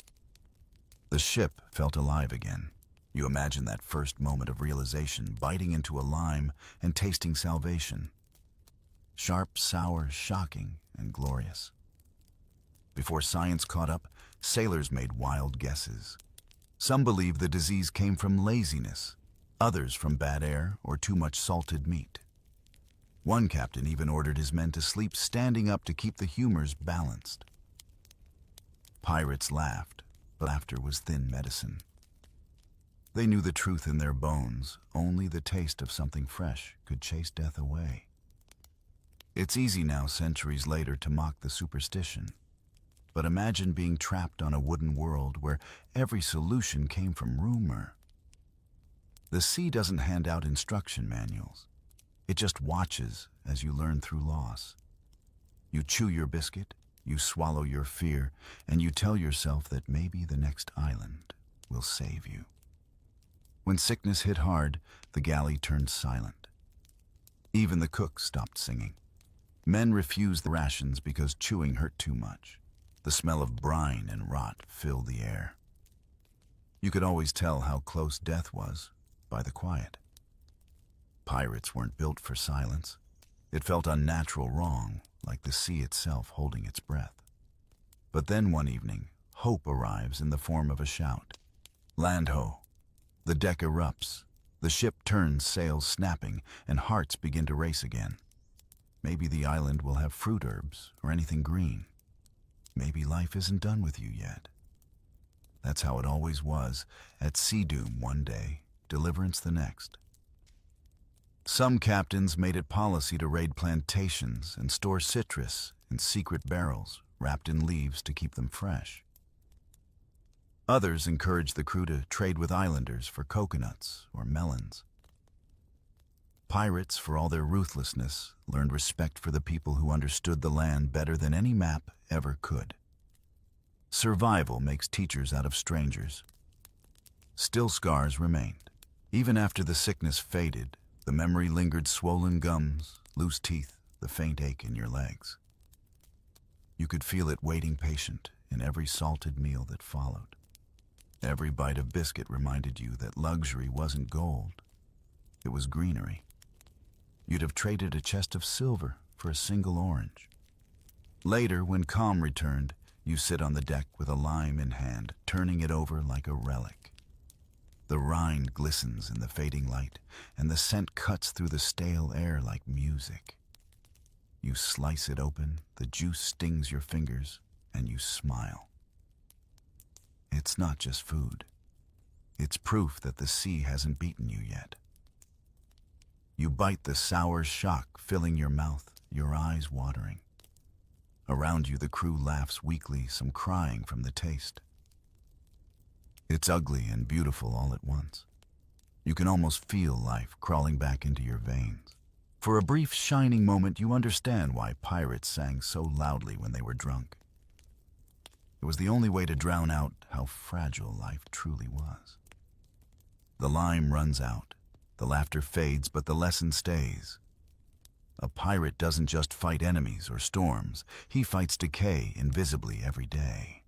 The ship felt alive again. You imagine that first moment of realization, biting into a lime and tasting salvation. Sharp, sour, shocking, and glorious. Before science caught up, sailors made wild guesses. Some believed the disease came from laziness, others from bad air or too much salted meat. One captain even ordered his men to sleep standing up to keep the humors balanced. Pirates laughed, but laughter was thin medicine. They knew the truth in their bones. Only the taste of something fresh could chase death away. It's easy now, centuries later, to mock the superstition. But imagine being trapped on a wooden world where every solution came from rumor. The sea doesn't hand out instruction manuals. It just watches as you learn through loss. You chew your biscuit, you swallow your fear, and you tell yourself that maybe the next island will save you. When sickness hit hard, the galley turned silent. Even the cook stopped singing. Men refused the rations because chewing hurt too much. The smell of brine and rot filled the air. You could always tell how close death was by the quiet. Pirates weren't built for silence. It felt unnatural, wrong, like the sea itself holding its breath. But then one evening, hope arrives in the form of a shout. Land ho! The deck erupts. The ship turns, sails snapping, and hearts begin to race again. Maybe the island will have fruit herbs or anything green. Maybe life isn't done with you yet. That's how it always was. At Sea Doom one day, deliverance the next. Some captains made it policy to raid plantations and store citrus in secret barrels wrapped in leaves to keep them fresh. Others encouraged the crew to trade with islanders for coconuts or melons. Pirates, for all their ruthlessness, learned respect for the people who understood the land better than any map ever could. Survival makes teachers out of strangers. Still, scars remained. Even after the sickness faded, the memory lingered: swollen gums, loose teeth, the faint ache in your legs. You could feel it waiting patient in every salted meal that followed. Every bite of biscuit reminded you that luxury wasn't gold, it was greenery. You'd have traded a chest of silver for a single orange. Later, when calm returned, you sit on the deck with a lime in hand, turning it over like a relic. The rind glistens in the fading light, and the scent cuts through the stale air like music. You slice it open, the juice stings your fingers, and you smile. It's not just food. It's proof that the sea hasn't beaten you yet. You bite the sour shock filling your mouth, your eyes watering. Around you, the crew laughs weakly, some crying from the taste. It's ugly and beautiful all at once. You can almost feel life crawling back into your veins. For a brief shining moment, you understand why pirates sang so loudly when they were drunk. It was the only way to drown out how fragile life truly was. The lime runs out, the laughter fades, but the lesson stays. A pirate doesn't just fight enemies or storms, he fights decay invisibly every day.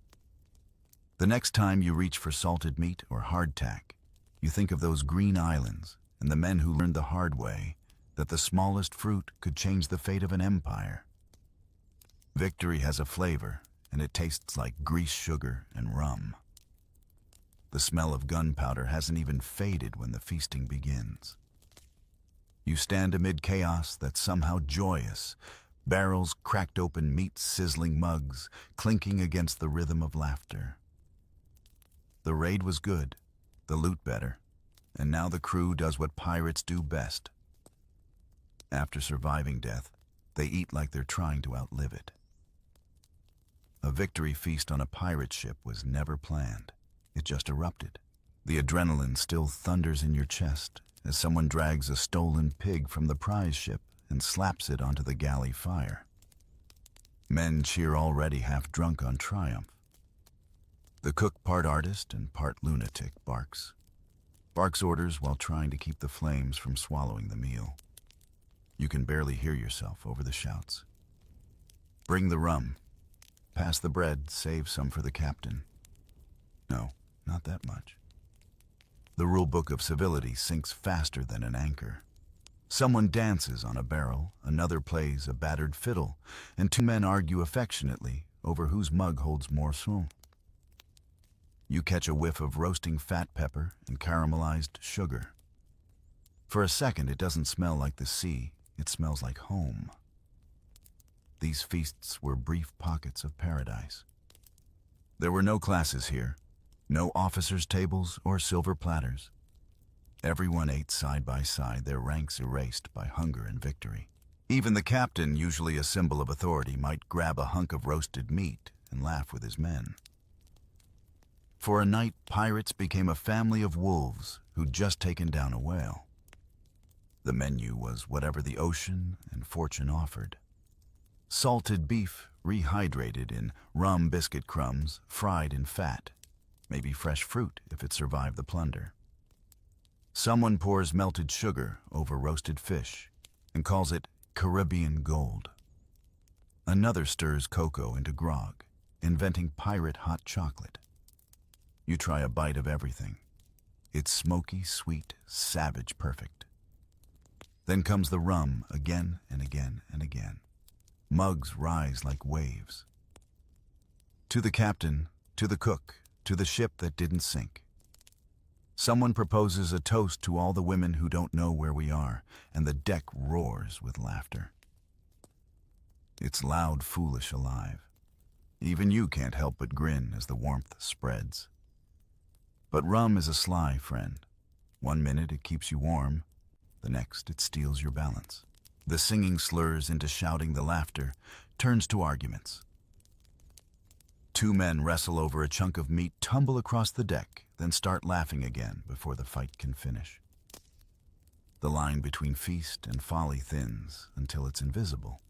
The next time you reach for salted meat or hardtack, you think of those green islands and the men who learned the hard way that the smallest fruit could change the fate of an empire. Victory has a flavor, and it tastes like grease, sugar, and rum. The smell of gunpowder hasn't even faded when the feasting begins. You stand amid chaos that's somehow joyous, barrels cracked open, meat sizzling, mugs clinking against the rhythm of laughter. The raid was good, the loot better, and now the crew does what pirates do best. After surviving death, they eat like they're trying to outlive it. A victory feast on a pirate ship was never planned. It just erupted. The adrenaline still thunders in your chest as someone drags a stolen pig from the prize ship and slaps it onto the galley fire. Men cheer, already half drunk on triumph. The cook, part artist and part lunatic, barks orders while trying to keep the flames from swallowing the meal. You can barely hear yourself over the shouts. Bring the rum. Pass the bread, save some for the captain. No, not that much. The rule book of civility sinks faster than an anchor. Someone dances on a barrel, another plays a battered fiddle, and two men argue affectionately over whose mug holds more son. You catch a whiff of roasting fat pepper and caramelized sugar. For a second, it doesn't smell like the sea, it smells like home. These feasts were brief pockets of paradise. There were no classes here, no officers' tables or silver platters. Everyone ate side by side, their ranks erased by hunger and victory. Even the captain, usually a symbol of authority, might grab a hunk of roasted meat and laugh with his men. For a night, pirates became a family of wolves who'd just taken down a whale. The menu was whatever the ocean and fortune offered. Salted beef, rehydrated in rum biscuit crumbs, fried in fat. Maybe fresh fruit if it survived the plunder. Someone pours melted sugar over roasted fish and calls it Caribbean gold. Another stirs cocoa into grog, inventing pirate hot chocolate. You try a bite of everything. It's smoky, sweet, savage, perfect. Then comes the rum again and again and again. Mugs rise like waves. To the captain, to the cook, to the ship that didn't sink. Someone proposes a toast to all the women who don't know where we are, and the deck roars with laughter. It's loud, foolish, alive. Even you can't help but grin as the warmth spreads. But rum is a sly friend. One minute it keeps you warm, the next it steals your balance. The singing slurs into shouting, the laughter turns to arguments. Two men wrestle over a chunk of meat, tumble across the deck, then start laughing again before the fight can finish. The line between feast and folly thins until it's invisible.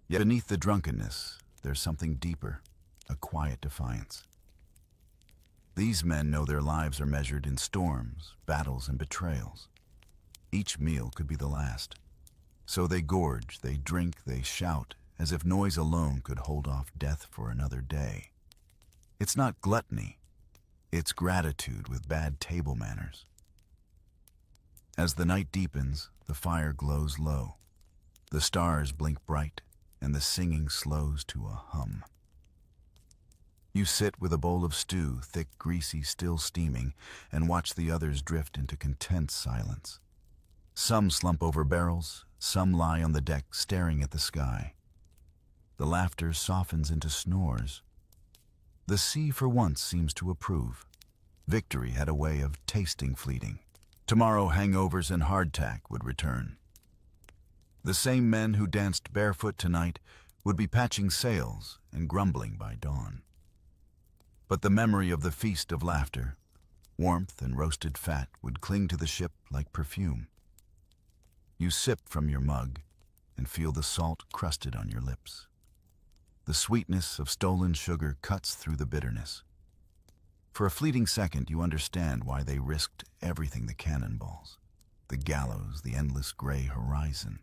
Yet beneath the drunkenness, there's something deeper, a quiet defiance. These men know their lives are measured in storms, battles, and betrayals. Each meal could be the last. So they gorge, they drink, they shout, as if noise alone could hold off death for another day. It's not gluttony, it's gratitude with bad table manners. As the night deepens, the fire glows low. The stars blink bright, and the singing slows to a hum. You sit with a bowl of stew, thick, greasy, still steaming, and watch the others drift into content silence. Some slump over barrels, some lie on the deck staring at the sky. The laughter softens into snores. The sea for once seems to approve. Victory had a way of tasting fleeting. Tomorrow hangovers and hardtack would return. The same men who danced barefoot tonight would be patching sails and grumbling by dawn. But the memory of the feast of laughter, warmth and roasted fat would cling to the ship like perfume. You sip from your mug and feel the salt crusted on your lips. The sweetness of stolen sugar cuts through the bitterness. For a fleeting second, you understand why they risked everything: the cannonballs, the gallows, the endless gray horizon.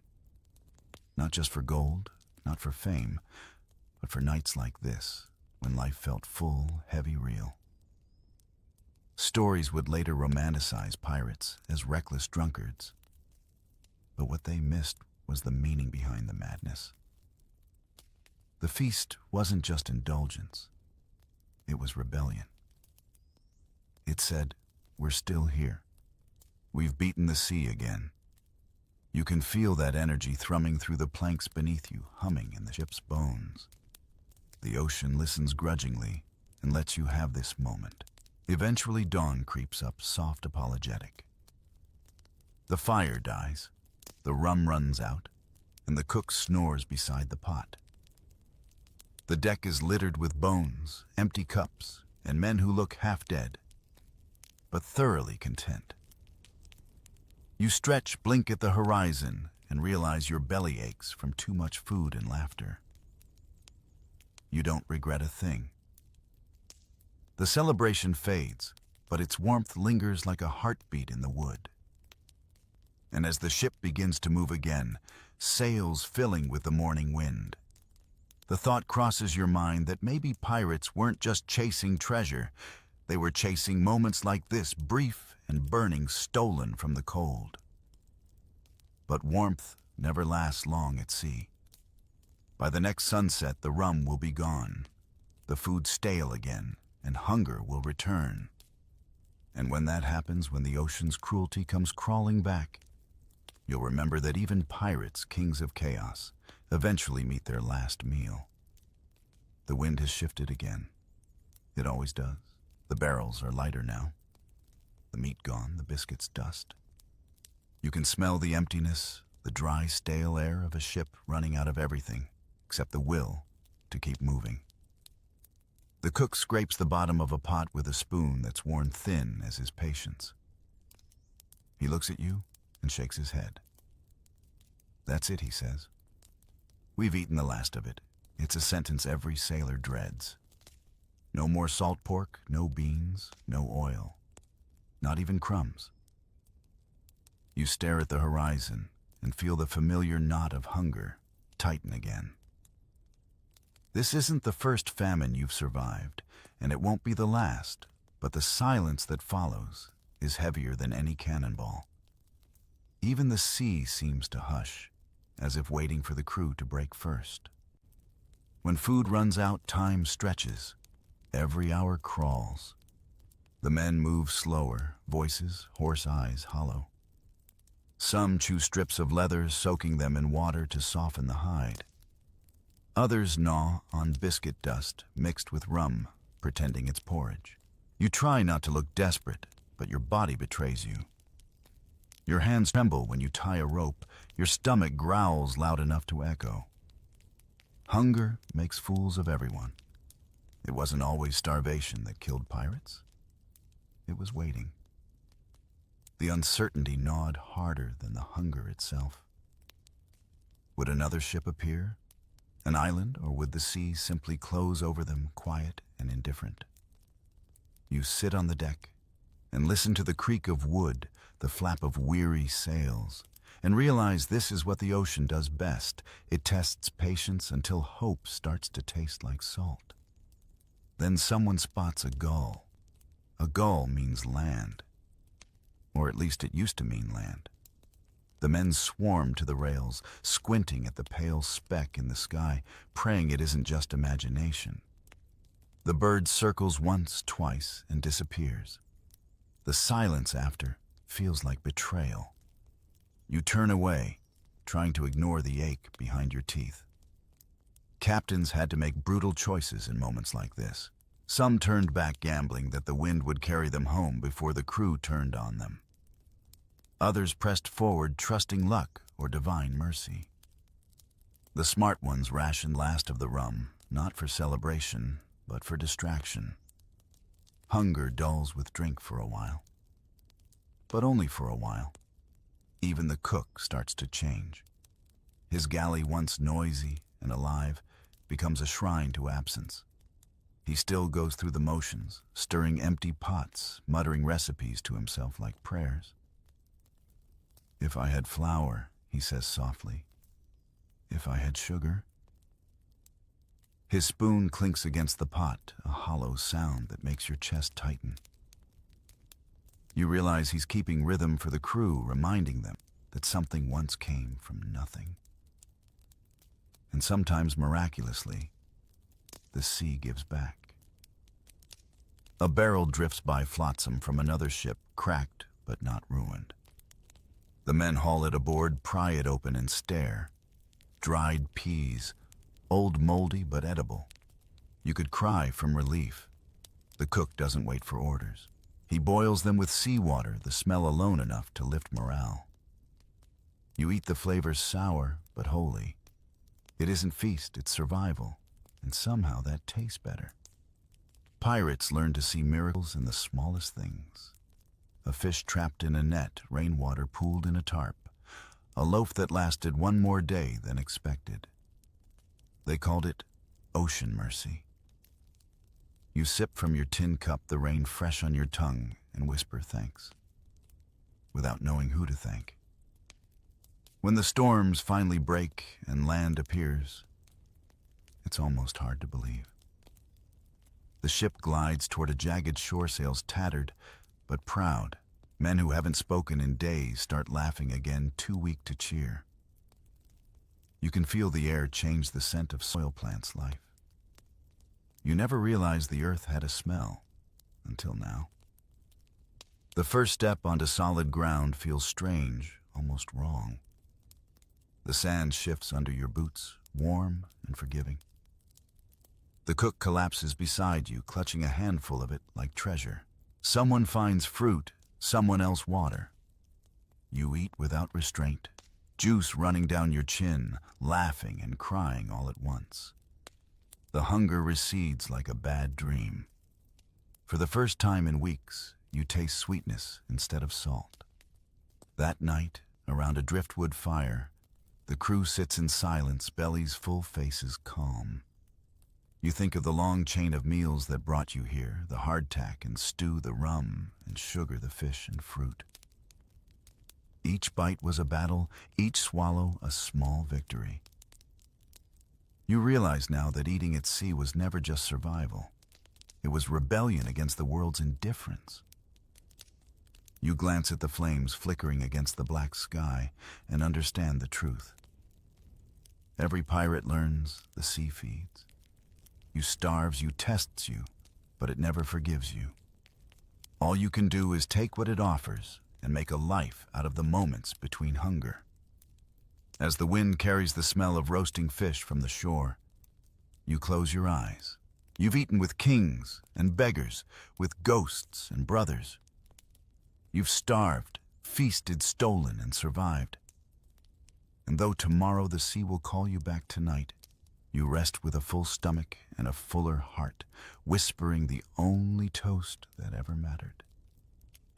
Not just for gold, not for fame, but for nights like this, when life felt full, heavy, real. Stories would later romanticize pirates as reckless drunkards. But what they missed was the meaning behind the madness. The feast wasn't just indulgence. It was rebellion. It said, "We're still here. We've beaten the sea again." You can feel that energy thrumming through the planks beneath you, humming in the ship's bones. The ocean listens grudgingly and lets you have this moment. Eventually dawn creeps up, soft, apologetic. The fire dies, the rum runs out, and the cook snores beside the pot. The deck is littered with bones, empty cups, and men who look half dead, but thoroughly content. You stretch, blink at the horizon, and realize your belly aches from too much food and laughter. You don't regret a thing. The celebration fades, but its warmth lingers like a heartbeat in the wood. And as the ship begins to move again, sails filling with the morning wind, the thought crosses your mind that maybe pirates weren't just chasing treasure, they were chasing moments like this, brief and burning, stolen from the cold. But warmth never lasts long at sea. By the next sunset, the rum will be gone, the food stale again, and hunger will return. And when that happens, when the ocean's cruelty comes crawling back, you'll remember that even pirates, kings of chaos, eventually meet their last meal. The wind has shifted again. It always does. The barrels are lighter now. The meat gone, the biscuits dust. You can smell the emptiness, the dry, stale air of a ship running out of everything, except the will to keep moving. The cook scrapes the bottom of a pot with a spoon that's worn thin as his patience. He looks at you and shakes his head. "That's it," he says. "We've eaten the last of it." It's a sentence every sailor dreads. No more salt pork, no beans, no oil, not even crumbs. You stare at the horizon and feel the familiar knot of hunger tighten again. This isn't the first famine you've survived, and it won't be the last, but the silence that follows is heavier than any cannonball. Even the sea seems to hush, as if waiting for the crew to break first. When food runs out, time stretches. Every hour crawls. The men move slower, voices, hoarse eyes hollow. Some chew strips of leather, soaking them in water to soften the hide. Others gnaw on biscuit dust mixed with rum, pretending it's porridge. You try not to look desperate, but your body betrays you. Your hands tremble when you tie a rope. Your stomach growls loud enough to echo. Hunger makes fools of everyone. It wasn't always starvation that killed pirates. It was waiting. The uncertainty gnawed harder than the hunger itself. Would another ship appear? An island, or would the sea simply close over them, quiet and indifferent? You sit on the deck and listen to the creak of wood, the flap of weary sails, and realize this is what the ocean does best. It tests patience until hope starts to taste like salt. Then someone spots a gull. A gull means land. Or at least it used to mean land. The men swarm to the rails, squinting at the pale speck in the sky, praying it isn't just imagination. The bird circles once, twice, and disappears. The silence after feels like betrayal. You turn away, trying to ignore the ache behind your teeth. Captains had to make brutal choices in moments like this. Some turned back gambling that the wind would carry them home before the crew turned on them. Others pressed forward, trusting luck or divine mercy. The smart ones rationed last of the rum, not for celebration, but for distraction. Hunger dulls with drink for a while. But only for a while. Even the cook starts to change. His galley, once noisy and alive, becomes a shrine to absence. He still goes through the motions, stirring empty pots, muttering recipes to himself like prayers. "If I had flour," he says softly. "If I had sugar." His spoon clinks against the pot, a hollow sound that makes your chest tighten. You realize he's keeping rhythm for the crew, reminding them that something once came from nothing. And sometimes, miraculously, the sea gives back. A barrel drifts by flotsam from another ship, cracked but not ruined. The men haul it aboard, pry it open, and stare. Dried peas, old, moldy but edible. You could cry from relief. The cook doesn't wait for orders. He boils them with seawater, the smell alone enough to lift morale. You eat the flavors sour but holy. It isn't feast, it's survival, and somehow that tastes better. Pirates learn to see miracles in the smallest things. A fish trapped in a net, rainwater pooled in a tarp, a loaf that lasted one more day than expected. They called it ocean mercy. You sip from your tin cup, the rain fresh on your tongue, and whisper thanks, without knowing who to thank. When the storms finally break and land appears, it's almost hard to believe. The ship glides toward a jagged shore, sails tattered but proud. Men who haven't spoken in days start laughing again, too weak to cheer. You can feel the air change the scent of soil plants' life. You never realized the earth had a smell, until now. The first step onto solid ground feels strange, almost wrong. The sand shifts under your boots, warm and forgiving. The cook collapses beside you, clutching a handful of it like treasure. Someone finds fruit, someone else water. You eat without restraint, juice running down your chin, laughing and crying all at once. The hunger recedes like a bad dream. For the first time in weeks, you taste sweetness instead of salt. That night, around a driftwood fire, the crew sits in silence, bellies full, faces calm. You think of the long chain of meals that brought you here, the hardtack and stew, the rum and sugar, the fish and fruit. Each bite was a battle, each swallow a small victory. You realize now that eating at sea was never just survival. It was rebellion against the world's indifference. You glance at the flames flickering against the black sky and understand the truth. Every pirate learns, the sea feeds. You starves, you tests you, but it never forgives you. All you can do is take what it offers and make a life out of the moments between hunger. As the wind carries the smell of roasting fish from the shore, You close your eyes. You've eaten with kings and beggars, with ghosts and brothers. You've starved, feasted, stolen, and survived. And though tomorrow the sea will call you back tonight, you rest with a full stomach and a fuller heart, whispering the only toast that ever mattered.